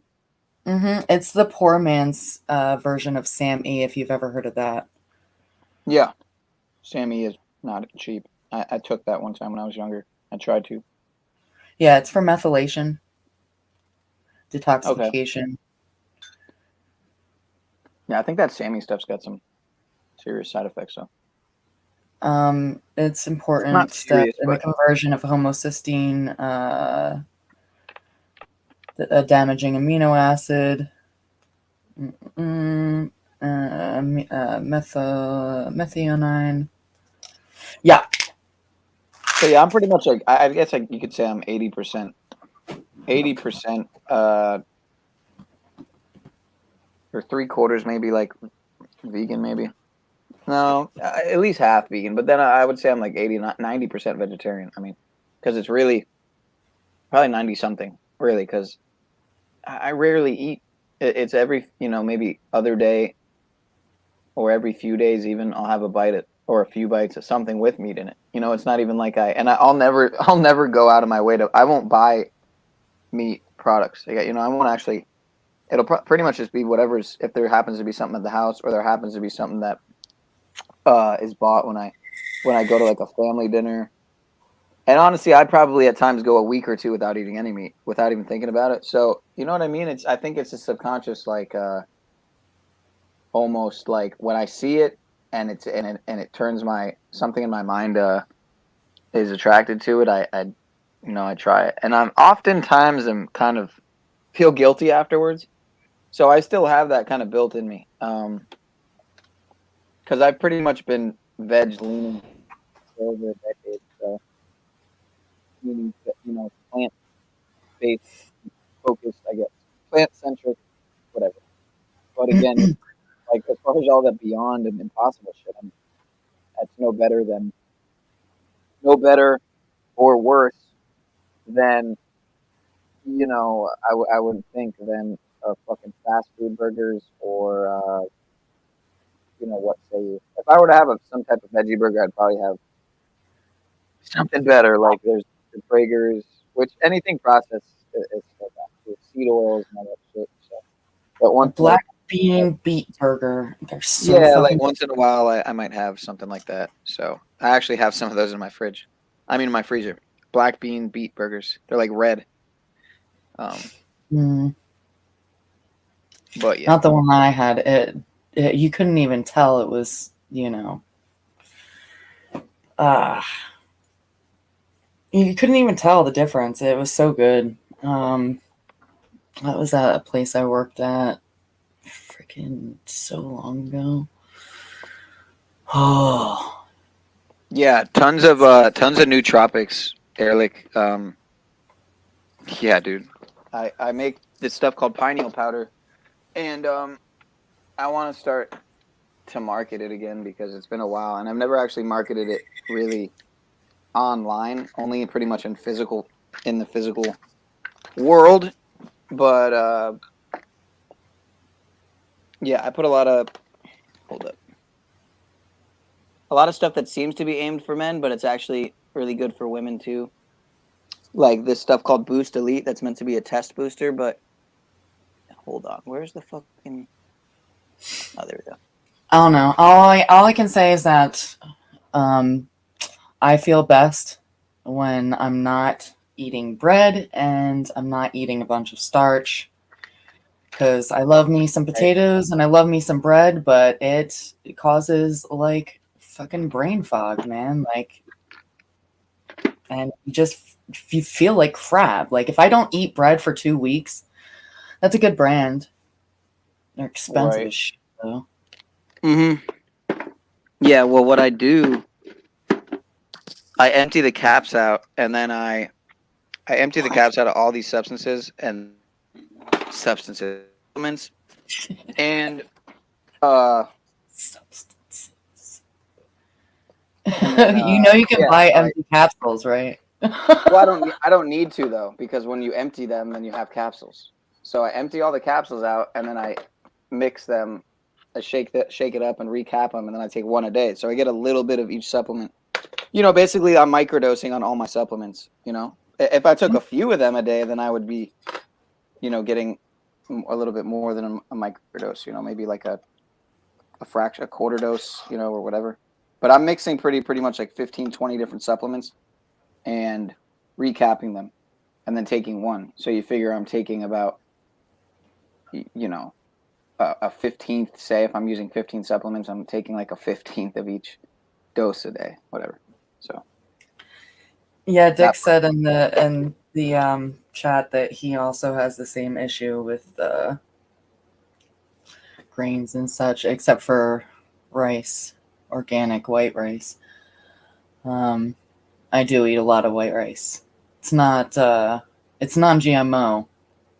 Mm-hmm. It's the poor man's version of SAMe, if you've ever heard of that. Yeah. SAMe is not cheap. I took that one time when I was younger. I tried to. Yeah, it's for methylation. Detoxification. Okay. Yeah, I think that SAMe stuff's got some serious side effects, though. It's important Not serious, step in the conversion of homocysteine, a damaging amino acid, methionine. Yeah. So yeah, I'm pretty much like I guess like you could say I'm 80%, or 3/4 maybe like vegan maybe. No, at least half vegan. But then I would say I'm like 90% vegetarian. I mean, because it's really probably 90 something really because I rarely eat. It's every maybe other day or every few days even I'll have a bite or a few bites of something with meat in it. It's not even like I'll never go out of my way to. I won't buy meat products. I won't actually. It'll pretty much just be whatever's if there happens to be something at the house or there happens to be something that is bought when I go to like a family dinner. And honestly, I'd probably at times go a week or two without eating any meat, without even thinking about it. So you know what I mean? I think it's a subconscious like almost like when I see it and it turns something in my mind is attracted to it. I try it, and I'm oftentimes am kind of feel guilty afterwards. So I still have that kind of built in me. Because I've pretty much been veg leaning for over a decade. So, meaning, plant based focused, I guess. Plant centric, whatever. But again, like as far as all that beyond and impossible shit, that's no better or worse than, I wouldn't think than fucking fast food burgers or, what say you. If I were to have some type of veggie burger, I'd probably have something better. Like there's the Prager's, which anything processed is still bad. There's seed oils and all that shit. So, but A black bean beet burger. They're so yeah, fucking like once in a while, I might have something like that. So I actually have some of those in my fridge. I mean, in my freezer. Black bean beet burgers. They're like red. But yeah, Not the one I had. It you couldn't even tell it was, you couldn't even tell the difference. It was so good. That was at a place I worked at freaking so long ago. Oh. Yeah, tons of nootropics, Ehrlich. Yeah, dude. I make this stuff called pineal powder, and I want to start to market it again because it's been a while, and I've never actually marketed it really online, only pretty much in the physical world. But yeah, I put a lot of stuff that seems to be aimed for men, but it's actually really good for women too. Like this stuff called Boost Elite that's meant to be a test booster, but hold on, where's the fucking? Oh, there we go. I don't know. All I can say is that I feel best when I'm not eating bread and I'm not eating a bunch of starch. Because I love me some potatoes and I love me some bread, but it causes like fucking brain fog, man. Like, and you feel like crap. Like if I don't eat bread for 2 weeks, that's a good brand. They're expensive as shit, though. Yeah, well, what I do, I empty the caps out, and then I empty the caps out of all these substances and supplements, and substances. You can buy empty capsules, right? Well, I don't need to though, because when you empty them, then you have capsules. So I empty all the capsules out, and then I mix them. I shake it up and recap them, and then I take one a day. So I get a little bit of each supplement. Basically I'm microdosing on all my supplements. If I took a few of them a day, then I would be, getting a little bit more than a microdose. Maybe like a fraction, a quarter dose, or whatever. But I'm mixing pretty much like 15, 20 different supplements and recapping them and then taking one. So you figure I'm taking about, a 15th, say if I'm using 15 supplements, I'm taking like a 15th of each dose a day, whatever. So yeah, Dick said in the chat that he also has the same issue with grains and such, except for rice, organic white rice. I do eat a lot of white rice. It's not it's non-GMO,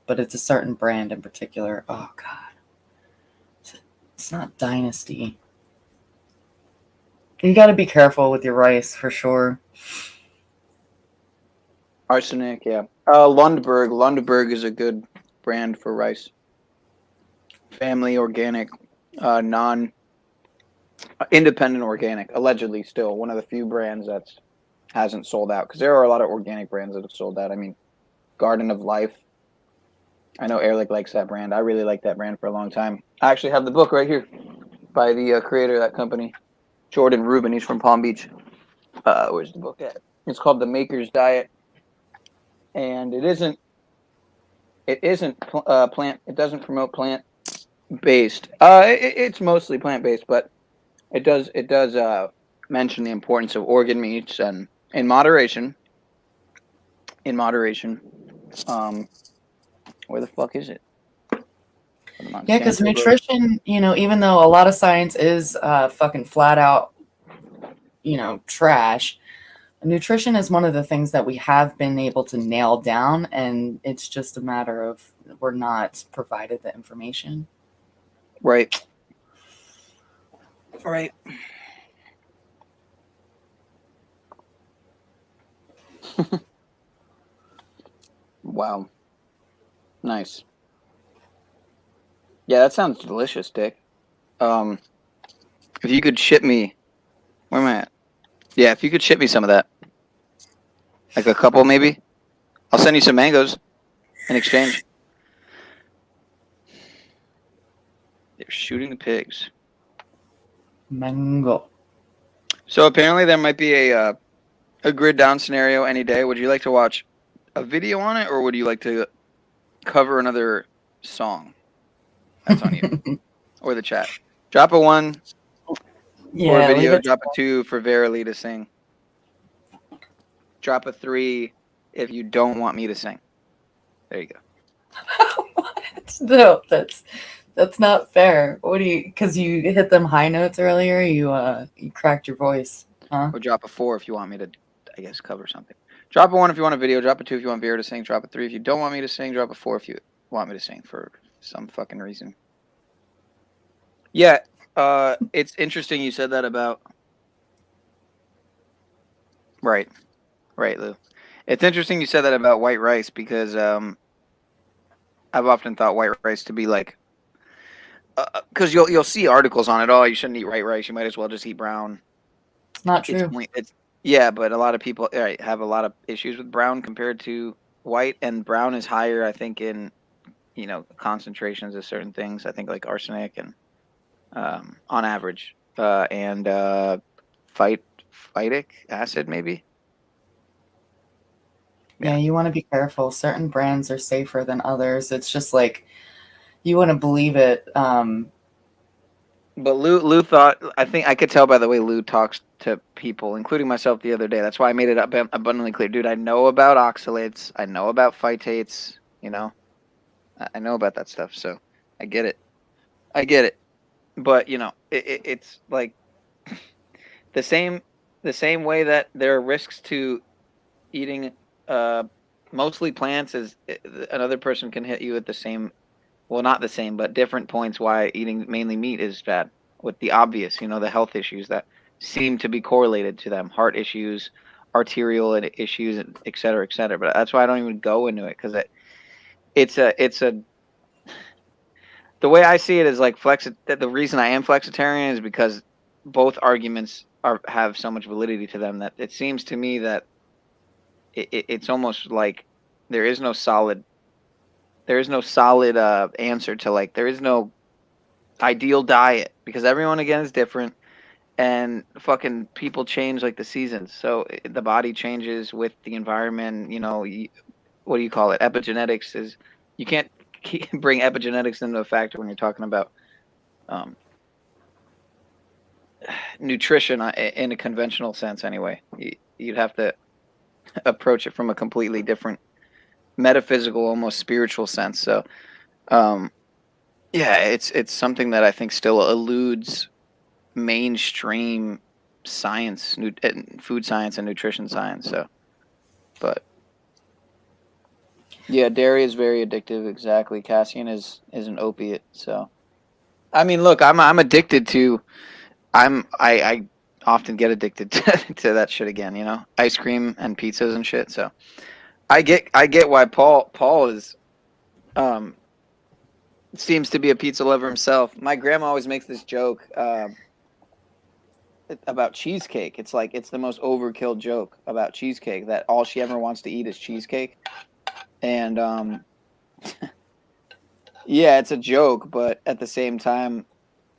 but it's a certain brand in particular. Oh god. It's not Dynasty. You got to be careful with your rice for sure. Arsenic, yeah. Lundberg. Lundberg is a good brand for rice. Family organic, independent organic. Allegedly, still one of the few brands that hasn't sold out, because there are a lot of organic brands that have sold out. I mean, Garden of Life. I know Ehrlich likes that brand. I really like that brand for a long time. I actually have the book right here by the creator of that company, Jordan Rubin. He's from Palm Beach. Where's the book at? It's called The Maker's Diet, and it isn't plant. It doesn't promote plant based. It's mostly plant based, but it does mention the importance of organ meats and in moderation. In moderation. Where the fuck is it? Yeah, because nutrition, even though a lot of science is fucking flat out, trash, nutrition is one of the things that we have been able to nail down, and it's just a matter of we're not provided the information. Right. Right. Wow. Nice. Yeah, that sounds delicious, Dick. If you could ship me, where am I at? Yeah, if you could ship me some of that, like a couple maybe, I'll send you some mangoes in exchange. They're shooting the pigs. Mango. So apparently there might be a grid down scenario any day. Would you like to watch a video on it, or would you like to cover another song? That's on you. Or the chat. Drop a 1 for a video. Drop a 2 for VERiLY to sing. Drop a 3 if you don't want me to sing. There you go. No, that's not fair. What do you? Because you hit them high notes earlier. You cracked your voice, huh? Or drop a 4 if you want me to, I guess, cover something. Drop a 1 if you want a video. Drop a 2 if you want Vera to sing. Drop a 3 if you don't want me to sing. Drop a 4 if you want me to sing for some fucking reason. Yeah, it's interesting you said that about. Right, Lou. It's interesting you said that about white rice, because I've often thought white rice to be like, because you'll see articles on it. Oh, you shouldn't eat white rice. You might as well just eat brown. Not true. Yeah, but a lot of people have a lot of issues with brown compared to white, and brown is higher, I think, in concentrations of certain things. I think like arsenic and on average, and phytic acid maybe. Yeah, you want to be careful. Certain brands are safer than others. It's just like you wouldn't believe it. But Lou thought, I think I could tell by the way Lou talks to people, including myself, the other day. That's why I made it abundantly clear. Dude, I know about oxalates. I know about phytates. I know about that stuff. So I get it. But, it's like the same way that there are risks to eating mostly plants as another person can hit you at the same, well, not the same, but different points why eating mainly meat is bad, with the obvious, the health issues that seem to be correlated to them, heart issues, arterial issues, et cetera, et cetera. But that's why I don't even go into it, because it's a the way I see it is like the reason I am flexitarian is because both arguments have so much validity to them that it seems to me that it's almost like there is no solid answer to, like, there is no ideal diet, because everyone again is different, and fucking people change like the seasons, so the body changes with the environment. What do you call it? Epigenetics is, you can't bring epigenetics into a factor when you're talking about nutrition in a conventional sense. Anyway, you'd have to approach it from a completely different metaphysical, almost spiritual sense. So it's something that I think still eludes mainstream science, food science and nutrition science. So, but yeah, dairy is very addictive. Exactly, casein is an opiate. So, I mean, look, I'm addicted to. I often get addicted to that shit again. You know, ice cream and pizzas and shit. So, I get why Paul is seems to be a pizza lover himself. My grandma always makes this joke about cheesecake. It's like it's the most overkill joke about cheesecake that all she ever wants to eat is cheesecake. And yeah, it's a joke, but at the same time,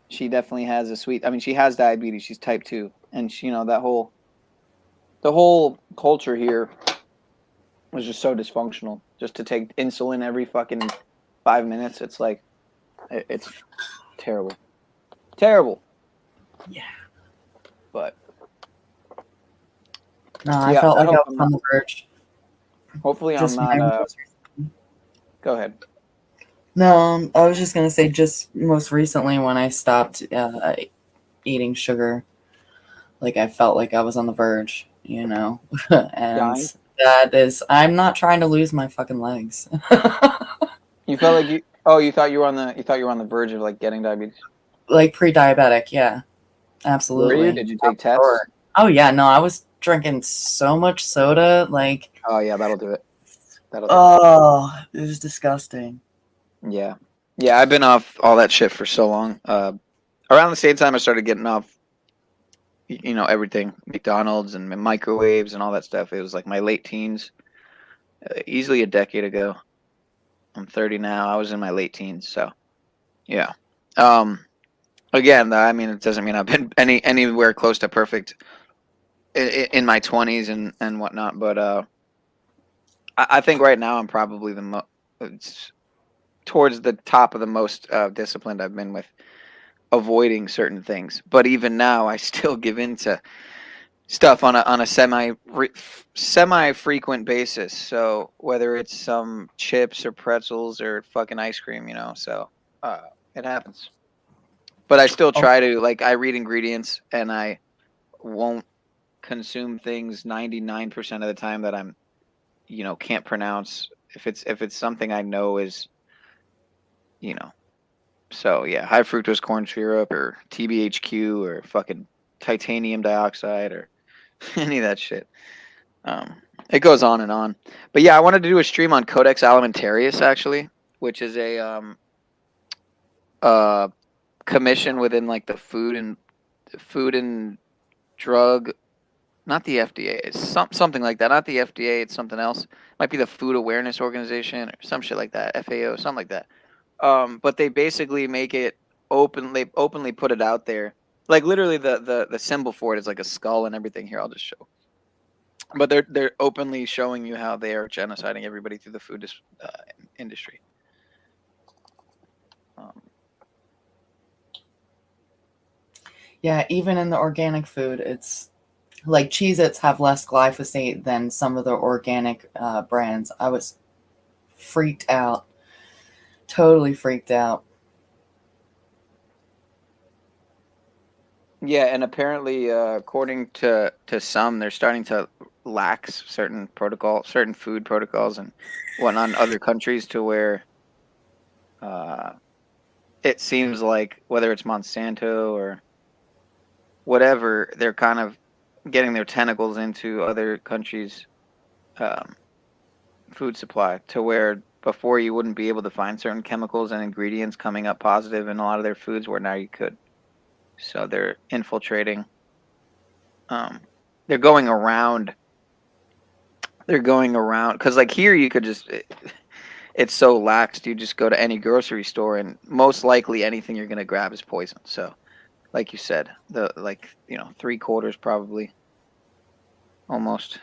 she definitely has a sweet. I mean, she has diabetes. She's type 2, and she, the whole culture here was just so dysfunctional. Just to take insulin every fucking 5 minutes, it's like it's terrible, terrible. Yeah. But no, I felt like I was on the verge. Hopefully, Just I'm not. Go ahead. No, I was just gonna say, just most recently when I stopped eating sugar, like I felt like I was on the verge, and Dying? that is, I'm not trying to lose my fucking legs. You felt like you. Oh, you thought you were on the verge of like getting diabetes. Like pre-diabetic, yeah, absolutely. Were you? Did you take tests? Sure. Oh yeah, no, I was drinking so much soda, like. Oh yeah, that'll do it. Oh, it was disgusting. Yeah, I've been off all that shit for so long. Around the same time I started getting off, everything, McDonald's and microwaves and all that stuff. It was like my late teens, easily a decade ago. I'm 30 now. I was in my late teens, so yeah. Again, I mean, it doesn't mean I've been anywhere close to perfect in my 20s and whatnot, but I think right now I'm probably towards the top of the most disciplined I've been with avoiding certain things. But even now, I still give in to stuff on a semi frequent basis. So whether it's some chips or pretzels or fucking ice cream, so it happens. But I still try to, like, I read ingredients and I won't consume things 99% of the time that I'm, can't pronounce. If it's something I know is, so yeah, high fructose corn syrup or TBHQ or fucking titanium dioxide or any of that shit. It goes on and on. But yeah, I wanted to do a stream on Codex Alimentarius actually, which is a commission within like the food and drug, not the FDA. It's something like that. Not the FDA. It's something else. Might be the Food Awareness Organization or some shit like that. FAO, something like that. But they basically make it open. They openly put it out there. Like literally, the symbol for it is like a skull and everything. Here, I'll just show. But they're openly showing you how they are genociding everybody through the food industry. Yeah, even in the organic food, it's like Cheez-Its have less glyphosate than some of the organic brands. I was freaked out. Totally freaked out. Yeah, and apparently, according to some, they're starting to lax certain food protocols and whatnot in other countries to where it seems like whether it's Monsanto or whatever, they're kind of getting their tentacles into other countries' food supply to where before you wouldn't be able to find certain chemicals and ingredients coming up positive in a lot of their foods where now you could. So they're infiltrating. They're going around because like here you could just it's so lax. You just go to any grocery store and most likely anything you're gonna grab is poison. So like you said, 3/4 probably almost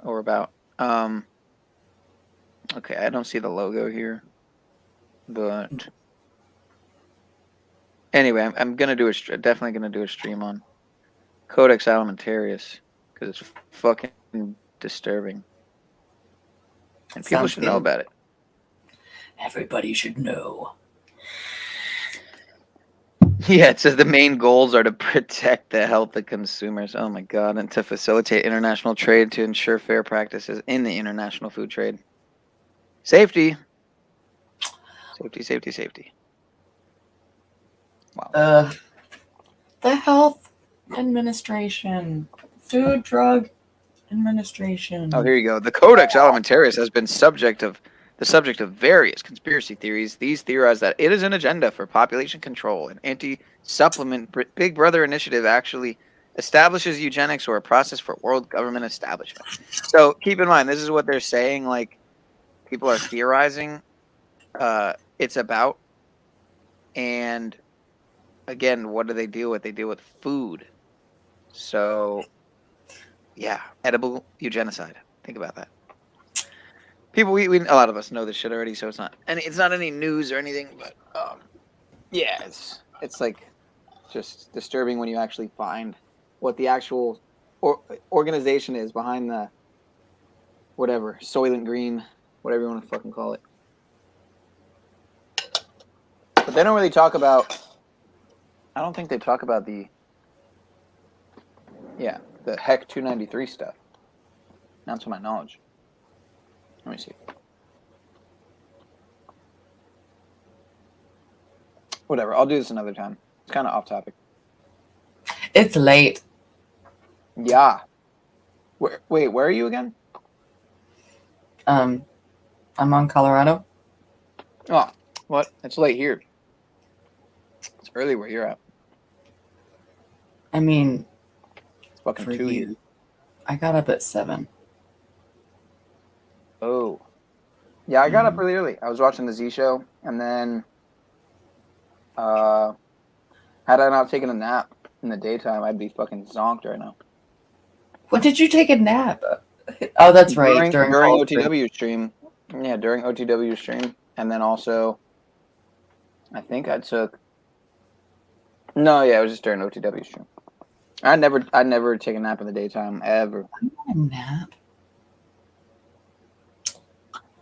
or about. Okay, I don't see the logo here, but anyway, I'm gonna do definitely gonna do a stream on Codex Alimentarius because it's fucking disturbing, and people should know about it. Everybody should know. Yeah, it says the main goals are to protect the health of consumers. Oh my God, and to facilitate international trade to ensure fair practices in the international food trade. Safety. Safety, safety, safety. Wow. The Health Administration, Food Drug Administration. Oh, here you go. The Codex Alimentarius has been the subject of various conspiracy theories. These theorize that it is an agenda for population control. An anti-supplement Big Brother initiative actually establishes eugenics or a process for world government establishment. So keep in mind, this is what they're saying. Like, people are theorizing it's about. And again, what do they deal with? They deal with food. So, yeah, edible eugenicide. Think about that. People, we a lot of us know this shit already, so it's not any news or anything. But yeah, it's like just disturbing when you actually find what the actual organization is behind the whatever Soylent Green, whatever you want to fucking call it. But they don't really talk about. I don't think they talk about the HEC 293 stuff. Not to my knowledge. Let me see. Whatever. I'll do this another time. It's kind of off topic. It's late. Yeah. Where are you again? I'm on Colorado. Oh, what? It's late here. It's early where you're at. I mean, it's fucking 2 here. I got up at 7. Oh. Yeah, I got up really early. I was watching the Z show, and then had I not taken a nap in the daytime, I'd be fucking zonked right now. When did you take a nap? Oh, that's right. During OTW stream. Yeah, during OTW stream. And then also, I think I took... No, yeah, it was just during OTW stream. I'd never take a nap in the daytime, ever. A nap?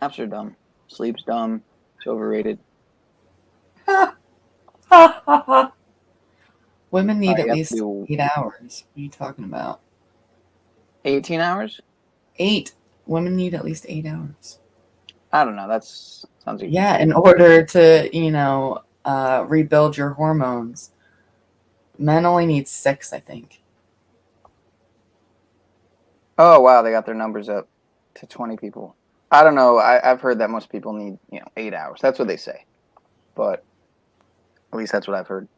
Naps are dumb. Sleep's dumb. It's overrated. Women need at least 8 hours. What are you talking about? 18 hours? 8. Women need at least 8 hours. I don't know. Sounds like... Yeah, in order to, rebuild your hormones. Men only need 6, I think. Oh, wow. They got their numbers up to 20 people. I don't know. I've heard that most people need, 8 hours. That's what they say. But at least that's what I've heard.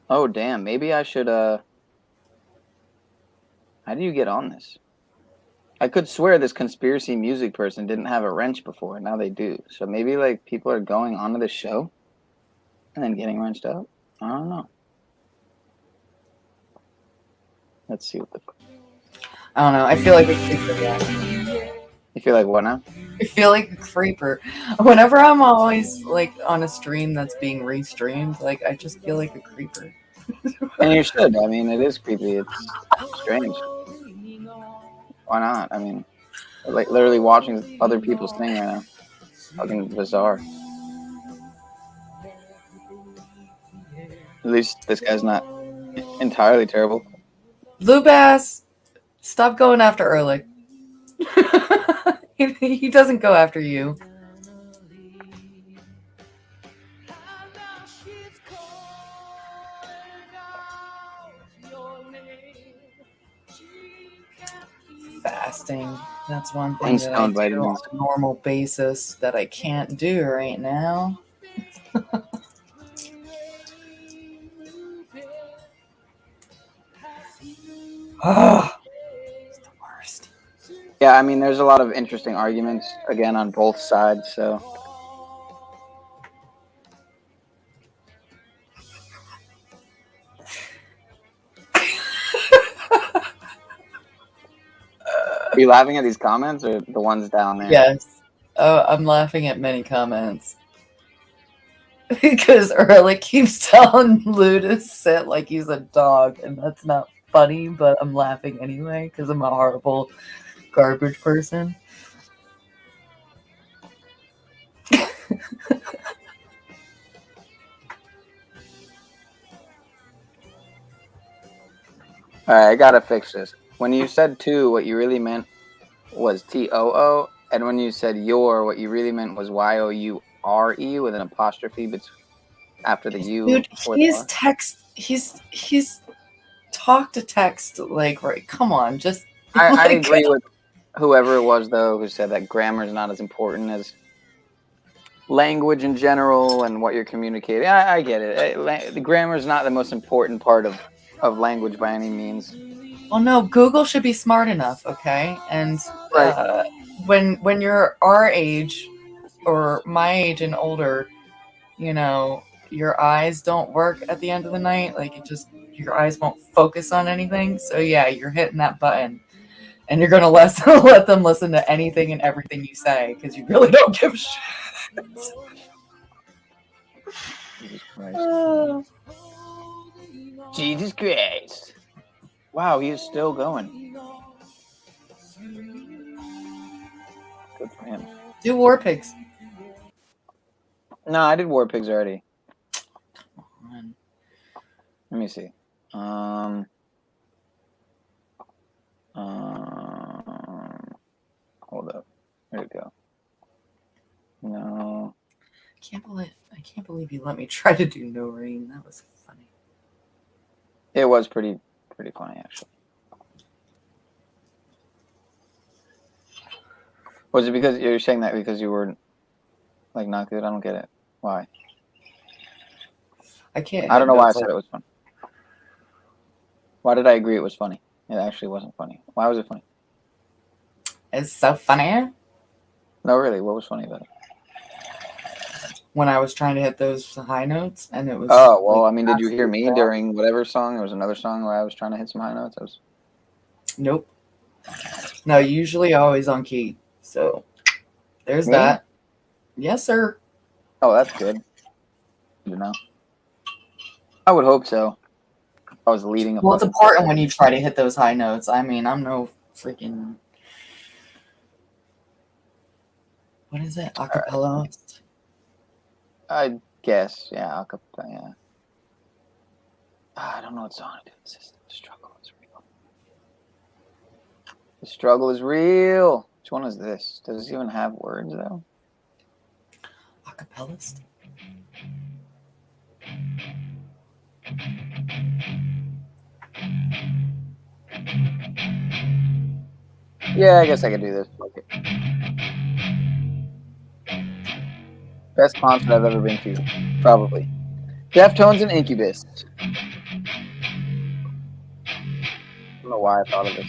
Oh, damn. Maybe I should, how do you get on this? I could swear this conspiracy music person didn't have a wrench before, and now they do. So maybe, people are going onto the show and then getting wrenched out? I don't know. Let's see what the fuck. I don't know. I feel like a creeper. You feel like what now? I feel like a creeper. Whenever I'm always, on a stream that's being restreamed, I just feel like a creeper. And you should. I mean, it is creepy. It's strange. Why not? I mean, literally watching other people sing right now. Fucking bizarre. At least this guy's not entirely terrible. Loubas, stop going after Ehrlich. He doesn't go after you. Fasting. That's one thing that I do on a normal basis that I can't do right now. Oh, it's the worst. Yeah, I mean, there's a lot of interesting arguments, again, on both sides, so... Are you laughing at these comments or the ones down there? Yes. Oh, I'm laughing at many comments. Because Ehrlich keeps telling Lou to sit like he's a dog, and that's not funny, but I'm laughing anyway because I'm a horrible garbage person. All right, I gotta fix this. When you said two, what you really meant was TOO, and when you said your, what you really meant was YOURE with an apostrophe after the U. Dude, or the R. he's talk to text, like, right, come on, just I like, agree with whoever it was, though, who said that grammar is not as important as language in general and what you're communicating. I get it. The grammar is not the most important part of language by any means. well, no, Google should be smart enough, okay? And Right. when you're our age or my age and older, you know, your eyes don't work at the end of the night. Like, your eyes won't focus on anything. So yeah, you're hitting that button, and you're gonna let them listen to anything and everything you say because you really don't give a shit. Jesus Christ. Jesus Christ. Wow, he is still going. Good for him. Do War Pigs. No, I did War Pigs already. Come on. Let me see. Hold up. There we go. No. I can't believe you let me try to do No Rain. That was funny. It was pretty funny, actually. Was it because you're saying that because you were like not good? I don't get it. Why? I can't. I don't know why I said it was funny. Why did I agree it was funny? It actually wasn't funny. Why was it funny? It's so funny. No, really. What was funny about it? When I was trying to hit those high notes, and it was. Oh well, like, I mean, did you hear me during whatever song? There was another song where I was trying to hit some high notes. Nope. No, usually always on key. So there's Me? that. Yes, sir. Oh, that's good. You know, I would hope so. I was leading a. Well, it's important when you try to hit those high notes. I mean, I'm no freaking. What is it? Acapella? I guess, yeah, acapella, yeah. I don't know what song it is. The struggle is real. The struggle is real. Which one is this? Does this even have words, though? Acapellist? Yeah, I guess I could do this. Okay. Best concert I've ever been to, probably. Deftones and Incubus. I don't know why I thought of this.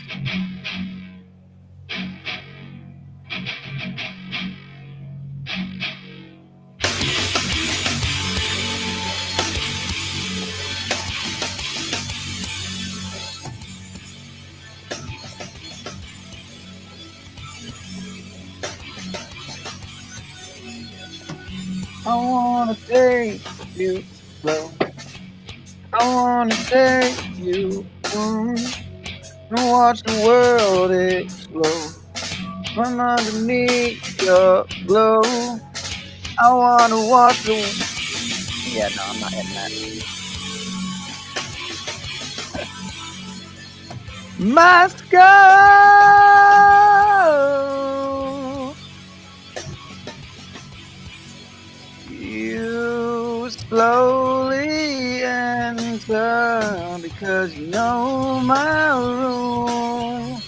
I wanna take you slow. I wanna take you and watch the world explode from underneath your glow. I wanna watch the. Yeah, no, I'm not hitting that. My skull. You slowly enter because you know my room,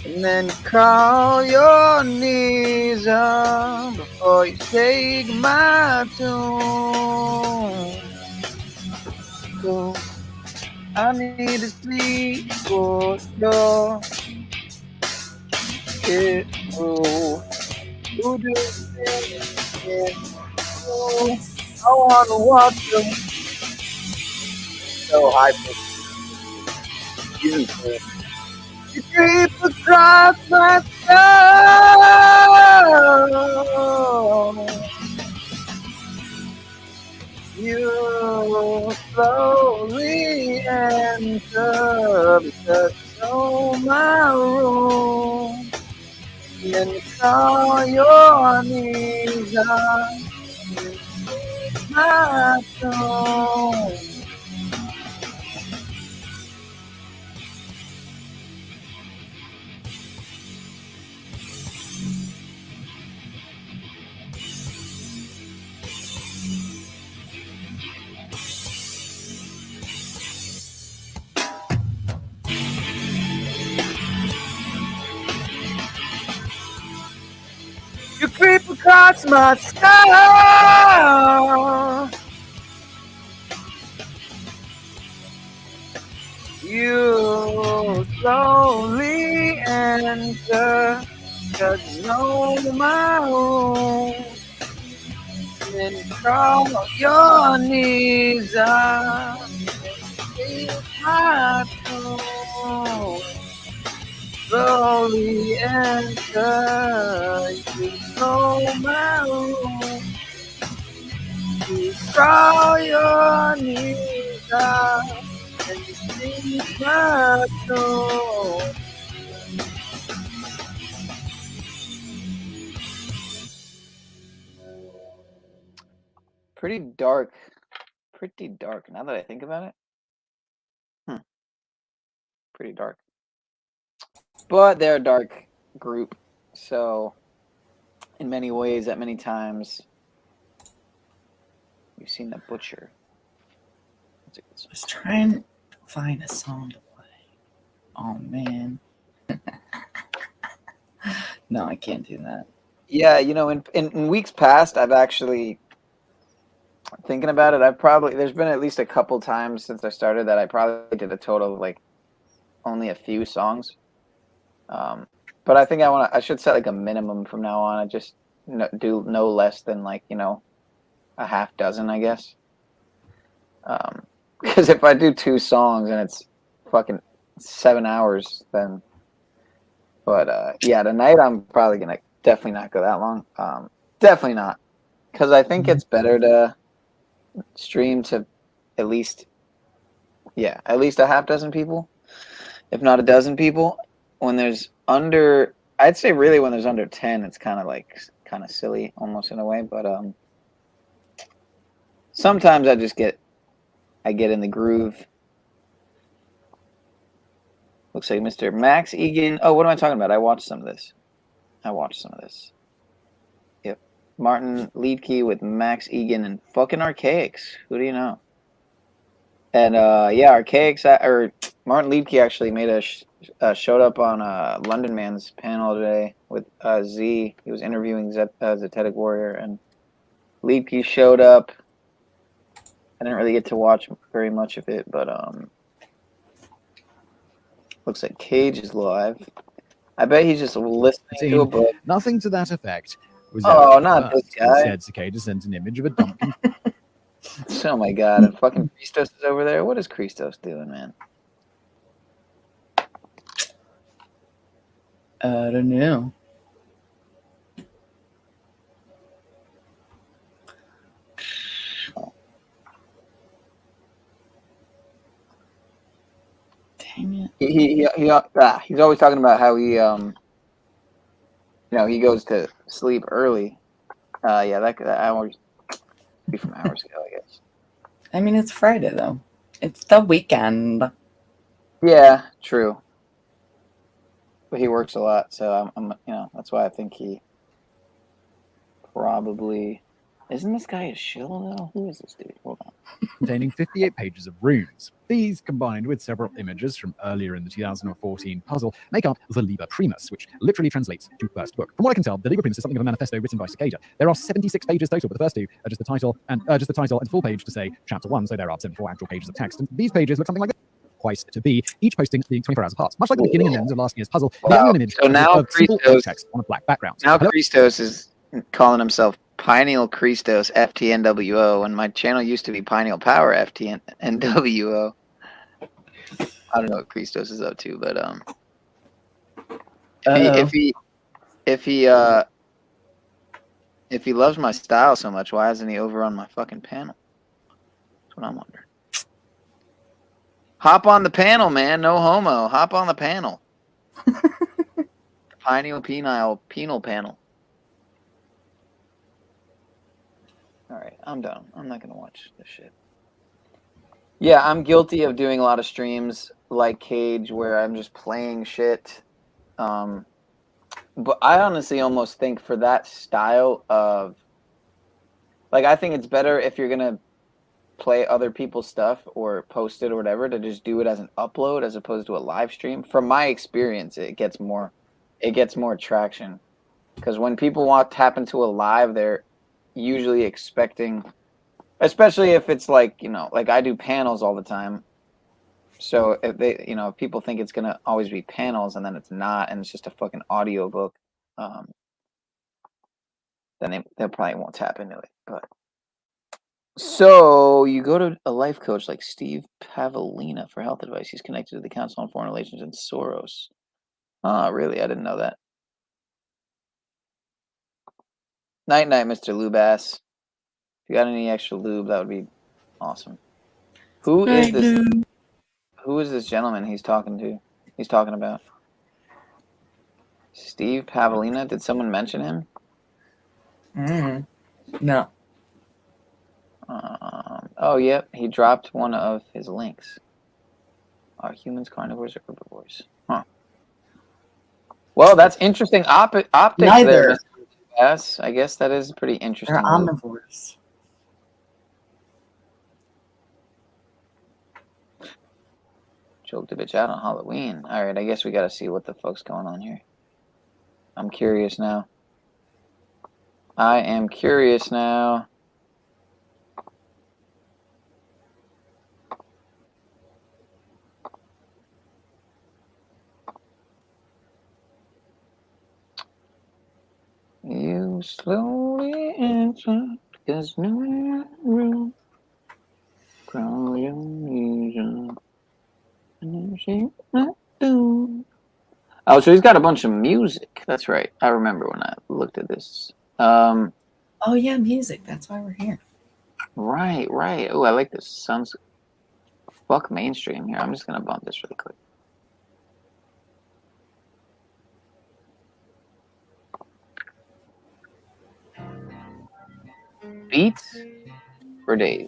and then you call your knees up before you take my tune. So I need to sleep for sure. It will do it. I wanna watch them so high pitched. You creep across my skull. You slowly enter because you know my room. And you call your knees up. My soul. lost my star. You slowly enter, 'cause you know my room. And crawl your knees up. It's my room. Slowly enter, you know my room. You crawl your knees up. And you see my soul. Pretty dark. Pretty dark. Now that I think about it. Pretty dark. But they're a dark group. So, in many ways, at many times, we've seen the Butcher. That's a good song. I was trying to find a song to play. Oh, man. No, I can't do that. Yeah, you know, in weeks past, I've actually, thinking about it, there's been at least a couple times since I started that I probably did a total of like only a few songs. But I think I should set like a minimum from now on. I just do no less than like, you know, a half dozen, I guess. Because if I do 2 songs and it's fucking 7 hours, then. But yeah, tonight I'm probably gonna definitely not go that long. Definitely not, because I think it's better to stream to at least a half dozen people, if not a dozen people. When there's under, I'd say really when there's under 10, it's kind of silly almost in a way. But sometimes I get in the groove. Looks like Mr. Max Egan. Oh, what am I talking about? I watched some of this. Yep. Martin Liedtke with Max Egan and fucking Archaics. Who do you know? And yeah, Archaics, or Martin Liedtke actually showed up on London Man's panel today with Z. He was interviewing Zetetic Warrior, and Liedtke showed up. I didn't really get to watch very much of it, but looks like Cage is live. I bet he's just listening to a book. Nothing to that effect. Was not this guy. Instead, Cicada sent an image of a donkey. Oh my god, and fucking Christos is over there. What is Christos doing, man? I don't know. Dang it. He's always talking about how he he goes to sleep early. Yeah, that hours be from hours ago, I guess. I mean, it's Friday though. It's the weekend. Yeah, true. But he works a lot, so I'm that's why I think he probably isn't this guy a shill though? Who is this dude? Hold on. Containing 58 pages of runes. These, combined with several images from earlier in the 2014 puzzle, make up the Liber Primus, which literally translates to first book. From what I can tell, the Liber Primus is something of a manifesto written by Cicada. There are 76 pages total, but the first 2 are just the title and full page to say chapter 1, so there are 74 actual pages of text. And these pages look something like this. Twice to be, each posting being 24 hours apart. Much like the beginning and end of last year's puzzle, the only image so now of simple text on a black background. Now Christos is calling himself Pineal Christos FTNWO, and my channel used to be Pineal Power FTNWO. I don't know what Christos is up to, but if he loves my style so much, why isn't he over on my fucking panel? That's what I'm wondering. Hop on the panel, man. No homo. Hop on the panel. Penal panel. All right, I'm done. I'm not going to watch this shit. Yeah, I'm guilty of doing a lot of streams like Cage where I'm just playing shit. But I honestly almost think for that style of... Like, I think it's better if you're going to play other people's stuff or post it or whatever to just do it as an upload as opposed to a live stream. From my experience, it gets more traction. Because when people tap into a live, they're usually expecting, especially if it's like, like I do panels all the time. So if they, if people think it's gonna always be panels and then it's not, and it's just a fucking audio book, then they probably won't tap into it. But so you go to a life coach like Steve Pavlina for health advice. He's connected to the Council on Foreign Relations and Soros. Oh, really? I didn't know that. Night, Mr. Loubas. If you got any extra lube, that would be awesome. Who is this? Who is this gentleman he's talking to? He's talking about Steve Pavlina. Did someone mention him? No. Oh, yep. He dropped one of his links. Are humans carnivores or herbivores? Huh. Well, that's interesting optics Neither. there, Mr. Yes, I guess that is pretty interesting. They're omnivores. Choked a bitch out on Halloween. All right, I guess we got to see what the fuck's going on here. I'm curious now. I am curious now. You slowly answer, because no room. Crawl your knees up. Oh, so he's got a bunch of music. That's right. I remember when I looked at this. Oh yeah, music. That's why we're here. Right. Oh, I like this. Sounds fuck mainstream here. I'm just gonna bump this really quick. Beats for days.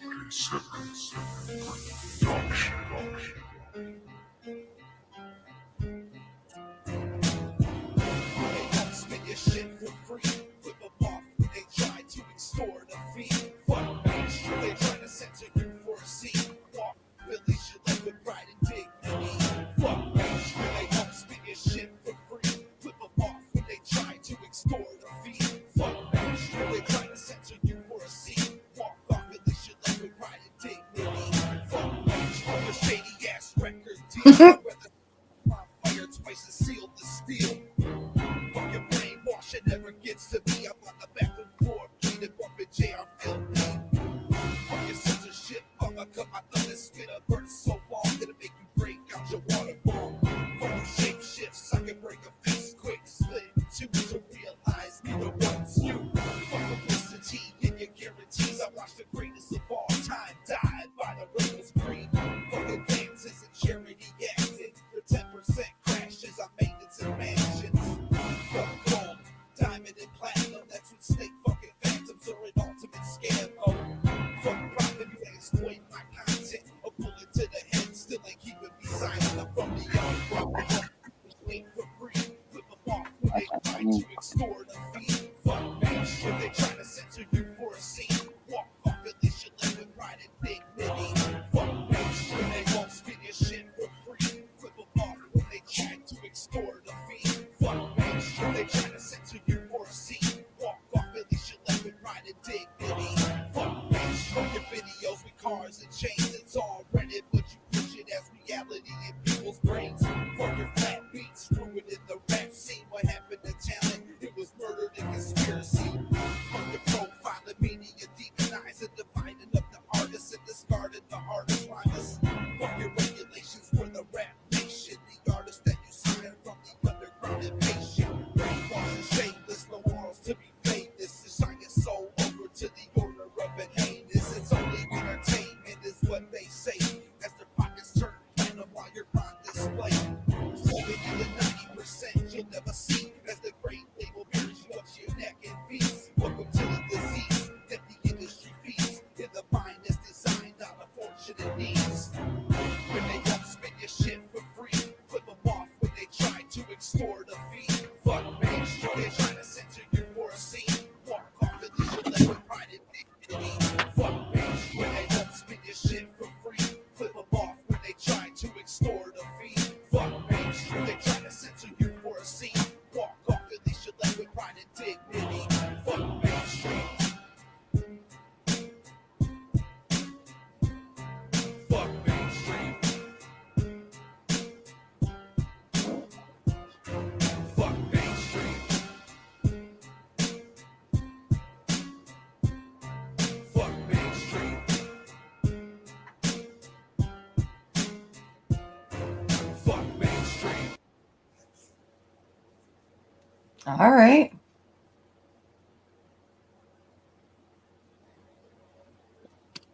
All right.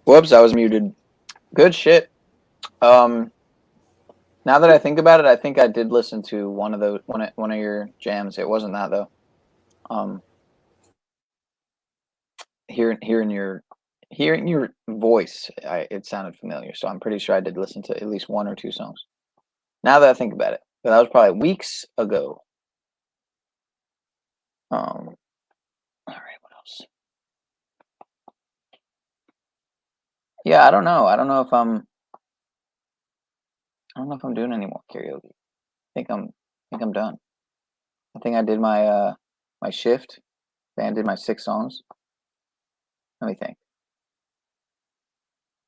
Whoops, I was muted. Good shit. Now that I think about it, I think I did listen to one of your jams. It wasn't that though. Hearing your voice, it sounded familiar. So I'm pretty sure I did listen to at least one or two songs. Now that I think about it, but that was probably weeks ago. All right, what else? Yeah, I don't know. I don't know if I'm doing any more karaoke. I think I'm done. I think I did my my shift. I think I did my 6 songs. Let me think.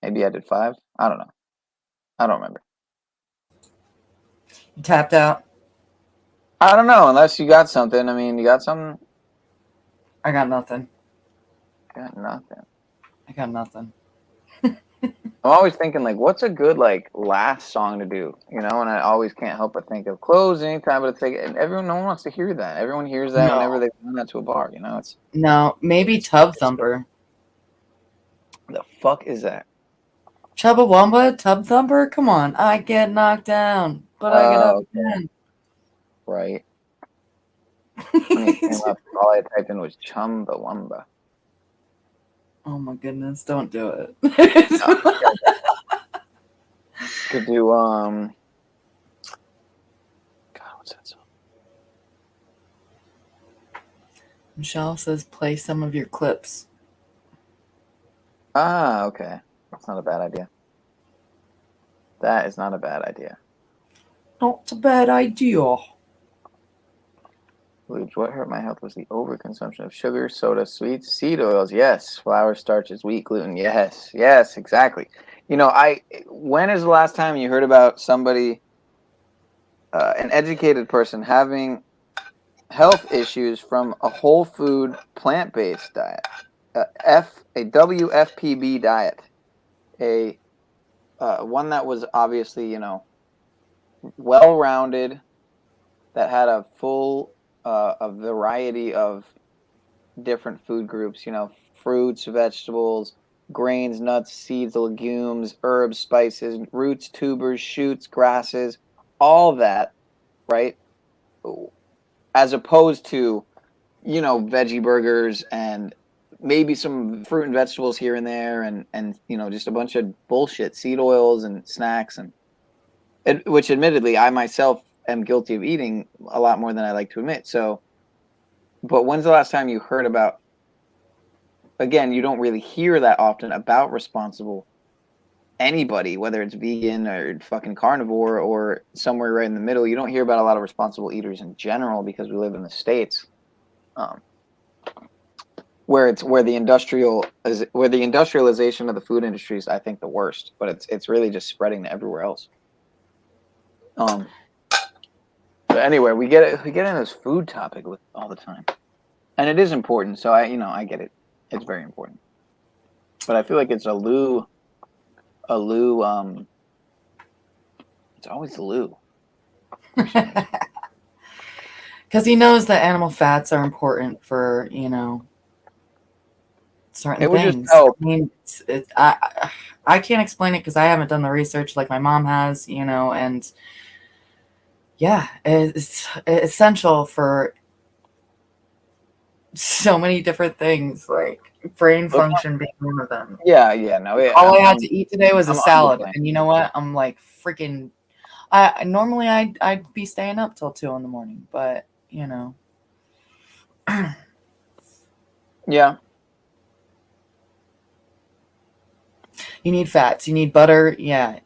Maybe I did 5. I don't know. I don't remember. You tapped out. I don't know. Unless you got something. I mean, you got something? I got nothing. Got nothing. I got nothing. I'm always thinking like, what's a good like last song to do? You know, and I always can't help but think of close anytime, but it's like no one wants to hear that. Everyone hears that whenever they run that to a bar. You know, it's No, maybe Tub Thumper. The fuck is that? Chubbawamba, Tub Thumper? Come on. I get knocked down, but I get up again. Right. All I typed in was Chumbawamba. Oh my goodness, don't do it. Could do God, what's that song? Michelle says play some of your clips. Ah, okay. That's not a bad idea. That is not a bad idea. Not a bad idea. What hurt my health was the overconsumption of sugar, soda, sweets, seed oils. Yes. Flour, starches, wheat, gluten. Yes. Yes, exactly. You know, when is the last time you heard about somebody, an educated person, having health issues from a whole food, plant-based diet? A WFPB diet. One that was obviously, you know, well-rounded, that had a full a variety of different food groups, you know, fruits, vegetables, grains, nuts, seeds, legumes, herbs, spices, roots, tubers, shoots, grasses, all that, right? As opposed to, you know, veggie burgers and maybe some fruit and vegetables here and there, and you know, just a bunch of bullshit, seed oils and snacks, and which admittedly I myself am guilty of eating a lot more than I like to admit. So, but when's the last time you heard about, again, you don't really hear that often about responsible anybody, whether it's vegan or fucking carnivore or somewhere right in the middle. You don't hear about a lot of responsible eaters in general because we live in the States, where the industrialization of the food industry is, I think, the worst. But it's really just spreading to everywhere else. But anyway, we get into this food topic all the time, and it is important. So I get it. It's very important. But I feel like it's it's always Lou. Because he knows that animal fats are important for, you know, certain things. I mean, I can't explain it because I haven't done the research like my mom has, you know, and yeah, it's essential for so many different things, like brain function being one of them. Yeah, no. All I had to eat today was a salad, and you know what? I'm like freaking. Normally I'd be staying up till 2 a.m, but you know. Yeah. You need fats. You need butter. Yeah.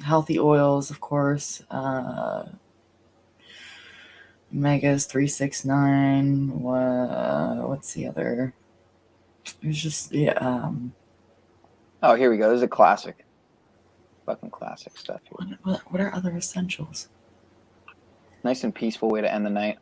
Healthy oils, of course. Omegas 369. What's the other? There's just Oh, here we go. This is a classic. Fucking classic stuff here. What are other essentials? Nice and peaceful way to end the night.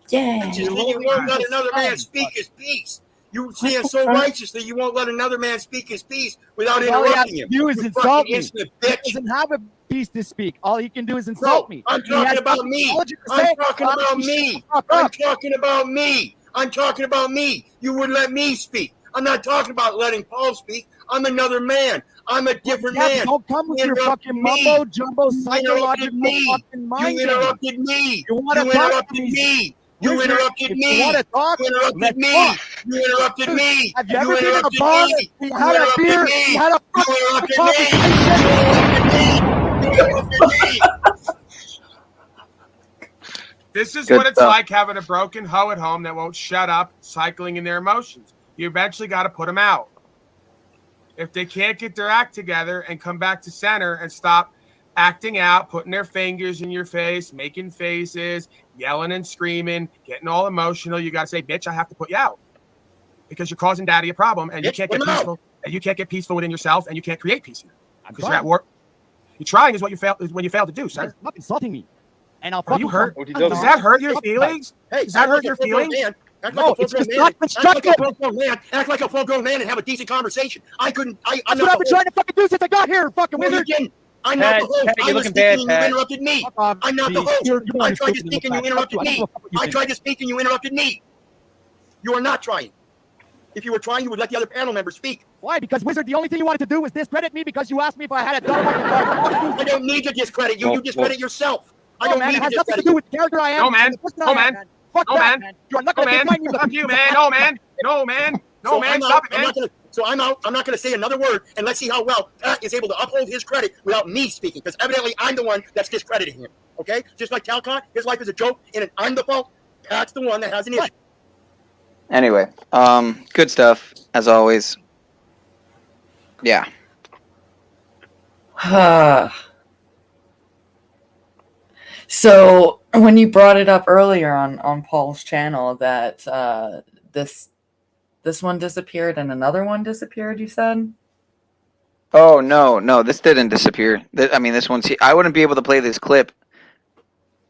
Yeah. Just when you won't let another man speak his piece, You stand so righteous that you won't let another man speak his piece without All he has interrupting to him. do is You insult fucking me. insolent He bitch. doesn't have a piece to speak. All he can do is insult me. I'm He has talking about nothing me. intelligent to I'm say. talking Why about don't you shut me. the fuck I'm up? talking about me. I'm talking about me. You wouldn't let me speak. I'm not talking about letting Paul speak. I'm another man. I'm a different Yeah, man. don't come with You your interrupted fucking me. mumbo jumbo You interrupted psychological me. fucking mind You game. interrupted me. You want You to talk to interrupted me? me. You Wizard, interrupted if me. you want to talk, You interrupted let's me. talk. You interrupted Dude, me. have you You ever been in a interrupted bar? me. You You had a interrupted beer. me. You had a You fucking interrupted me. conversation. You interrupted me. You interrupted me. This is Good what it's stuff. like having a broken hoe at home that won't shut up, cycling in their emotions. You eventually got to put them out. If they can't get their act together and come back to center and stop acting out, putting their fingers in your face, making faces, yelling and screaming, getting all emotional, you got to say, bitch, I have to put you out because you're causing daddy a problem and you can't get peaceful. And you can't get peaceful within yourself and you can't create peace here because you're at war. You're trying is what you fail is when you fail to do, sir. Stop insulting me. And I'll Are you hurt? fucking Does that hurt your feelings? Hey, Does that hurt your feelings? Act No, like a it's full-grown just man. not Act like a constructive. full-grown man. Act like a full-grown man and have a decent conversation. I'm That's not what I've the been host. trying to fucking do since I got here, fucking No, you wizard. didn't. I'm not the host. I was speaking and you interrupted me. Fuck off, I'm not the Pete. host. You're the one I who's tried to stupid in speak the and you fact. interrupted Fuck you. I don't me. give a fuck what you I think. tried to speak and you interrupted me. You are not trying. If you were trying, you would let the other panel members speak. Why? Because Wizard, the only thing you wanted to do was discredit me because you asked me if I had a dog fucking dog. I don't need to discredit you. You discredit yourself. I No, don't man, need it to has nothing to discredit do you. with the character I am. No, man. and the person No, I am, man. Fuck No, that, man. You're not No, going to man. define me with a Fuck piece you, of man. fucking- No, man. No, man. No, So man. I'm Stop out. it, man. I'm out. I'm not going to say another word, and let's see how well Pat is able to uphold his credit without me speaking, because evidently I'm the one that's discrediting him. Okay? Just like Talcott, his life is a joke, and I'm the fault. Pat's the one that has an issue. Anyway, good stuff as always. Yeah. So when you brought it up earlier on Paul's channel that this one disappeared and another one disappeared, you said? Oh no, this didn't disappear. I mean, this one's. I wouldn't be able to play this clip.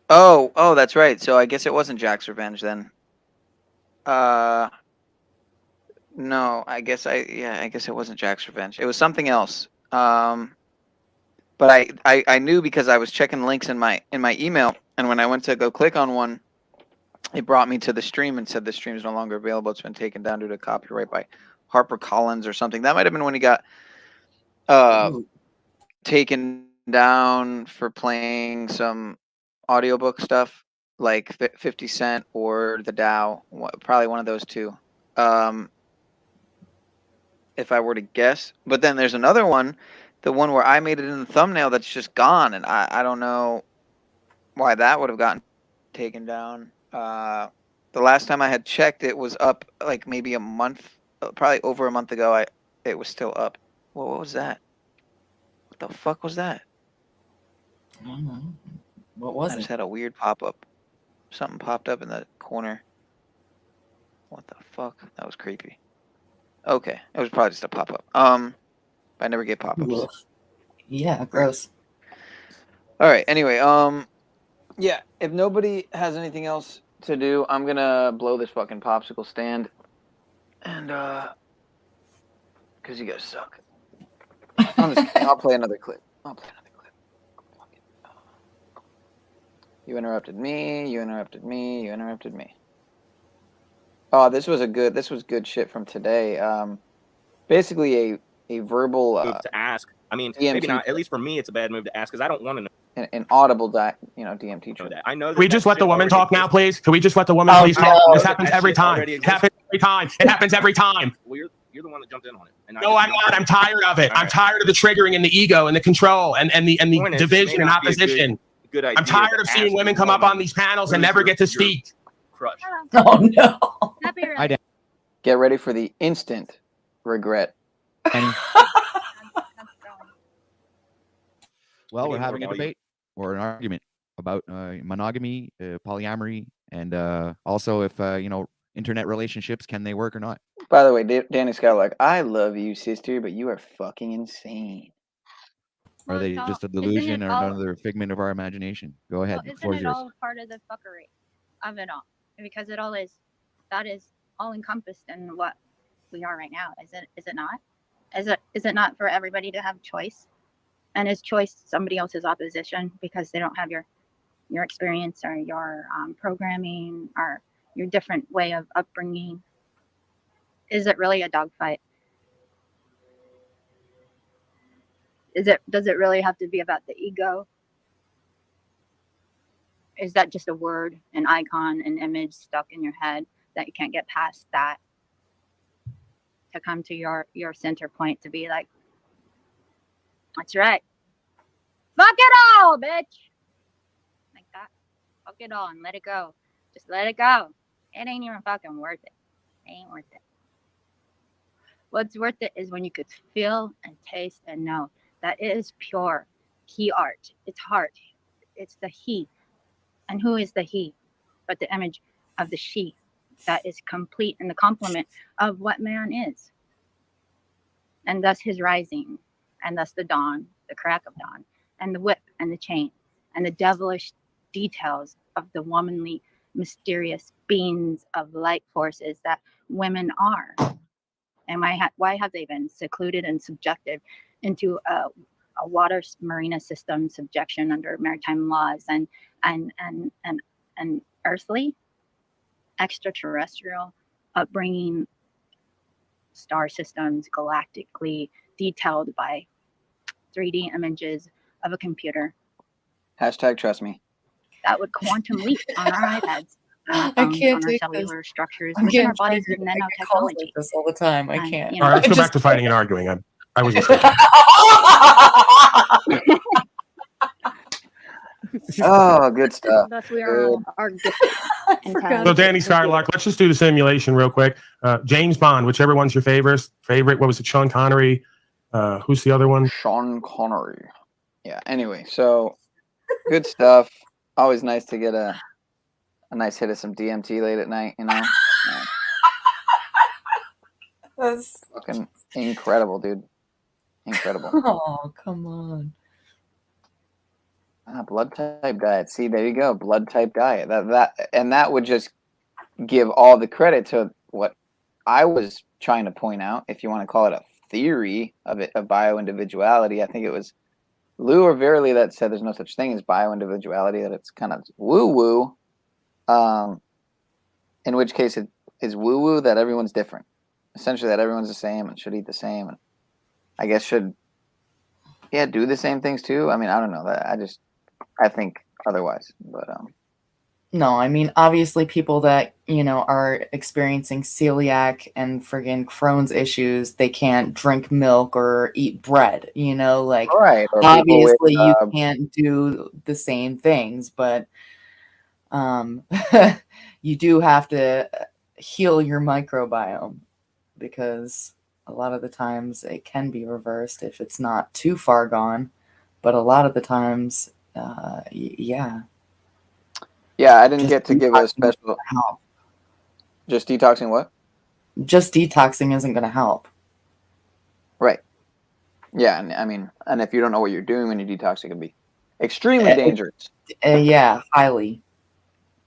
Oh, that's right. So I guess it wasn't Jack's Revenge then. No, I guess it wasn't Jack's Revenge. It was something else. But I knew because I was checking links in my email, and when I went to go click on one, it brought me to the stream and said the stream is no longer available. It's been taken down due to copyright by HarperCollins or something. That might have been when he got taken down for playing some audiobook stuff like 50 Cent or the Dow. Probably one of those two. If I were to guess. But then there's another one, the one where I made it in the thumbnail that's just gone, and I don't know why that would have gotten taken down. The last time I had checked, it was up like maybe a month, probably over a month ago. It was still up. Well, what was that? What the fuck was that? I don't know. What was I it? just had a weird pop-up. Something popped up in the corner. What the fuck? That was creepy. Okay, it was probably just a pop-up. But I never get pop-ups. Yeah, gross. All right. Anyway, yeah. If nobody has anything else to do, I'm gonna blow this fucking popsicle stand, and because you guys suck. I'll play another clip. You interrupted me. You interrupted me. You interrupted me. Oh, this was good shit from today. Basically a verbal move to ask. I mean, DMT maybe not. At least for me, it's a bad move to ask because I don't want to know. An audible DMT trip. I know that. Can we just let the woman talk now, please? Can we just let the woman Oh, please no. talk? This happens every time. already It happens every time. It happens every time. Well, you're the one that jumped in on it. And No, I'm not. I'm tired of it. I'm tired of the triggering and the ego and the control and the Point is, division it and may not be a opposition. good idea I'm tired to of seeing ask women a come up woman on these panels and who's never your- get to your speak. Crush. Oh no. Get ready for the instant regret. Well, we're need having a more volume. debate or an argument about monogamy, polyamory, and also if internet relationships, can they work or not? By the way, Danny Scott, like, I love you, sister, but you are fucking insane. Are they all- just a isn't it delusion or all- another figment of our imagination? Go ahead. Well, The floor isn't is it yours. all part of the fuckery of it all? Because it all is, that is all encompassed in what we are right now. Is it not? Is it not for everybody to have choice? And is choice somebody else's opposition because they don't have your experience or your programming or your different way of upbringing? Is it really a dogfight? Does it really have to be about the ego? Is that just a word, an icon, an image stuck in your head that you can't get past that to come to your center point to be like, that's right. Fuck it all, bitch. Like that. Fuck it all and let it go. Just let it go. It ain't even fucking worth it. It ain't worth it. What's worth it is when you could feel and taste and know that it is pure he art. It's heart. It's the he. And who is the he but the image of the she that is complete in the complement of what man is? And thus his rising, and thus the dawn, the crack of dawn, and the whip and the chain, and the devilish details of the womanly, mysterious beings of light forces that women are. And why have they been secluded and subjected into a water marina system subjection under maritime laws and earthly, extraterrestrial upbringing, star systems galactically detailed by 3D images of a computer Hashtag trust me. that would quantum leap on our iPads, on our I phones, can't on our take cellular this. structures, I'm within our getting bodies with triggered. I get calls like nanotechnology. this all the time. I And, can't. you All right, let's I go back just to fighting and arguing. I was mistaken. Oh, good stuff. Thus we are gifted and So talented. Danny Skylark, let's just do the simulation real quick. James Bond, whichever one's your favorite. What was it? Sean Connery. Who's the other one? Sean Connery. Yeah. Anyway, so good stuff. Always nice to get a nice hit of some DMT late at night. You know. That's fucking incredible, dude. Incredible. Oh, come on. Blood type diet. See, there you go. Blood type diet. That would just give all the credit to what I was trying to point out. If you want to call it a theory of bio-individuality, I think it was Lou or VERiLY that said there's no such thing as bio-individuality. That it's kind of woo-woo. In which case it is woo-woo that everyone's different. Essentially, that everyone's the same and should eat the same, and I guess should do the same things too. I mean, I don't know. I think otherwise, but No, I mean, obviously people that, are experiencing celiac and friggin' Crohn's issues, they can't drink milk or eat bread, like right. Or obviously you can't do the same things, but you do have to heal your microbiome because a lot of the times it can be reversed if it's not too far gone, but a lot of the times, yeah. Yeah, I didn't get to give a special. Just detoxing what? Just detoxing isn't going to help. Right. Yeah, and I mean, and if you don't know what you're doing when you detox, it can be extremely dangerous. Yeah, highly.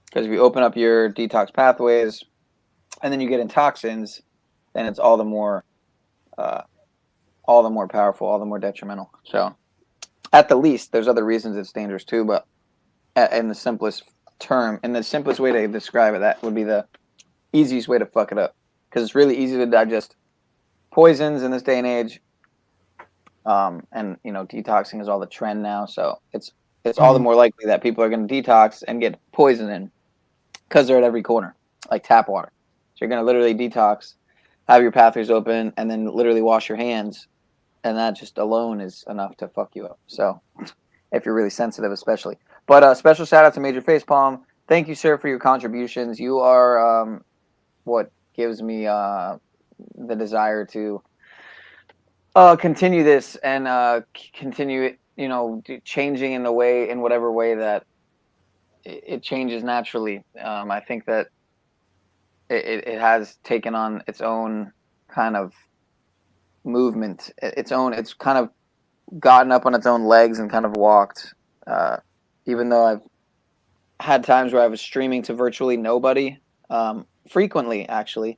Because if you open up your detox pathways, and then you get in toxins, then it's all the more powerful, all the more detrimental. So, at the least, there's other reasons it's dangerous too. But in the simplest way to describe it, that would be the easiest way to fuck it up, because it's really easy to digest poisons in this day and age, and detoxing is all the trend now, so it's all the more likely that people are going to detox and get poison in, because they're at every corner, like tap water. So you're going to literally detox, have your pathways open, and then literally wash your hands, and that just alone is enough to fuck you up. So if you're really sensitive, especially. But special shout out to Major Facepalm. Thank you, sir, for your contributions. You are what gives me the desire to continue this and continue it, changing in whatever way that it changes naturally. I think that it has taken on its own kind of movement, it's kind of gotten up on its own legs and kind of walked. Even though I've had times where I was streaming to virtually nobody, frequently actually.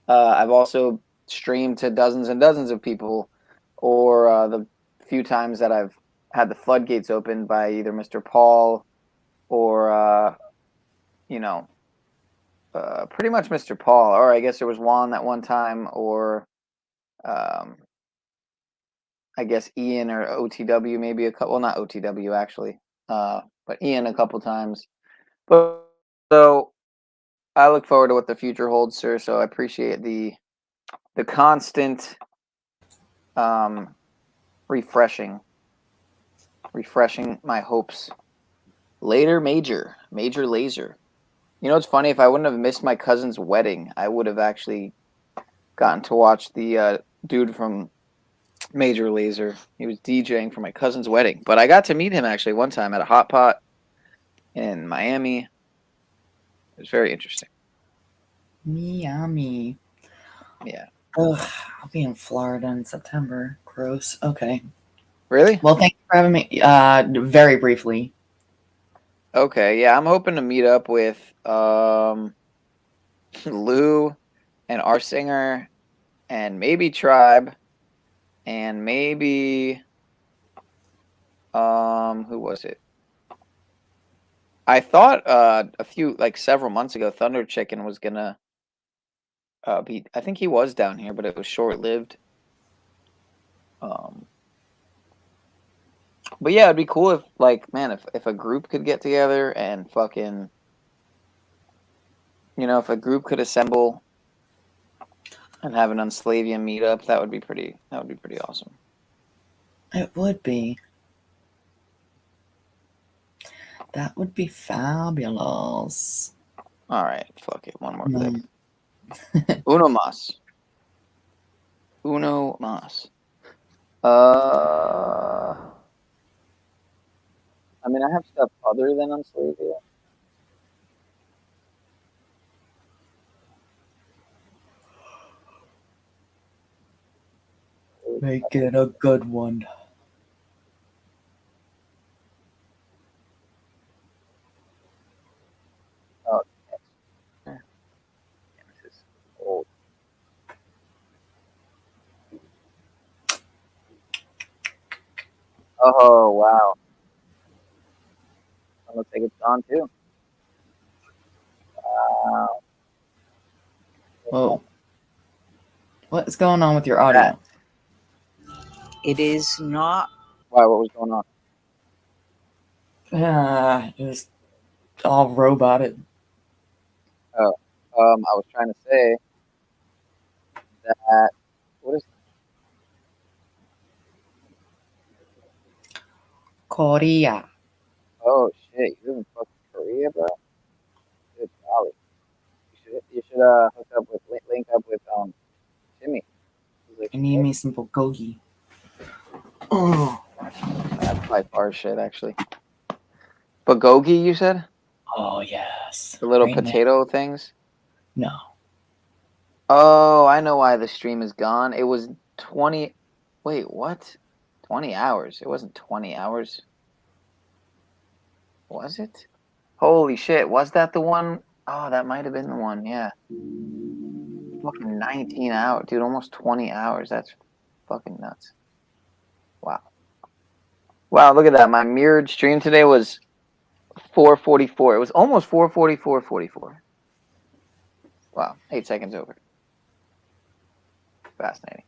I've also streamed to dozens and dozens of people, or the few times that I've had the floodgates opened by either Mr. Paul or pretty much Mr. Paul, or I guess there was Juan that one time, or I guess Ian or OTW maybe a couple. Well, not OTW actually, but Ian a couple times. But so I look forward to what the future holds, sir. So I appreciate the constant refreshing my hopes. Later, Major Laser. You know, it's funny. If I wouldn't have missed my cousin's wedding, I would have actually gotten to watch the dude from Major Laser. He was DJing for my cousin's wedding, but I got to meet him actually one time at a hot pot in Miami. It was very interesting. Miami. Yeah. Ugh, I'll be in Florida in September. Gross. Okay. Really? Well, thank you for having me. Very briefly. Okay, yeah, I'm hoping to meet up with Lou and our singer and maybe Tribe and maybe who was it? I thought several months ago Thunder Chicken was gonna be, I think he was down here, but it was short-lived. But yeah, it'd be cool if, like, man, if a group could get together and fucking, if a group could assemble and have an Unslavian meetup, that would be pretty awesome. It would be. That would be fabulous. All right, fuck it. One more clip. Uno mas. Uno mas. I mean, I have stuff other than Unslavia. Make it a good one. Oh, this is old. Oh, wow. It looks like it's gone too. Wow. Whoa. What is going on with your audio? It is not. Why? What was going on? It was all roboted. Oh, I was trying to say that. What is Korea. Oh shit! You live in fucking Korea, bro. Good golly. You should link up with Timmy. I need me some bulgogi. Oh, that's by far shit, actually. Bulgogi, you said? Oh yes. The little Right potato things. No. Oh, I know why the stream is gone. It was 20. Wait, what? 20 hours. It wasn't 20 hours. Was it? Holy shit. Was that the one? Oh, that might have been the one. Yeah. Fucking 19 hours. Dude, almost 20 hours. That's fucking nuts. Wow. Wow, look at that. My mirrored stream today was 4:44. It was almost 4:44. Wow. 8 seconds over. Fascinating.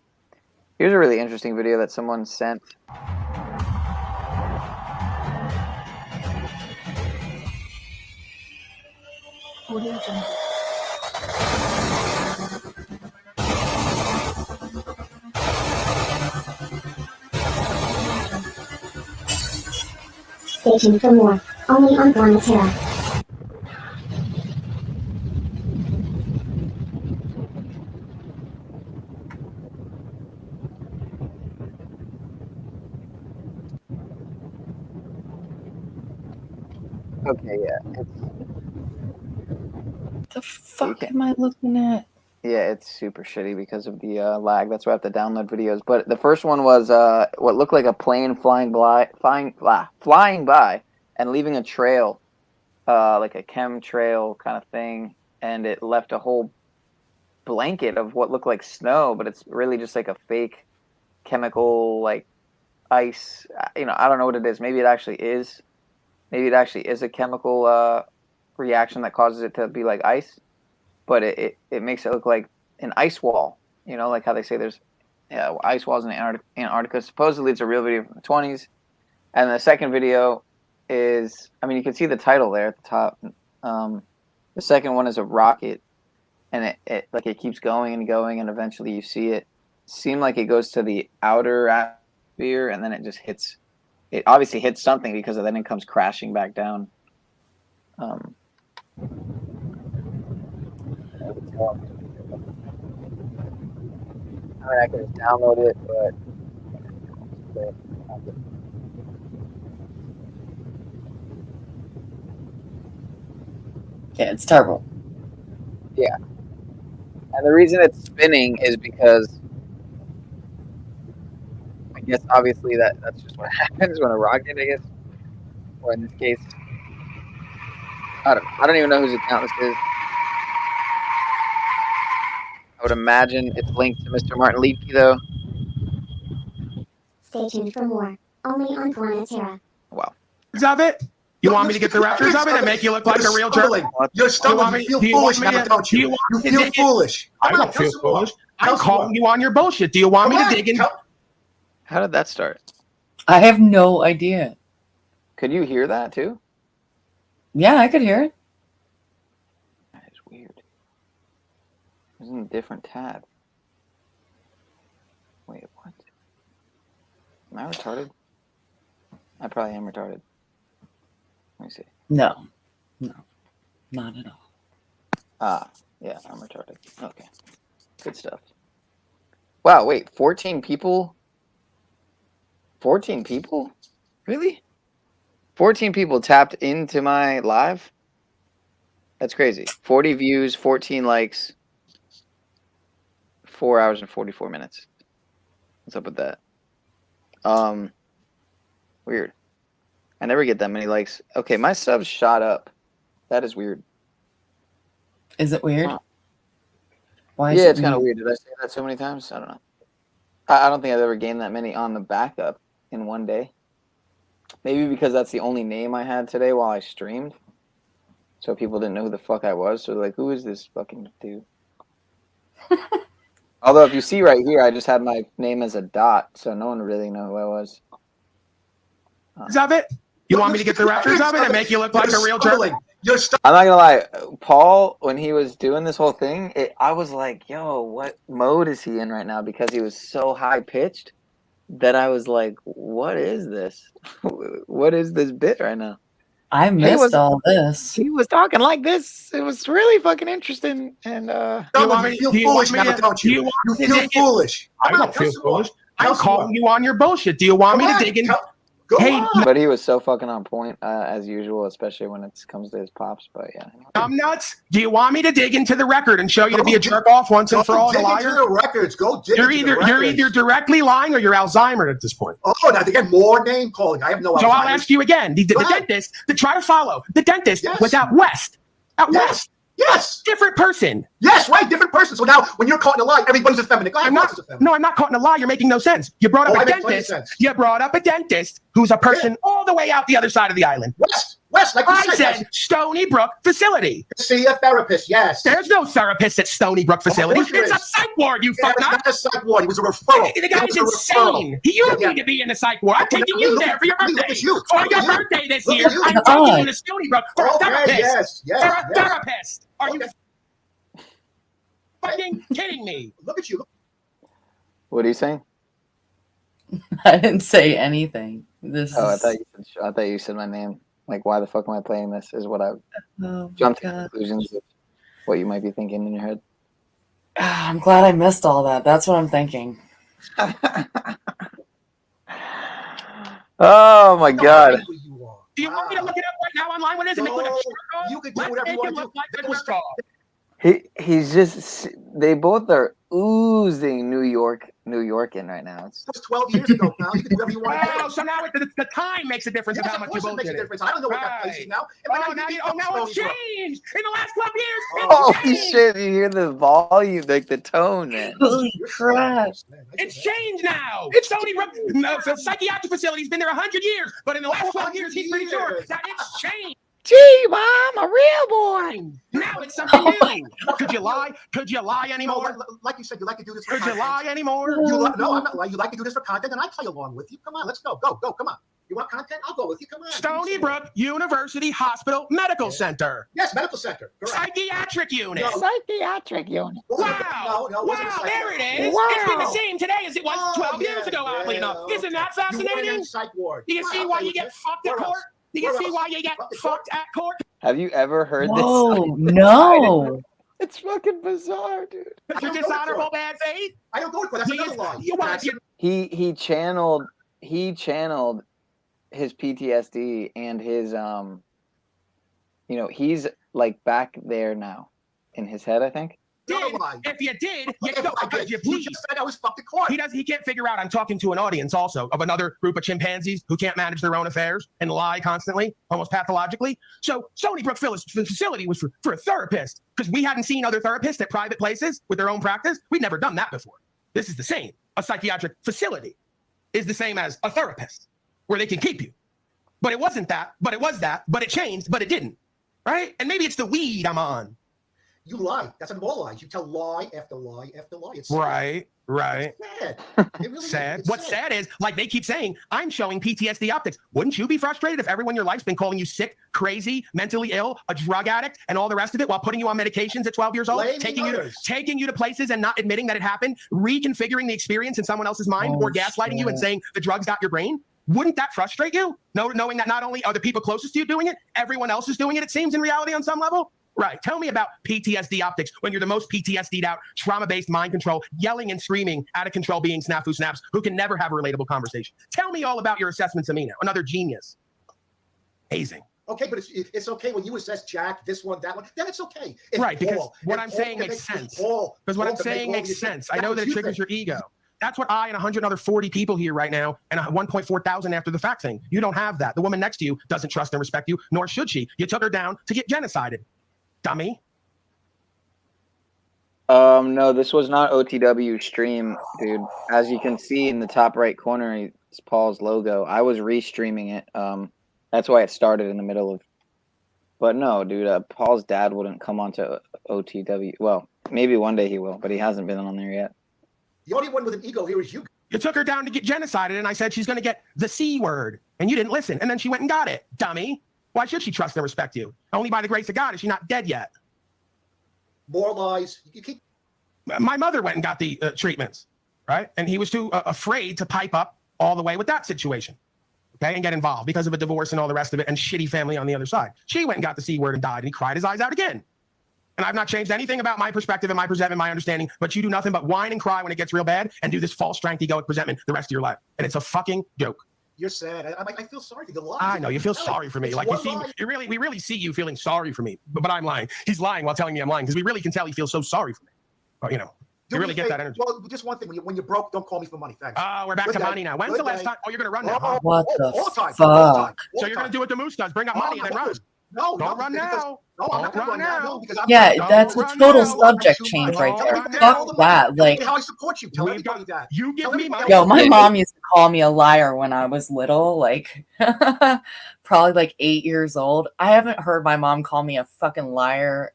Here's a really interesting video that someone sent. Stay tuned for more, only on Gormatera. Okay, yeah. The fuck am I looking at? Yeah, it's super shitty because of the lag. That's why I have to download videos. But the first one was what looked like a plane flying by and leaving a trail, like a chemtrail kind of thing, and it left a whole blanket of what looked like snow, but it's really just like a fake chemical like ice. You know, I don't know what it is. Maybe it actually is. Maybe it actually is a chemical reaction that causes it to be like ice, but it makes it look like an ice wall. You know, like how they say there's ice walls in Antarctica. Supposedly it's a real video from the 20s. And the second video is, I mean, you can see the title there at the top. The second one is a rocket, and it keeps going and going, and eventually you see it seem like it goes to the outer atmosphere, and then it just hits. It obviously hits something because then it comes crashing back down. I mean, I can just download it, but Yeah, it's terrible. yeah. And the reason it's spinning is because I guess obviously that's just what happens when a rocket, I guess, or in this case, I don't even know whose account this is. I would imagine it's linked to Mr. Martin Leakey, though. Stay tuned for more. Only on Planetera. Wow. Of it? You want me to get the records of it and make you look like a real jerk? You're stumbling. You feel foolish now, don't you? You feel foolish. I don't feel foolish. I'm calling you on your bullshit. Do you want me to dig in? How did that start? I have no idea. Could you hear that too? Yeah, I could hear it. That is weird. It's in a different tab. Wait, what? Am I retarded? I probably am retarded. Let me see. No, not at all. Ah, yeah, I'm retarded. Okay, good stuff. Wow, wait, 14 people? 14 people? Really? 14 people tapped into my live? That's crazy. 40 views, 14 likes, 4 hours and 44 minutes. What's up with that? Weird. I never get that many likes. Okay, my subs shot up. That is weird. Is it weird? Why? Yeah, it's kind of weird. Did I say that so many times? I don't know. I don't think I've ever gained that many on the backup in one day. Maybe because that's the only name I had today while I streamed. So people didn't know who the fuck I was. So they're like, who is this fucking dude? Although if you see right here, I just had my name as a dot. So no one really knew who I was. Of it? You want me to get the records of it and make you look like a real jerk? I'm not gonna lie, Paul, when he was doing this whole thing, I was like, yo, what mode is he in right now? Because he was so high pitched that I was like, what is this? What is this bit right now? I missed all this. He was talking like this. It was really fucking interesting. And you feel foolish now, don't you? You feel foolish. I don't feel foolish. I'm calling you on your bullshit. Do you want me to dig in? Hey, but he was so fucking on point as usual, especially when it comes to his pops. But yeah, I'm nuts. Do you want me to dig into the record and show you to be a jerk off once and for all, a liar? Dig into the records. Go dig into the records. You're either directly lying or you're Alzheimer's at this point. Oh, now they get more name calling. I have no. So I'll ask you again. The dentist to try to follow. The dentist was out west. Out west. Yes. Different person. Yes, right. Different person. So now when you're caught in a lie, everybody's a feminine. I'm not caught in a lie. You're making no sense. You brought up a dentist. You brought up a dentist who's a person all the way out the other side of the island. West, like you said. Stony Brook facility. See a therapist, yes. There's no therapist at Stony Brook facility. It's a psych ward, you fuck It's nut. not a psych ward. It was a referral. The guy's insane. You need to be in a psych ward. I'm taking you there for your birthday. For your birthday this year, I'm taking you to Stony Brook for a therapist. For a therapist. Are you fucking kidding me? Look at you. What are you saying? I didn't say anything. I thought you said my name. Like, why the fuck am I playing this? Is what I jumped to conclusions of what you might be thinking in your head. I'm glad I missed all that. That's what I'm thinking. Oh my god. Do you want me to look it up right now online? What is it? You can do whatever you want to do. He's just. They both are oozing New York New York in right now. It's That was 12 years ago, pal. You can do whatever you want to do. Oh, so now the time makes a difference of how much you Of course it makes a bullshit. difference. I don't know what that place is now. And Now it's changed. In the last 12 years, holy it's changed. shit! You hear the volume, like the tone, man. Holy crap! It's changed now. It's Stony Brook psychiatric facility's been there 100 years, but in the last 12 years, he's pretty sure that it's changed. Gee, Mom, a real boy. Now it's something new. Could you lie? Could you lie anymore? Like you said, you like to do this for Could you content. lie anymore? No, I'm not lying. You like to do this for content, and I play along with you. Come on, let's go. Go, come on. You want content? I'll go with you. Come on. Stony Brook University Hospital Medical Center. Yes, medical center. Correct. Psychiatric unit. Psychiatric unit. Wow. Wow, there it is. Wow. It's been the same today as it was 12 years ago, oddly enough. Isn't that fascinating? Do you see why you get fucked at court? Do you see why you get fucked at court? Have you ever heard Whoa, this? no. It's fucking bizarre, dude. Your dishonorable bad faith? I don't go for that's another lie. He channeled his PTSD and his he's like back there now in his head, I think. If you did, you please. Just said I was fucked at court. He can't figure out I'm talking to an audience also of another group of chimpanzees who can't manage their own affairs and lie constantly, almost pathologically. So Stony Brook facility was for a therapist because we hadn't seen other therapists at private places with their own practice. We'd never done that before. This is the same. A psychiatric facility is the same as a therapist where they can keep you. But it wasn't that, but it was that, but it changed, but it didn't. Right? And maybe it's the weed I'm on. You lie. That's all lies. You tell lie after lie after lie. It's right. It's sad. It really sad. Is. What's sad is, like they keep saying, I'm showing PTSD optics. Wouldn't you be frustrated if everyone in your life's been calling you sick, crazy, mentally ill, a drug addict, and all the rest of it while putting you on medications at 12 years old, taking you to places and not admitting that it happened, reconfiguring the experience in someone else's mind, or gaslighting you and saying the drugs got your brain? Wouldn't that frustrate you? Knowing that not only are the people closest to you doing it, everyone else is doing it, it seems, in reality on some level? Right. Tell me about PTSD optics when you're the most PTSD'd out, trauma-based mind control, yelling and screaming, out of control being snafu snaps who can never have a relatable conversation. Tell me all about your assessments of me now. Another genius. Amazing. Okay, but it's okay when you assess Jack, this one, that one, then it's okay. Right, because what I'm saying makes sense. Because what I'm saying makes sense. I know that it triggers your ego. That's what I and 140 people here right now and 1.4 thousand after the fact thing. You don't have that. The woman next to you doesn't trust and respect you, nor should she. You took her down to get genocided. Dummy. No, this was not OTW stream, dude. As you can see in the top right corner, it's Paul's logo. I was restreaming it. That's why it started in the middle of. But no, dude, Paul's dad wouldn't come onto OTW. Well, maybe one day he will, but he hasn't been on there yet. The only one with an ego here is you. You took her down to get genocided, and I said she's going to get the C word, and you didn't listen, and then she went and got it, dummy. Why should she trust and respect you? Only by the grace of God is she not dead yet. More lies. You keep. My mother went and got the treatments, right? And he was too afraid to pipe up all the way with that situation, okay, and get involved because of a divorce and all the rest of it and shitty family on the other side. She went and got the C word and died, and he cried his eyes out again. And I've not changed anything about my perspective and my presentment, my understanding, but you do nothing but whine and cry when it gets real bad and do this false strength egoic presentment the rest of your life. And it's a fucking joke. You're sad. I feel sorry for the lies. I know you feel sorry for me. It's like we really see you feeling sorry for me, but I'm lying. He's lying while telling me I'm lying because we really can tell he feels so sorry for me. But, you really get that energy. Well, just one thing. When you're broke, don't call me for money. Thanks. We're back to money now. When's the last time? Oh, you're going to run now. Huh? What the all time. fuck? So you're going to do what the moose does, bring up money and then run. No, don't run now. No, I'm not going to run now. Yeah, that's a total subject change right there. Fuck that. Like, how I support you. Tell everybody that. You give me money. Yo, my mom used to call me a liar when I was little, like probably like 8 years old. I haven't heard my mom call me a fucking liar,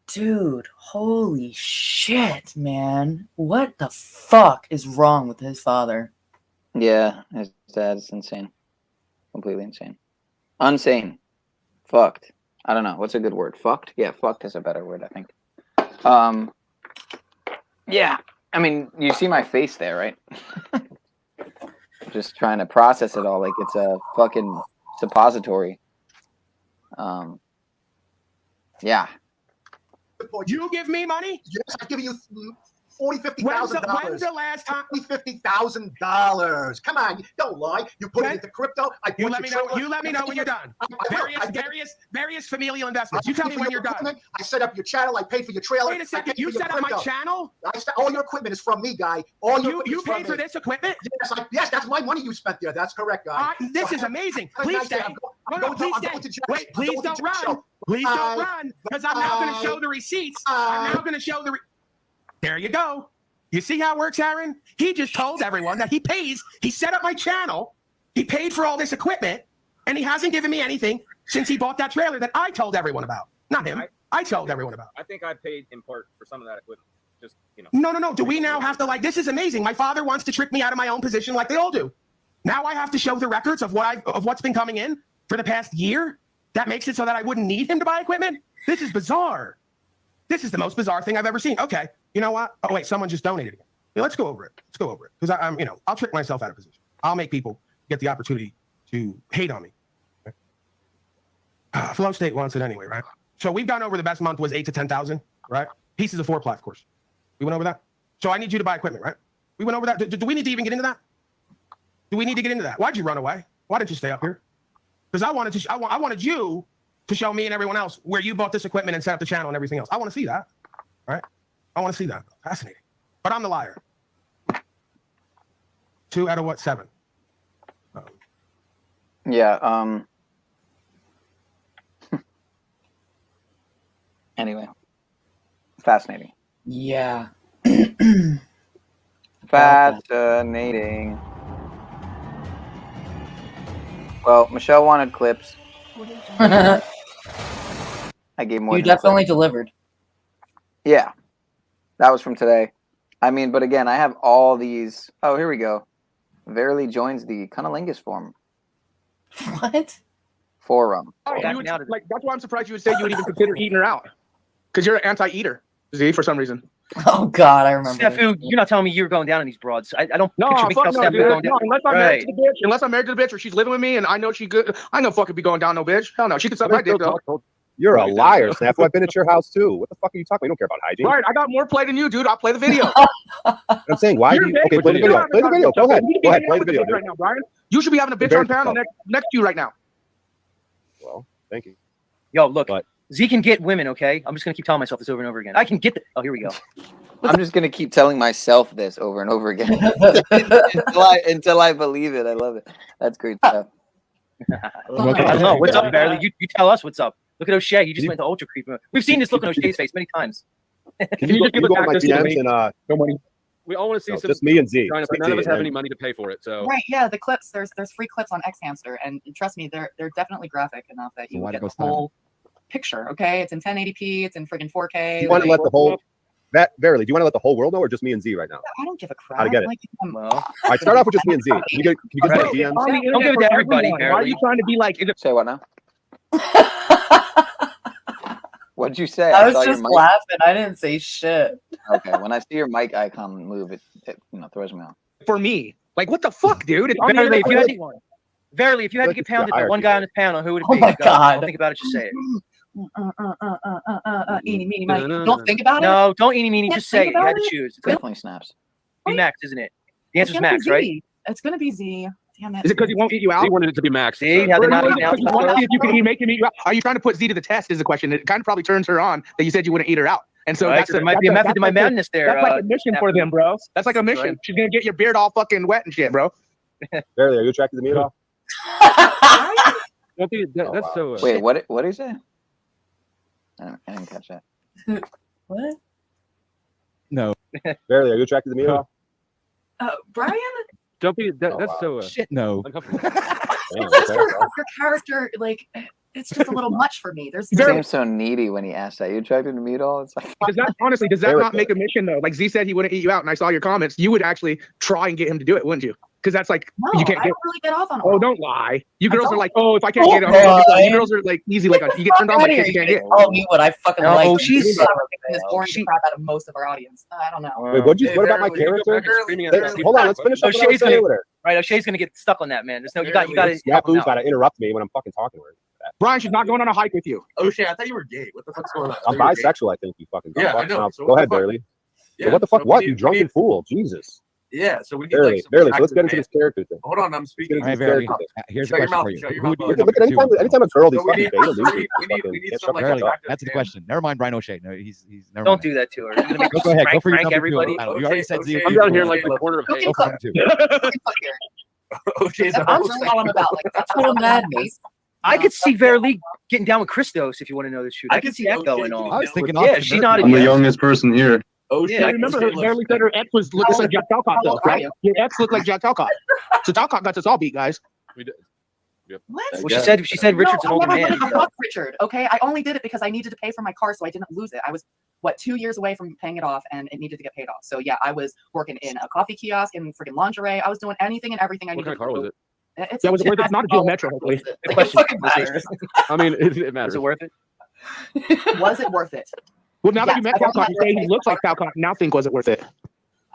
Dude, holy shit, man. What the fuck is wrong with his father? Yeah, his dad's insane. Completely insane. Unsane. Fucked. I don't know. What's a good word? Fucked? Yeah, fucked is a better word, I think. Yeah. I mean, you see my face there, right? Just trying to process it all like it's a fucking suppository. Yeah. You give me money? Yes, I'm giving you $50,000. When's the last time? $50,000. Come on, don't lie. You put it into crypto. You let me know when you're done. Various familial investments. You tell me when you're done. I set up your channel. I paid for your trailer. Wait a second. You set up my channel? All your equipment is from me, guy. You paid for this equipment? Yes, that's my money you spent there. That's correct, guy. This is amazing. Please stay. Please stay. Wait, please don't run. Please don't run, because I'm now going to show the receipts. I'm now going to show the. There you go. You see how it works, Aaron? He just told everyone that he pays. He set up my channel. He paid for all this equipment, and he hasn't given me anything since he bought that trailer that I told everyone about. Not him. I told everyone about. I think I paid in part for some of that equipment. Just, No. Do we now have to this is amazing. My father wants to trick me out of my own position like they all do. Now I have to show the records of what's been coming in for the past year. That makes it so that I wouldn't need him to buy equipment. This is bizarre. This is the most bizarre thing I've ever seen. Okay, you know what? Oh wait, someone just donated again. Yeah, let's go over it. Because I'm, I'll trick myself out of position. I'll make people get the opportunity to hate on me. Okay? Flow State wants it anyway, right? So we've gone over the best month was 8 to 10,000, right? Pieces of 4-ply, of course. We went over that. So I need you to buy equipment, right? We went over that. Do we need to even get into that? Do we need to get into that? Why'd you run away? Why didn't you stay up here? Because I wanted you to show me and everyone else where you bought this equipment and set up the channel and everything else. I want to see that, right? I want to see that. Fascinating. But I'm the liar. 2 out of what? 7. Yeah. Anyway, fascinating. Yeah. Fascinating. Well, Michelle wanted clips. I gave more. You definitely delivered. Yeah, that was from today. I mean, but again, I have all these. Oh, here we go. VERiLY joins the Cunnilingus Forum. What? Forum. Oh, that's why I'm surprised you would say you would even consider eating her out. Because you're an anti-eater, Z, for some reason. Oh God, I remember. Stefu, you're not telling me you were going down on these broads. I don't No, picture fuck Mikhail no, Stefu dude. going down. No, unless I'm married to the bitch or she's living with me and I know she good. I know fucking be going down no bitch. Hell no, she can suck my dick though. You're a liar, Snafu. I've been at your house too. What the fuck are you talking about? You don't care about hygiene. Right, I got more play than you, dude. I'll play the video. I'm saying, why do you? Okay, play the video. Play the video. Go ahead. Go ahead. Play the video, dude. Right now, Brian. You should be having a bitch on panel next to you right now. Well, thank you. Yo, look, Z can get women, okay? I'm just gonna keep telling myself this over and over again. I can get the. Oh, here we go. I'm just gonna keep telling myself this over and over again until I believe it. I love it. That's great stuff. I don't know. What's up, VERiLY? You tell us what's up. Look at O'Shea. You just went to ultra creep. We've seen this look on O'Shea's face many times. Can you just give us access to DMs and no money? We all want to see some. Just me and Z. But none of us have any money to pay for it. So Right, yeah, the clips. There's free clips on Xhamster, and trust me, they're definitely graphic enough that you get the whole picture. Okay, it's in 1080p. It's in friggin' 4K. You want to let the whole VERiLY? Do you want to let the whole world know, or just me and Z right now? I don't give a crap. How to get it? Well, All right, start off with just me and Z. Can you get my DMs? Don't give it to everybody. Why are you trying to be like? Say what now? What'd you say? I was saw your just mic. laughing. I didn't say shit. Okay, when I see your mic icon move, it throws me off. For me, like what the fuck, dude? It's on VERiLY, if you had the to, VERiLY, if you had to get pounded by one guy on this panel, who would it Oh be? my Go. God. Don't think about it. Just say it. Eeny, meeny, miny. Don't think about it. No, don't eeny meeny. Can't Just say it. think You about had to it? choose. It's Definitely snaps. gonna be Max, isn't it? The answer's It's gonna be Max, right? Z. It's gonna be Z. Damn it. Is it because he won't eat you out? he wanted it to be Max. See how they're not Or is eating it out. because you want to see if you can make him eat you out? Are you trying to put Z to the test? Is the question. It kind of probably turns her on that you said you wouldn't eat her out, and so Right, that's so there might be a method to my madness there. That's like a mission for them, bro. That's like a mission. Right. She's gonna get your beard all fucking wet and shit, bro. VERiLY, are you attracted to me at all? That's so. Wait, what did he say? I didn't catch that. What? No. VERiLY, are you attracted to me at all? Brian? Don't be. That's so. Shit, no. It's just your character, like, it's just a little much for me. There's He seems so needy when he asked that. You attracted to me at all? It's like Does that not make a mission though? Like Z said he wouldn't eat you out, and I saw your comments. You would actually try and get him to do it, wouldn't you? Because that's like no, you can't I get. don't really get off on. Oh, don't lie. You girls are don't. like, oh, if I can't get it, you girls are like easy. Like you get turned on, like you can't get. Tell me what I fucking No, like. she's- this boring the crap out of most of our audience. I don't know. Wait, what about my character? Hold on, let's finish up what I was saying with her. Right, O'Shea's gonna get stuck on that, man. There's no, you got to. Snafu's got to interrupt me when I'm fucking talking to her. Brian, she's not going on a hike with you. O'Shea, I thought you were gay. What the fuck's going on? I'm bisexual, I think, you fucking dumb Yeah, fuck. I know. So Go what ahead, the fuck? VERiLY. So what the fuck? What, you drunken fool? Jesus. Yeah, so we need Barely, like some barely. So let's get into man. this character thing. Hold on, I'm speaking. Let's get All right, into this Verily, character thing. here's a Shut your question mouth, for you. shut your Who mouth, do you bud. Look, anytime a girl, these So we fucking need- beta we losers. need- we need- fucking we need can't some, shut like, the fuck Verily, up. that's the question. Never mind, Brian O'Shea. No, he's never Don't mind. do that to her. You're gonna make her Go ahead. Go rank, for your rank number everybody. two. You already said Okay, zero. okay, I'm down here okay, like the look. corner of Go hate. for number two. Okay, I'm calling about like that's total madness. I could see VERiLY getting down with Christos if you want to know the truth. I could see that going on. I was thinking Yeah, Austin she Murphy. nodded I'm the yes. youngest person here. Oh, Yeah, I can remember see her it. barely said her ex was looking like Jack Talcott though, How old are right? you? Your ex looked like Jack Talcott. So Talcott got us all beat, guys. We did. Yep. What? Well, she said Richard's an No, older I man. never fucked Richard. Okay, I only did it because I needed to pay for my car, so I didn't lose it. I was 2 years away from paying it off, and it needed to get paid off. So yeah, I was working in a coffee kiosk and freaking lingerie. I was doing anything and everything I What needed kind of car to was do. it? It's Yeah, was it worth it? It's not a Geo Metro, hopefully. The question fucking matters. I mean, it matters. Was it worth it? Was it worth it? Well, now that you Yes, met I don't Talcott, have you to say he pay looks for like Talcott. Now think, was it worth it?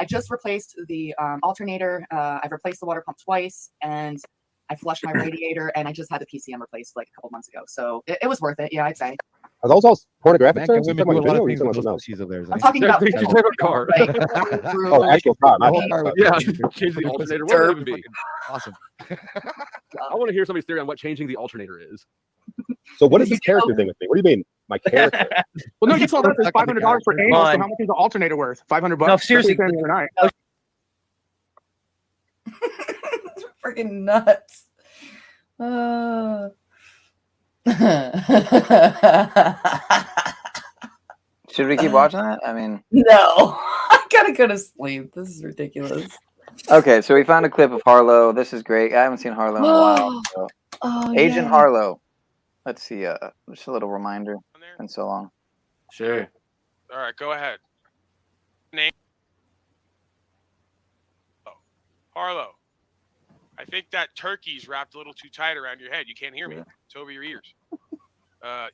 I just replaced the alternator. I've replaced the water pump twice, and I flushed my radiator, and I just had the PCM replaced like a couple months ago. So it was worth it. Yeah, I'd say. Are those all pornographic Man, terms? can You women talking do a about lot video of or you things talking with about those she's of theirs? I'm talking about They should drive a car. Oh, actual car. My Okay. bad. Yeah, change the alternator. What would it even be? Awesome. I want to hear somebody's theory on what changing the alternator is. So what is this character thing with me? What do you mean, my character? Well, no, you told us it's $500 for anal. So Come how much is the alternator worth? $500. No, seriously. That's what we were saying the other night. Freaking nuts. Should we keep watching that? I mean, No, I gotta go to sleep. This is ridiculous. okay, so we found a clip of Harlow. This is great. I haven't seen Harlow in a while. So. Oh, Agent yeah. Harlow. Let's see. Just a little reminder. It's been so long. Sure. All right, go ahead. Name. Oh, Harlow. I think that turkey's wrapped a little too tight around your head. You can't hear me. It's over your ears.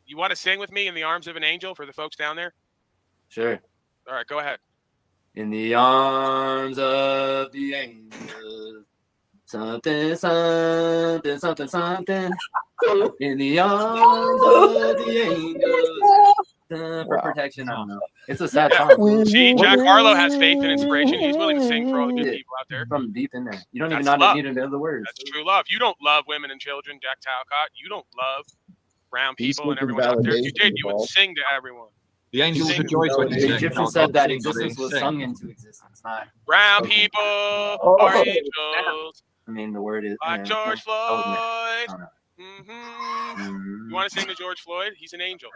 You want to sing with me in the arms of an angel for the folks down there? Sure. All right, go ahead. In the arms of the angel. Something, something, something, something. In the arms of the angels. For protection, I don't know. It's a sad song. See, Jack Harlow has faith and inspiration. He's willing to sing for all the good people out there. From deep in there. You don't even That's know love. need to know the words. That's true love. You don't love women and children, Jack Talcott. You don't love brown He's people and looking everyone out there. If you validation, did, you would Paul. sing to everyone. The angels Sing. rejoice when you The sing. Egyptian said that existence was sung into existence, not. Brown people are angels, I mean, the word is. like George I Floyd. don't know. You want to sing to George Floyd? He's an angel.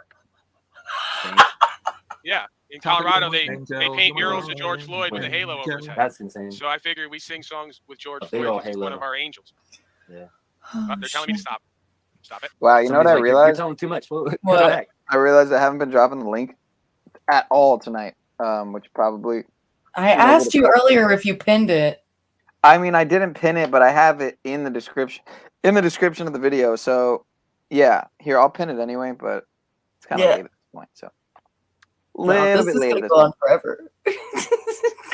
Yeah, in Colorado, they paint murals of George Floyd with a halo over his head. That's insane. So I figure we sing songs with George A big Floyd ol' 'cause he's halo. one of our angels. Yeah. They're telling me to stop. Stop it. Wow, you know what I Somebody's like, realized? You're telling too much. What? What? I realized I haven't been dropping the link at all tonight, which probably. I asked you earlier if you pinned it. I mean, I didn't pin it, but I have it in the description. In the description of the video. So, yeah, here I'll pin it anyway. But it's kind of late at this point. So, little bit late at this go on point. forever.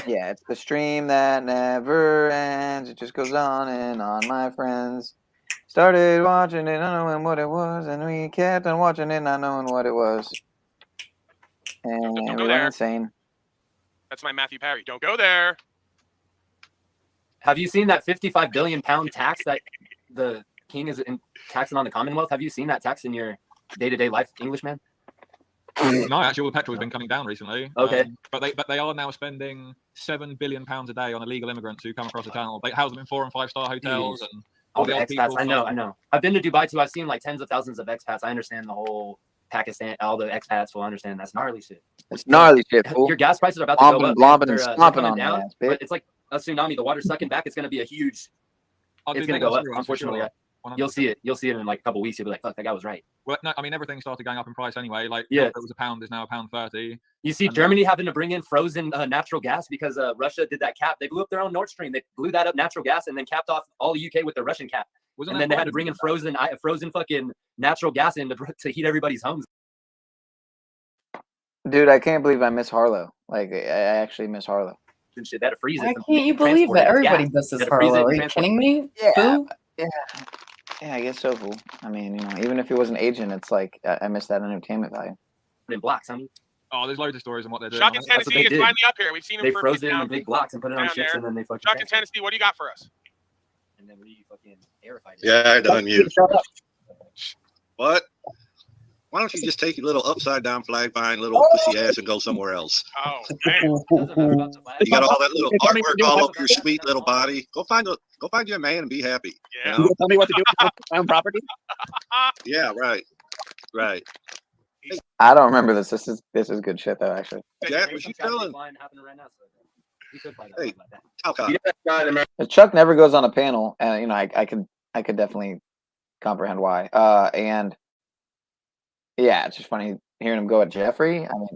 Yeah, it's the stream that never ends. It just goes on and on, my friends. Started watching it, not knowing what it was, and we kept on watching it, not knowing what it was. And we go went there. insane. That's my Matthew Perry. Don't go there. Have you seen that 55 billion pound tax that the king is taxing on the Commonwealth? Have you seen that tax in your day-to-day life, Englishman? No, actually, all the petrol has been coming down recently. Okay. But they are now spending £7 billion a day on illegal immigrants who come across the channel. They house them in 4- and 5-star hotels and all the old expats. people. I know. I've been to Dubai too. I've seen like tens of thousands of expats. I understand the whole Pakistan. All the expats will understand that's gnarly shit. It's gnarly shit, fool. Your gas prices are about to go up. Blomping They're, and they're stomping coming on down, that ass, bitch. but it's like a tsunami. The water's sucking back. It's going to be a huge. I do It's going think to go that's up. true, that's for Unfortunately, sure. you'll see it. You'll see it in like a couple weeks. You'll be like, "Fuck, that guy was right." Well, no, I mean everything started going up in price anyway. Like Yeah. it was £1 is now £1.30. You see Germany having to bring in frozen natural gas because Russia did that cap. They blew up their own Nord Stream. They blew that up natural gas and then capped off all the UK with the Russian cap. And then they had to bring in frozen fucking natural gas in to heat everybody's homes. Dude, I can't believe I miss Harlow. Like, I actually miss Harlow. And shit, they had to freeze it. Why can't you believe that? Everybody misses Harlow. Are you kidding me? Yeah. Who? Yeah, I guess so, fool. I mean, even if he was an agent, it's like I miss that entertainment value. In black, son. Oh, there's loads of stories on what they're doing. Chuck in That's what Tennessee is they did. finally up here. We've seen him They for a froze bit it in now. big blocks and put it on Down ships, there. and then they fucking. Chuck in Tennessee, what do you got for us? And then we fucking airified it. Yeah, I done you. What? Why don't you just take your little upside down flag behind little pussy ass and go somewhere else? Oh, man. You got all that little artwork all over your sweet little body. Go find you a man and be happy. Yeah. You know? Tell me what to do with my own property. Yeah, right. Right. I don't remember this. This is good shit though, actually. Jack, was you telling? Hey, Chuck never goes on a panel, and you know I could definitely comprehend why. And yeah, it's just funny hearing him go at Jeffrey. I mean,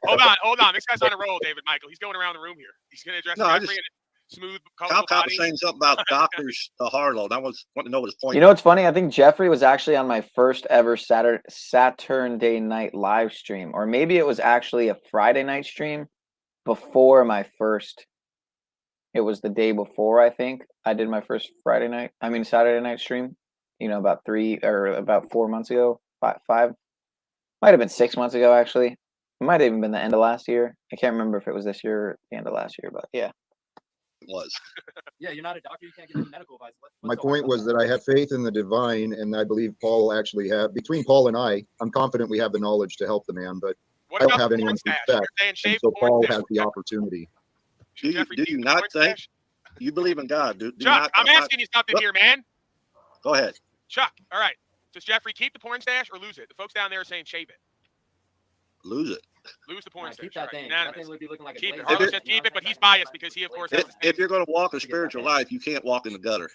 hold on. This guy's on a roll, David Michael. He's going around the room here. He's going to address Jeffrey and smooth, colorful Cal body. was saying something about doctors Harlow. And I was wanting to know what his point. you know what's funny? I think Jeffrey was actually on my first ever Saturday night live stream, or maybe it was actually a Friday night stream before my first. It was the day before, I think I did my first Saturday night stream. You know, about 4 months ago, five, might have been 6 months ago actually. It might have even been the end of last year. I can't remember if it was this year or the end of last year, but yeah. It was. Yeah, you're not a doctor. You can't get any medical advice. My point was that I have faith in the divine, and I believe Paul actually have. Between Paul and I'm confident we have the knowledge to help the man, but I don't have anyone's respect, and so Paul has the opportunity. Do you not think you believe in God? Do Chuck, I'm asking you something here, man. Go ahead. Chuck, all right. Does Jeffrey keep the porn stash or lose it? The folks down there are saying shave it. Lose it. Lose the porn stash. Keep that right. thing. Unanimous. That thing would be looking like Keep a it. blazer. Harlow says keep it, but he's biased because he, of course, has If you're going to walk a spiritual life, you can't walk in the gutter.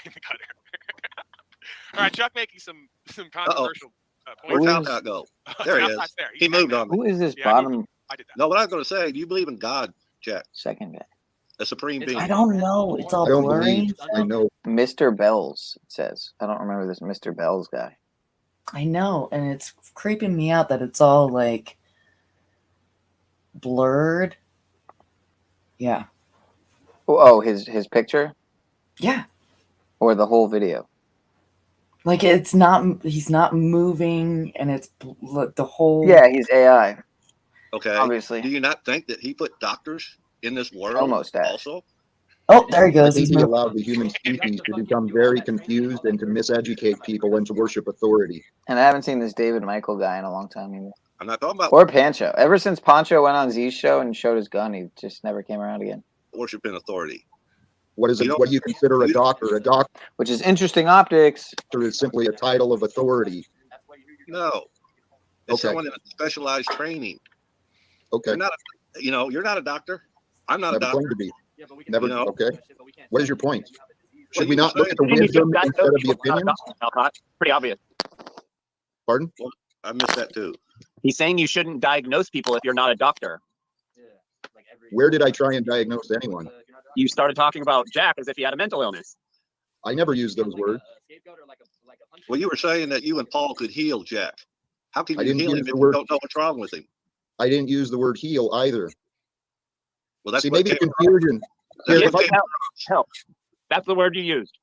in the gutter. All right, Chuck making some controversial Where'd points. Talcott go? There he is. There. He moved on me. Who is this Yeah, bottom I did that. No, what I was going to say, do you believe in God, Jack? second guy? A supreme being. I don't know. It's all I don't blurry. believe. I know. Mr. Bells, it says. I don't remember this Mr. Bells guy. I know, and it's creeping me out that it's all like blurred. Yeah. Oh, his picture? Yeah. Or the whole video? Like he's not moving, and it's the whole. Yeah, he's AI. Okay. Obviously. Do you not think that he put doctors in this world Almost that. also? Oh, there he goes. I think He's he moving. allowed the human species to become very confused and to miseducate people and to worship authority. And I haven't seen this David Michael guy in a long time either. I'm not talking about Or Pancho. Ever since Pancho went on Z's show and showed his gun, he just never came around again. worshiping authority. What is it? What do you consider a doctor? A doctor, which is interesting optics, is simply a title of authority. No, it's someone in a specialized training. Okay. You're not you're not a doctor. I'm not Never a doctor. claimed to be. Never. You know? Okay. What is your point? Should Well, we you not were look at the saying- wisdom instead of the opinions? Pretty obvious. Pardon? Well, I missed that too. He's saying you shouldn't diagnose people if you're not a doctor. Where did I try and diagnose anyone? You started talking about Jack as if he had a mental illness. I never used those words. Well, you were saying that you and Paul could heal Jack. How can I you didn't heal use him the if you word- don't know what's wrong with him? I didn't use the word heal either. Well, that's See, what maybe the came confusion. That's Here, what came Help. That's the word you used.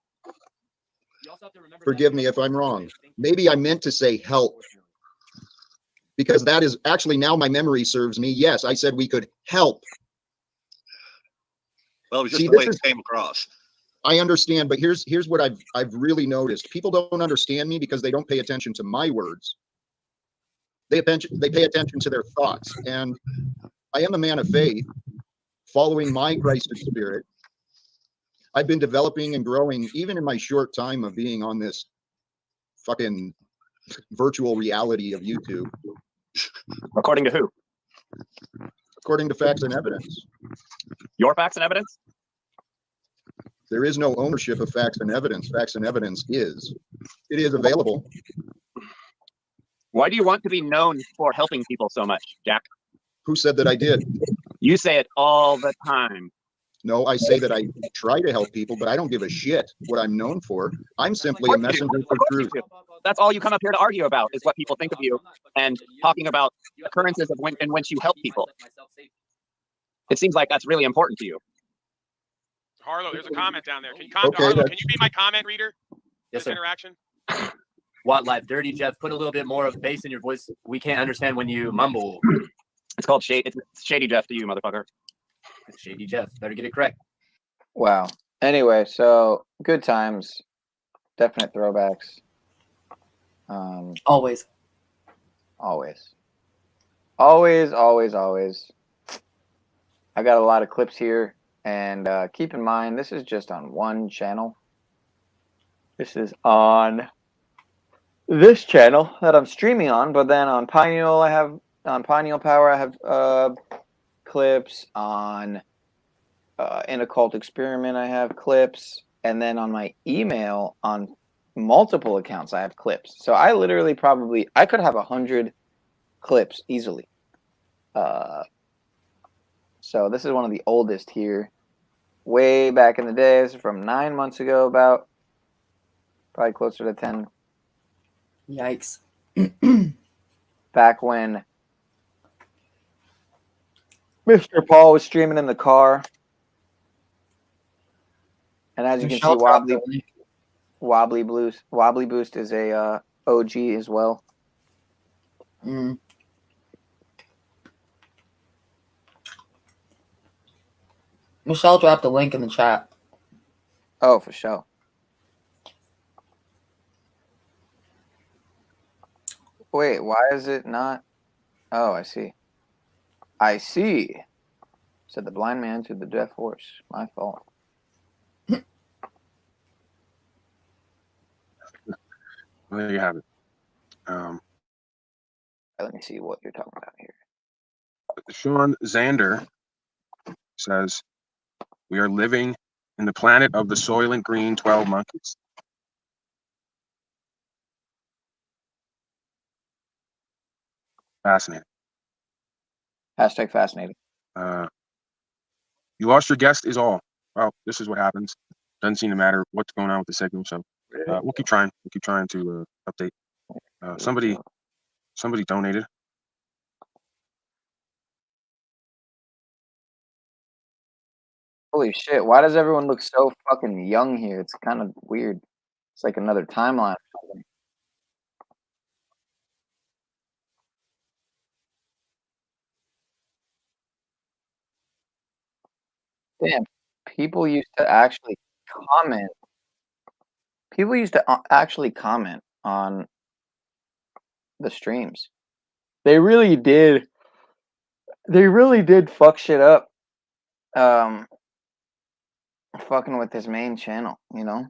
forgive me if I'm wrong. Maybe I meant to say help. Because that is actually, now my memory serves me. Yes, I said we could help. Well, it was just See, the way this it is- came across. I understand, but here's what I've really noticed. People don't understand me because they don't pay attention to my words. They pay attention to their thoughts. And I am a man of faith, following my Christed spirit. I've been developing and growing even in my short time of being on this fucking virtual reality of YouTube. According to who? According to facts and evidence. Your facts and evidence? There is no ownership of facts and evidence. Facts and evidence it is available. Why do you want to be known for helping people so much, Jack? Who said that I did? You say it all the time. No, I say that I try to help people, but I don't give a shit what I'm known for. I'm simply a messenger for truth. That's all you come up here to argue about is what people think of you and talking about occurrences of in which you help people. It seems like that's really important to you. Harlow, there's a comment down there. Can you Okay, Harlow, that's- can you be my comment reader? Yes, This sir. interaction. Watt Life. Dirty Jeff, put a little bit more of bass in your voice. We can't understand when you mumble. It's called Shady. It's Shady Jeff to you, motherfucker. Shady Jeff. Better get it correct. Wow. Anyway, so good times, definite throwbacks. Always. I got a lot of clips here, and keep in mind, this is just on one channel. This is on this channel that I'm streaming on, but then on Pineal, on Pineal Power, I have clips. On In Occult Experiment, I have clips, and then on my email, on multiple accounts, I have clips. So I literally I could have 100 clips easily. So this is one of the oldest here, way back in the days, from 9 months ago, about probably closer to 10. Yikes. Back when Mr. Paul was streaming in the car. And as you can see, Wobbly Boost is a OG as well. Mm. Michelle dropped a link in the chat. Oh, for sure. Wait, why is it not? Oh, I see. Said the blind man to the deaf horse. My fault. Well, there you have it. Let me see what you're talking about here. Sean Zander says, we are living in the planet of the Soylent Green 12 monkeys. Fascinating. Hashtag fascinating. You lost your guest is all. Well, this is what happens. Doesn't seem to matter what's going on with the signal. So we'll keep trying. We'll keep trying to update. Somebody donated. Holy shit, why does everyone look so fucking young here? It's kind of weird. It's like another timeline. Damn, people used to actually comment. People used to actually comment on the streams. They really did. They really did fuck shit up. Fucking with his main channel, you know?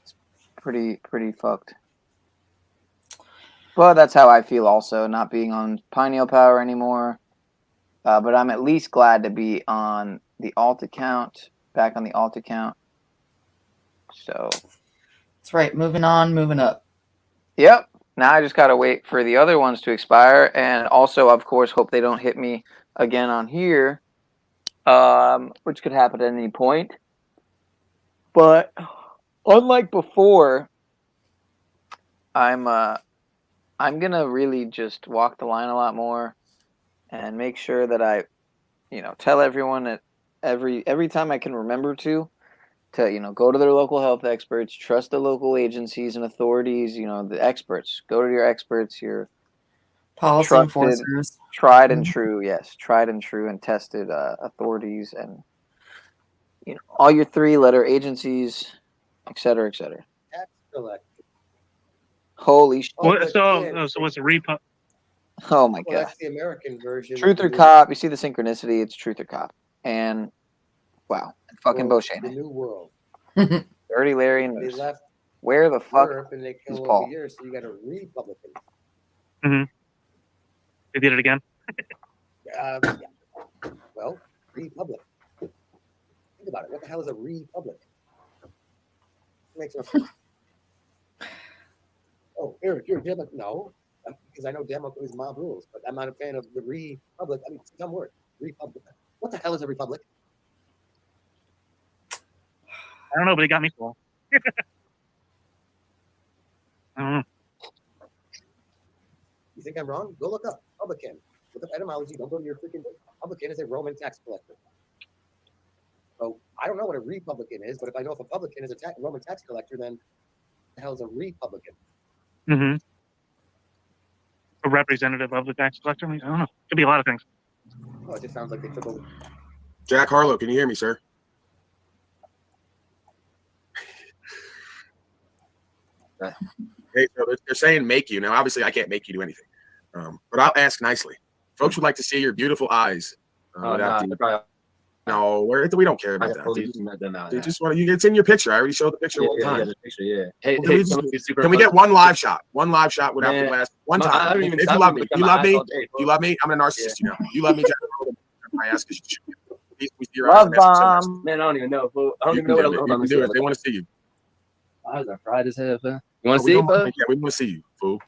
It's pretty fucked. But that's how I feel also, not being on Pineal Power anymore. But I'm at least glad to be on the alt account, back on the alt account. So that's right. Moving on, moving up. Yep. Now I just gotta wait for the other ones to expire, and also, of course, hope they don't hit me again on here, which could happen at any point. But unlike before, I'm gonna really just walk the line a lot more, and make sure that I, tell everyone that every time I can remember to go to their local health experts, trust the local agencies and authorities, the experts. Go to your experts, your policy trusted, enforcers. tried and true, yes, tried and true and tested authorities, and all your 3-letter agencies, et cetera, et cetera. Tax collector. Holy shit. So what's a repo? Oh my Well, god. that's the American version. Truth or cop. You see the synchronicity, it's truth or cop. And wow, fucking The Beauchene. new world. Dirty Larry and They Moose. left Where the fuck Europe and they is came Paul? over here, so you got a Republican. Mm-hmm. They did it again. Yeah. Well, Republic. Think about it. What the hell is a Republic? It makes no sense. Oh, Eric, you're a Democrat. No, because I know Democrat is mob rules, but I'm not a fan of the Republic. I mean, it's a dumb word. Republic. What the hell is a Republic? I don't know, but it got me full. I don't know. You think I'm wrong? Go look up Republican. Look up etymology. Don't go to your freaking Republican is a Roman tax collector. So I don't know what a Republican is, but if I know if a publican is a Roman tax collector, then the hell is a Republican? Mm-hmm. A representative of the tax collector? I don't know. Could be a lot of things. Oh, it just sounds like they took over. Jack Harlow, can you hear me, sir? Hey, so they're saying make you. Now, obviously, I can't make you do anything, but I'll ask nicely. Folks would like to see your beautiful eyes. No, we don't care about that. They just want to. It's in your picture. I already showed the picture one time. The picture, yeah. Hey, Can we get one live shot? One live shot would have to last one time. I don't even If you love me, you love me. You love me. I'm a narcissist. You know. You love me, Jack. I ask because you should. Love bomb. Man, I don't even know. Fool. I don't even know what I'm doing. Do it. They want to see you. Eyes are fried as hell, man. You want to see it, bud? Yeah, we want to see you, fool.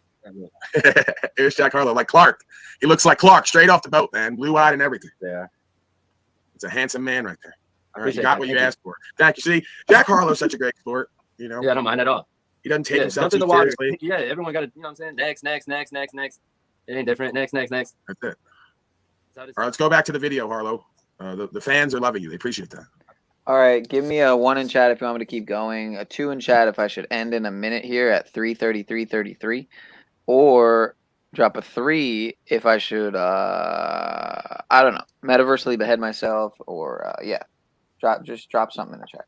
Here's Jack Harlow, like Clark. He looks like Clark, straight off the boat, man. Blue-eyed and everything. Yeah. It's a handsome man right there. All right, you got what you asked for. Thank you. See, Jack Harlow's such a great sport. You know. Yeah, I don't mind at all. He doesn't take himself too too seriously. seriously. Yeah, everyone got to, you know what I'm saying? Next. It ain't different. Next. That's it. All right, let's go back to the video, Harlow. The fans are loving you. They appreciate that. All right, give me a 1 in chat if you want me to keep going. A 2 in chat if I should end in a minute here at 3:33:33, or drop a 3 if I should. I don't know, metaversely behead myself, or yeah, drop something in the chat.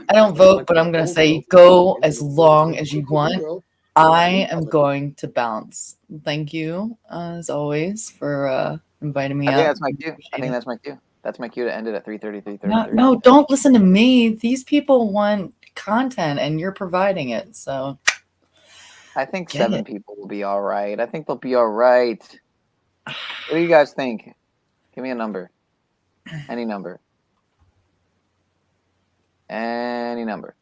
I don't vote, but I'm gonna say go as long as you want. I am going to bounce. Thank you, as always, for inviting me I think up. that's my cue. I think that's my cue. That's my cue to end it at 3:33:33. No, don't listen to me. These people want content, and you're providing it. So I think 7 people will be all right. I think they'll be all right. What do you guys think? Give me a number. Any number. Any number.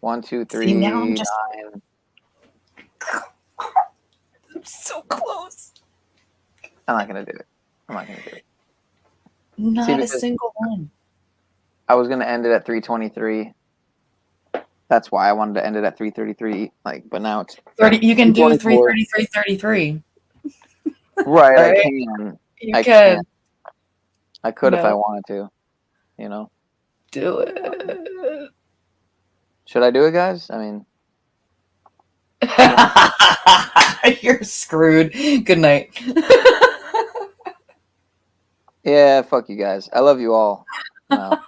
1, 2, 3, See, now I'm 9. just... I'm so close. I'm not gonna do it. Not See, a because single one. I was gonna end it at 3:23. That's why I wanted to end it at 3:33. But now it's 30. You can do 3:24. 3:33:33. Right, Right? I can. You can. I could if I No. wanted to. You know. Do it. Should I do it, guys? I mean, you're screwed. Good night. yeah, fuck you guys. I love you all. No.